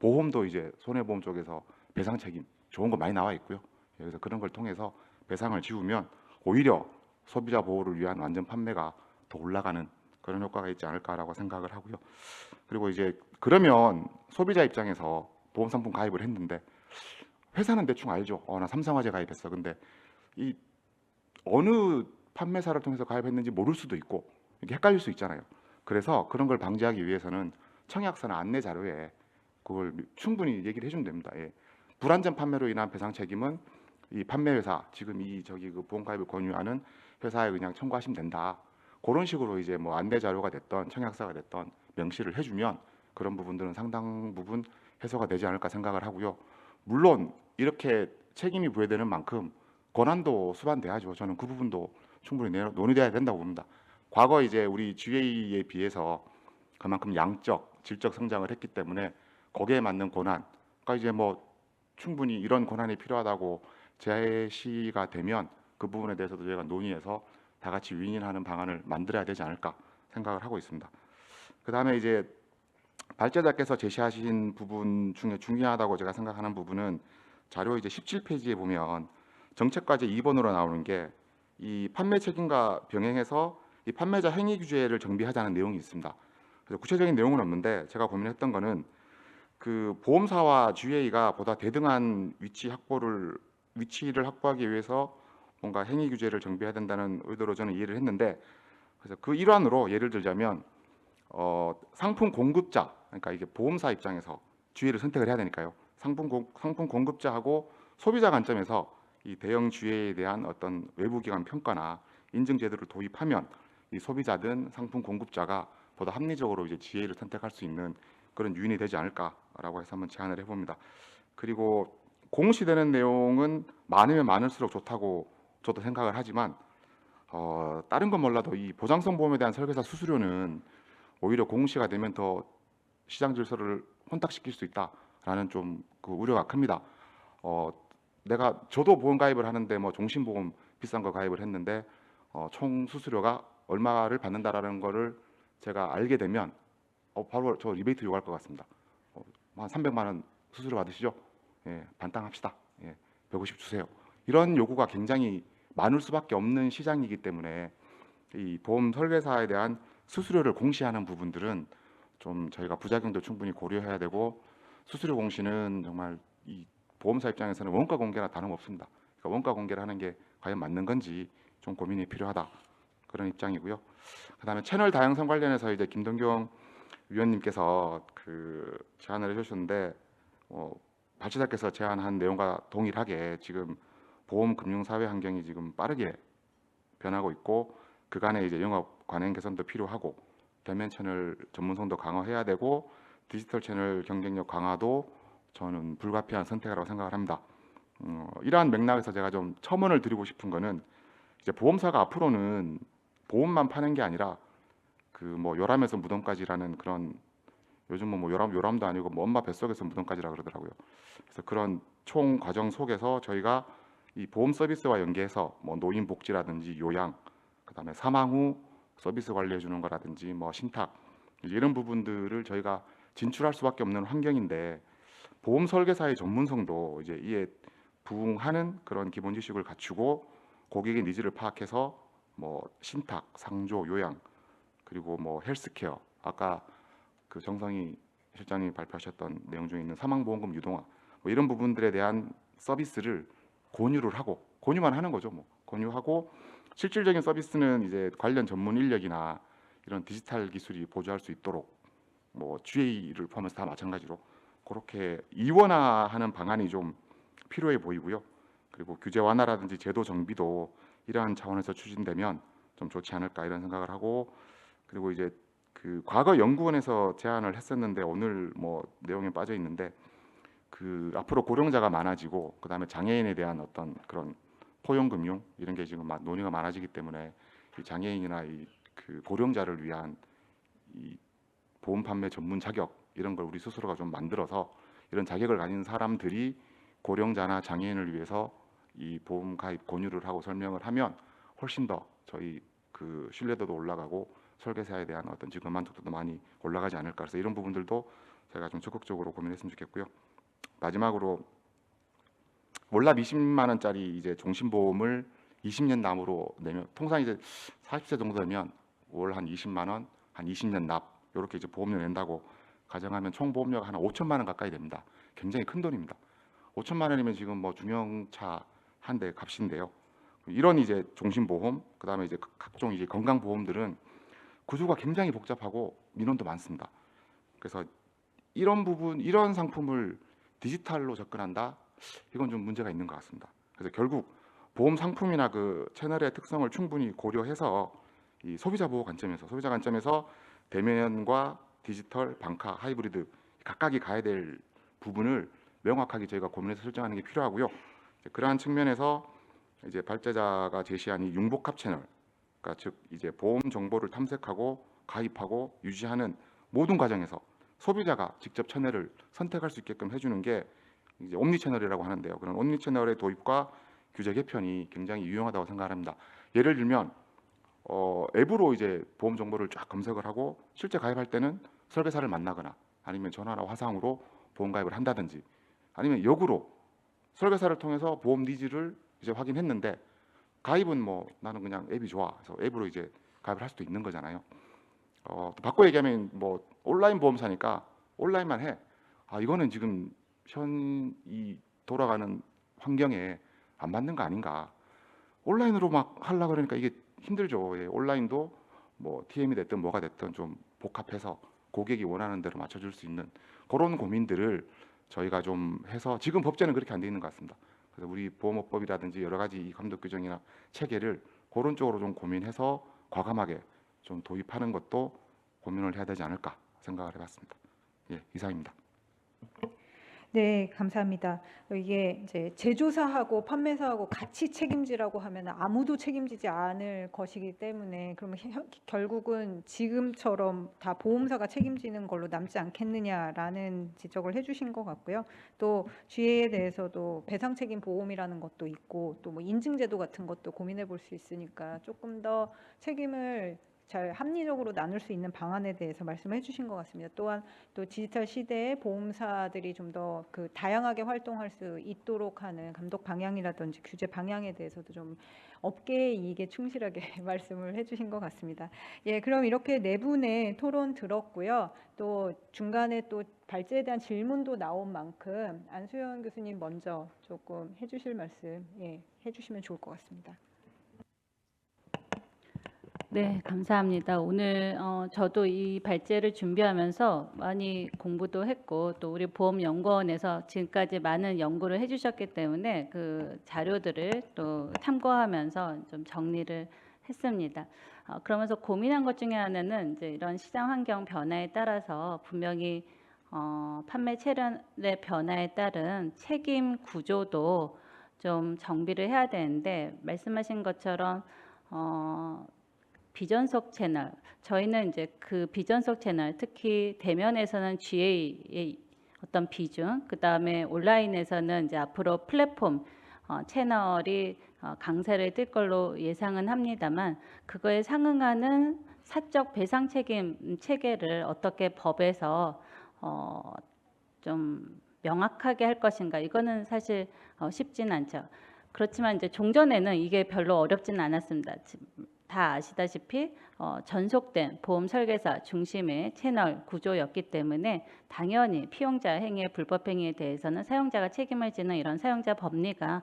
보험도 이제 손해보험 쪽에서 배상 책임 좋은 거 많이 나와 있고요. 그래서 그런 걸 통해서 배상을 지우면 오히려 소비자 보호를 위한 완전 판매가 더 올라가는 그런 효과가 있지 않을까라고 생각을 하고요. 그리고 이제 그러면 소비자 입장에서 보험 상품 가입을 했는데 회사는 대충 알죠. 나 삼성화재 가입했어. 근데 이 어느 판매사를 통해서 가입했는지 모를 수도 있고 이게 헷갈릴 수 있잖아요. 그래서 그런 걸 방지하기 위해서는 청약서나 안내 자료에 그걸 충분히 얘기를 해주면 됩니다. 불안전 판매로 인한 배상 책임은 이 판매회사 지금 그 보험 가입을 권유하는 회사에 그냥 청구하시면 된다. 그런 식으로 이제 뭐 안내 자료가 됐던 청약서가 됐던 명시를 해주면 그런 부분들은 상당 부분 해소가 되지 않을까 생각을 하고요. 물론 이렇게 책임이 부여되는 만큼 권한도 수반돼야죠. 저는 그 부분도 충분히 논의돼야 된다고 봅니다. 과거 이제 우리 GA에 비해서 그만큼 양적, 질적 성장을 했기 때문에 거기에 맞는 권한, 그러니까 이제 뭐 충분히 이런 권한이 필요하다고 제시가 되면 그 부분에 대해서도 저희가 논의해서 다 같이 윈윈하는 방안을 만들어야 되지 않을까 생각을 하고 있습니다. 그 다음에 이제 발제자께서 제시하신 부분 중에 중요하다고 제가 생각하는 부분은 자료 이제 17페이지에 보면 정책과제 2번으로 나오는 게 이 판매 책임과 병행해서 이 판매자 행위 규제를 정비하자는 내용이 있습니다. 그래서 구체적인 내용은 없는데 제가 고민했던 거는 그 보험사와 GA가 보다 대등한 위치를 확보하기 위해서 뭔가 행위 규제를 정비해야 된다는 의도로 저는 이해를 했는데, 그래서 그 일환으로 예를 들자면 상품 공급자, 그러니까 이게 보험사 입장에서 GA를 선택을 해야 되니까요. 상품 공급자하고 소비자 관점에서 이 대형 GA에 대한 어떤 외부기관 평가나 인증 제도를 도입하면 이 소비자든 상품 공급자가 보다 합리적으로 이제 GA를 선택할 수 있는 그런 유인이 되지 않을까라고 해서 한번 제안을 해봅니다. 그리고 공시되는 내용은 많으면 많을수록 좋다고 저도 생각을 하지만 다른 건 몰라도 이 보장성 보험에 대한 설계사 수수료는 오히려 공시가 되면 더 시장 질서를 혼탁시킬 수 있다라는 좀 그 우려가 큽니다. 저도 보험 가입을 하는데 뭐 종신보험 비싼 거 가입을 했는데 총 수수료가 얼마를 받는다라는 거를 제가 알게 되면 바로 저 리베이트 요구할 것 같습니다. 한 300만 원 수수료 받으시죠? 예, 반땅합시다. 예, 150 주세요. 이런 요구가 굉장히 많을 수밖에 없는 시장이기 때문에 이 보험 설계사에 대한 수수료를 공시하는 부분들은 좀 저희가 부작용도 충분히 고려해야 되고, 수수료 공시는 정말 이 보험사 입장에서는 원가 공개나 다름없습니다. 그러니까 원가 공개를 하는 게 과연 맞는 건지 좀 고민이 필요하다, 그런 입장이고요. 그다음에 채널 다양성 관련해서 이제 김동경 위원님께서 그 제안을 해주셨는데 발제자께서 제안한 내용과 동일하게 지금 보험 금융 사회 환경이 지금 빠르게 변하고 있고 그간의 이제 영업 관행 개선도 필요하고 대면 채널 전문성도 강화해야 되고 디지털 채널 경쟁력 강화도 저는 불가피한 선택이라고 생각을 합니다. 이러한 맥락에서 제가 좀 첨언을 드리고 싶은 거는 이제 보험사가 앞으로는 보험만 파는 게 아니라 그 뭐 요람에서 무덤까지라는 그런, 요즘 뭐 요람도 아니고 뭐 엄마 뱃속에서 무덤까지라 그러더라고요. 그래서 그런 총 과정 속에서 저희가 이 보험 서비스와 연계해서 뭐 노인 복지라든지 요양, 그다음에 사망 후 서비스 관리해 주는 거라든지 뭐 신탁, 이런 부분들을 저희가 진출할 수밖에 없는 환경인데, 보험 설계사의 전문성도 이제 이에 부응하는 그런 기본 지식을 갖추고 고객의 니즈를 파악해서 뭐 신탁, 상조, 요양, 그리고 뭐 헬스케어, 아까 그 정성희 실장님이 발표하셨던 내용 중에 있는 사망보험금 유동화, 뭐 이런 부분들에 대한 서비스를 권유만 하는 거죠. 뭐 권유하고 실질적인 서비스는 이제 관련 전문 인력이나 이런 디지털 기술이 보조할 수 있도록 뭐 GA를 포함해서 다 마찬가지로 그렇게 이원화하는 방안이 좀 필요해 보이고요. 그리고 규제 완화라든지 제도 정비도 이러한 차원에서 추진되면 좀 좋지 않을까 이런 생각을 하고, 그리고 이제 그 과거 연구원에서 제안을 했었는데 오늘 뭐 내용에 빠져 있는데, 그 앞으로 고령자가 많아지고 그다음에 장애인에 대한 어떤 그런 포용금융 이런 게 지금 논의가 많아지기 때문에 이 장애인이나 이 그 고령자를 위한 이 보험 판매 전문 자격 이런 걸 우리 스스로가 좀 만들어서 이런 자격을 가진 사람들이 고령자나 장애인을 위해서 이 보험 가입 권유를 하고 설명을 하면 훨씬 더 저희 그 신뢰도도 올라가고 설계사에 대한 어떤 지금 만족도도 많이 올라가지 않을까. 그래서 이런 부분들도 제가 좀 적극적으로 고민했으면 좋겠고요. 마지막으로 월납 20만 원짜리 이제 종신보험을 20년 납으로 내면, 통상 이제 40세 정도 되면 월 한 20만 원, 한 20년 납 이렇게 이제 보험료 낸다고 가정하면 총 보험료가 한 5천만 원 가까이 됩니다. 굉장히 큰 돈입니다. 5천만 원이면 지금 뭐 중형차 한 대 값인데요. 이런 이제 종신보험, 그다음에 이제 각종 이제 건강보험들은 구조가 굉장히 복잡하고 민원도 많습니다. 그래서 이런 부분, 이런 상품을 디지털로 접근한다, 이건 좀 문제가 있는 것 같습니다. 그래서 결국 보험 상품이나 그 채널의 특성을 충분히 고려해서 이 소비자 보호 관점에서, 소비자 관점에서 대면과 디지털, 방카, 하이브리드 각각이 가야 될 부분을 명확하게 저희가 고민해서 설정하는 게 필요하고요. 그러한 측면에서 이제 발제자가 제시한 이 융복합 채널, 그러니까 즉 이제 보험 정보를 탐색하고 가입하고 유지하는 모든 과정에서 소비자가 직접 채널을 선택할 수 있게끔 해주는 게 이제 옴니 채널이라고 하는데요. 그런 옴니 채널의 도입과 규제 개편이 굉장히 유용하다고 생각합니다. 예를 들면 앱으로 이제 보험 정보를 쫙 검색을 하고 실제 가입할 때는 설계사를 만나거나 아니면 전화나 화상으로 보험 가입을 한다든지 아니면 역으로 설계사를 통해서 보험 니즈를 이제 확인했는데 가입은 뭐 나는 그냥 앱이 좋아. 그래서 앱으로 이제 가입을 할 수도 있는 거잖아요. 또 바꿔 얘기하면 뭐 온라인 보험사니까 온라인만 해. 아 이거는 지금 현 이 돌아가는 환경에 안 맞는 거 아닌가. 온라인으로 막 하려고 그러니까 이게 힘들죠. 예, 온라인도 뭐 TM이 됐든 뭐가 됐든 좀 복합해서 고객이 원하는 대로 맞춰줄 수 있는 그런 고민들을 저희가 좀 해서 지금 법제는 그렇게 안 돼 있는 것 같습니다. 그래서 우리 보험업법이라든지 여러 가지 이 감독 규정이나 체계를 그런 쪽으로 좀 고민해서 과감하게 좀 도입하는 것도 고민을 해야 되지 않을까 생각을 해봤습니다. 예, 이상입니다. 네, 감사합니다. 이게 이제 제조사하고 판매사하고 같이 책임지라고 하면 아무도 책임지지 않을 것이기 때문에 그러면 결국은 지금처럼 다 보험사가 책임지는 걸로 남지 않겠느냐라는 지적을 해주신 것 같고요. 또 GA에 대해서도 배상 책임 보험이라는 것도 있고 또 뭐 인증제도 같은 것도 고민해 볼 수 있으니까 조금 더 책임을 잘 합리적으로 나눌 수 있는 방안에 대해서 말씀해 주신 것 같습니다. 또한 또 디지털 시대에 보험사들이 좀 더 그 다양하게 활동할 수 있도록 하는 감독 방향이라든지 규제 방향에 대해서도 좀 업계의 이익에 충실하게 말씀을 해주신 것 같습니다. 예, 그럼 이렇게 네 분의 토론 들었고요. 또 중간에 또 발제에 대한 질문도 나온 만큼 안수현 교수님 먼저 조금 해주실 말씀 해주시면 좋을 것 같습니다. 네, 감사합니다. 오늘 저도 이 발제를 준비하면서 많이 공부도 했고 또 우리 보험연구원에서 지금까지 많은 연구를 해주셨기 때문에 그 자료들을 또 참고하면서 좀 정리를 했습니다. 그러면서 고민한 것 중에 하나는 이제 이런 시장 환경 변화에 따라서 분명히 판매 체련의 변화에 따른 책임 구조도 좀 정비를 해야 되는데 말씀하신 것처럼 비전속 채널, 저희는 이제 그 비전속 채널, 특히 대면에서는 GA의 어떤 비중, 그 다음에 온라인에서는 이제 앞으로 플랫폼 채널이 강세를 띨 걸로 예상은 합니다만 그거에 상응하는 사적 배상 책임 체계를 어떻게 법에서 좀 명확하게 할 것인가, 이거는 사실 쉽진 않죠. 그렇지만 이제 종전에는 이게 별로 어렵지는 않았습니다. 다 아시다시피 전속된 보험 설계사 중심의 채널 구조였기 때문에 당연히 피용자 행위의 불법 행위에 대해서는 사용자가 책임을 지는 이런 사용자 법리가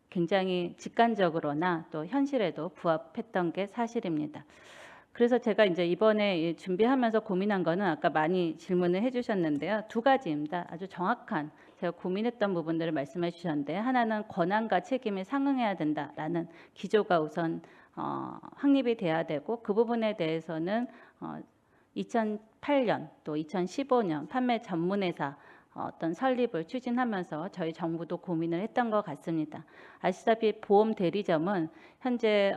굉장히 직관적으로나 또 현실에도 부합했던 게 사실입니다. 그래서 제가 이제 이번에 준비하면서 고민한 거는 아까 많이 질문을 해주셨는데요. 두 가지입니다. 아주 정확한 제가 고민했던 부분들을 말씀해 주셨는데 하나는 권한과 책임이 상응해야 된다라는 기조가 우선 확립이 돼야 되고 그 부분에 대해서는 2008년 또 2015년 판매 전문회사 어떤 설립을 추진하면서 저희 정부도 고민을 했던 것 같습니다. 아시다시피 보험 대리점은 현재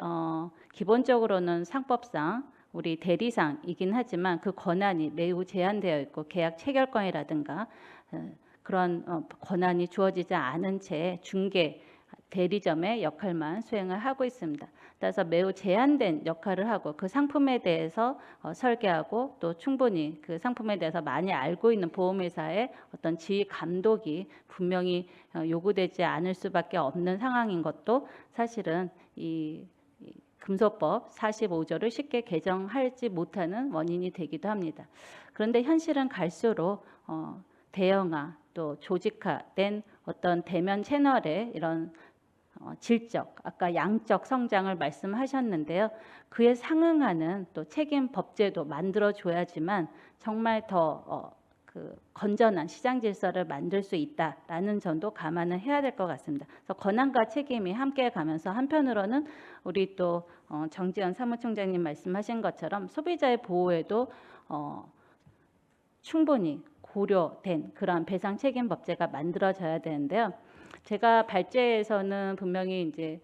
기본적으로는 상법상 우리 대리상이긴 하지만 그 권한이 매우 제한되어 있고 계약 체결권이라든가 그런 권한이 주어지지 않은 채 중개 대리점의 역할만 수행을 하고 있습니다. 따라서 매우 제한된 역할을 하고 그 상품에 대해서 설계하고 또 충분히 그 상품에 대해서 많이 알고 있는 보험회사의 어떤 지휘 감독이 분명히 요구되지 않을 수밖에 없는 상황인 것도 사실은 이 금소법 45조를 쉽게 개정하지 못하는 원인이 되기도 합니다. 그런데 현실은 갈수록 대형화 또 조직화된 어떤 대면 채널의 이런 질적, 아까 양적 성장을 말씀하셨는데요. 그에 상응하는 또 책임 법제도 만들어줘야지만 정말 더 건전한 시장 질서를 만들 수 있다라는 점도 감안을 해야 될 것 같습니다. 그래서 권한과 책임이 함께 가면서 한편으로는 우리 또 정지현 사무총장님 말씀하신 것처럼 소비자의 보호에도 충분히 고려된 그러한 배상 책임 법제가 만들어져야 되는데요. 제가 발제에서는 분명히 이제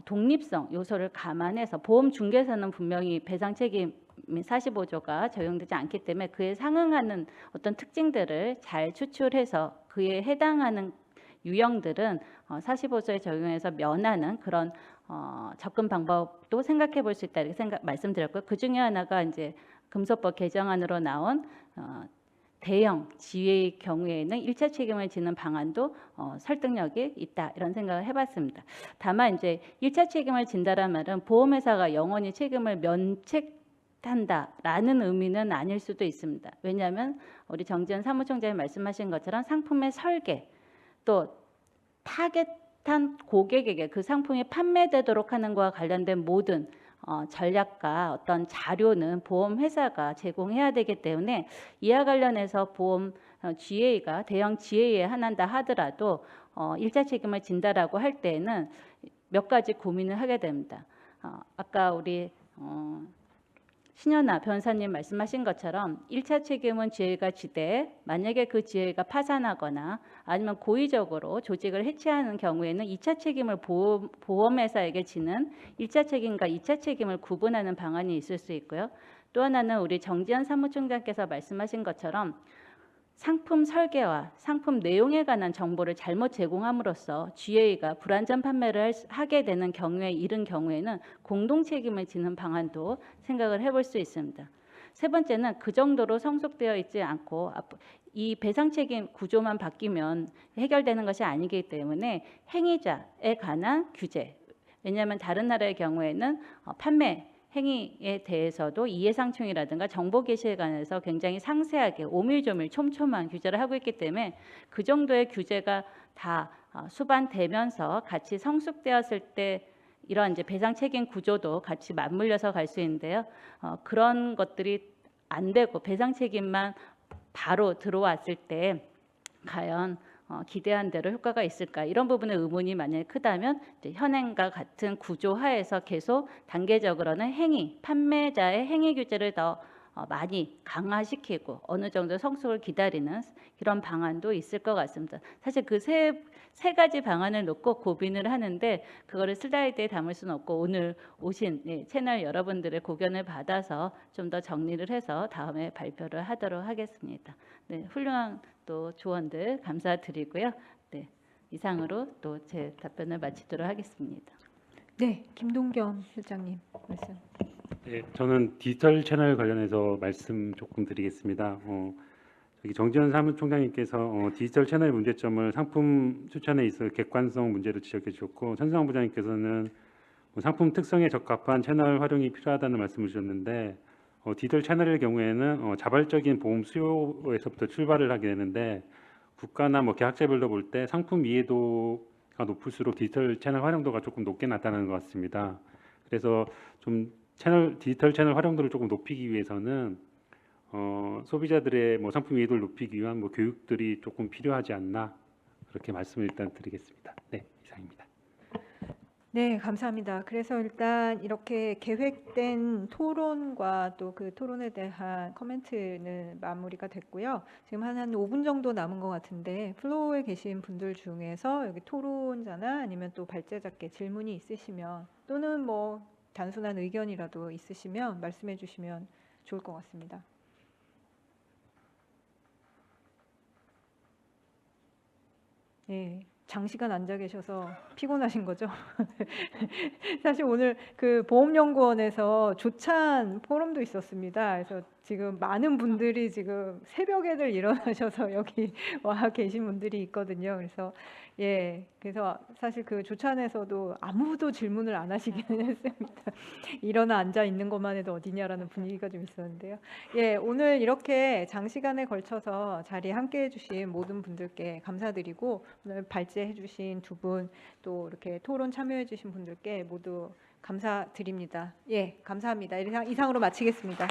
독립성 요소를 감안해서 보험 중개사는 분명히 배상 책임 45조가 적용되지 않기 때문에 그에 상응하는 어떤 특징들을 잘 추출해서 그에 해당하는 유형들은 45조에 적용해서 면하는 그런 접근 방법도 생각해 볼 수 있다 이렇게 말씀드렸고요. 그 중에 하나가 이제 금소법 개정안으로 나온 대형 지회의 경우에는 1차 책임을 지는 방안도 설득력이 있다 이런 생각을 해봤습니다. 다만 이제 1차 책임을 진다란 말은 보험회사가 영원히 책임을 면책한다라는 의미는 아닐 수도 있습니다. 왜냐하면 우리 정지현 사무총장이 말씀하신 것처럼 상품의 설계 또 타겟한 고객에게 그 상품이 판매되도록 하는 것과 관련된 모든 전략과 어떤 자료는 보험회사가 제공해야 되기 때문에 이와 관련해서 보험 GA가 대형 GA에 한한다 하더라도 1차 책임을 진다라고 할 때에는 몇 가지 고민을 하게 됩니다. 아까 우리 신현아 변호사님 말씀하신 것처럼 1차 책임은 GA가 지되 만약에 그 GA가 파산하거나 아니면 고의적으로 조직을 해체하는 경우에는 2차 책임을 보험회사에게 지는 1차 책임과 2차 책임을 구분하는 방안이 있을 수 있고요. 또 하나는 우리 정지현 사무총장께서 말씀하신 것처럼 상품 설계와 상품 내용에 관한 정보를 잘못 제공함으로써 GA가 불완전 판매를 하게 되는 경우에 이른 경우에는 공동 책임을 지는 방안도 생각을 해볼 수 있습니다. 세 번째는 그 정도로 성숙되어 있지 않고 이 배상 책임 구조만 바뀌면 해결되는 것이 아니기 때문에 행위자에 관한 규제. 왜냐하면 다른 나라의 경우에는 판매 행위에 대해서도 이해상충이라든가 정보 게시에 관해서 굉장히 상세하게 오밀조밀 촘촘한 규제를 하고 있기 때문에 그 정도의 규제가 다 수반되면서 같이 성숙되었을 때 이런 이제 배상 책임 구조도 같이 맞물려서 갈 수 있는데요. 그런 것들이 안 되고 배상 책임만 바로 들어왔을 때 과연 기대한 대로 효과가 있을까 이런 부분에 의문이 만약에 크다면 이제 현행과 같은 구조 하에서 계속 단계적으로는 행위 판매자의 행위 규제를 더 많이 강화시키고 어느 정도 성숙을 기다리는 이런 방안도 있을 것 같습니다. 사실 그 세 가지 방안을 놓고 고민을 하는데 그거를 슬라이드에 담을 수는 없고 오늘 오신 채널 여러분들의 고견을 받아서 좀 더 정리를 해서 다음에 발표를 하도록 하겠습니다. 네, 훌륭한 또 조언들 감사드리고요. 네, 이상으로 또 제 답변을 마치도록 하겠습니다. 네, 김동겸 실장님 말씀. 네, 저는 디지털 채널 관련해서 말씀 조금 드리겠습니다. 저기 정지현 사무총장님께서 디지털 채널의 문제점을 상품 추천에 있어 객관성 문제로 지적해 주셨고 천승환 부장님께서는 상품 특성에 적합한 채널 활용이 필요하다는 말씀을 주셨는데 디지털 채널의 경우에는 자발적인 보험 수요에서부터 출발을 하게 되는데 국가나 계약자별로 볼 때 상품 이해도가 높을수록 디지털 채널 활용도가 조금 높게 나타나는 것 같습니다. 그래서 좀 디지털 채널 활용도를 조금 높이기 위해서는 소비자들의 상품 이해도를 높이기 위한 교육들이 조금 필요하지 않나 그렇게 말씀을 일단 드리겠습니다. 네, 이상입니다. 네, 감사합니다. 그래서 일단 이렇게 계획된 토론과 또 그 토론에 대한 코멘트는 마무리가 됐고요. 지금 한 5분 정도 남은 것 같은데 플로어에 계신 분들 중에서 여기 토론자나 아니면 또 발제자께 질문이 있으시면 또는 단순한 의견이라도 있으시면 말씀해 주시면 좋을 것 같습니다. 네. 장시간 앉아 계셔서 피곤하신 거죠? 사실 오늘 그 보험연구원에서 조찬 포럼도 있었습니다. 그래서 지금 많은 분들이 지금 새벽에들 일어나셔서 여기 와 계신 분들이 있거든요. 그래서 그래서 사실 그 조찬에서도 아무도 질문을 안 하시기는 했습니다. 일어나 앉아 있는 것만 해도 어디냐라는 분위기가 좀 있었는데요. 오늘 이렇게 장시간에 걸쳐서 자리에 함께해 주신 모든 분들께 감사드리고 오늘 발제해 주신 두 분 또 이렇게 토론 참여해 주신 분들께 모두 감사드립니다. 감사합니다. 이상으로 마치겠습니다.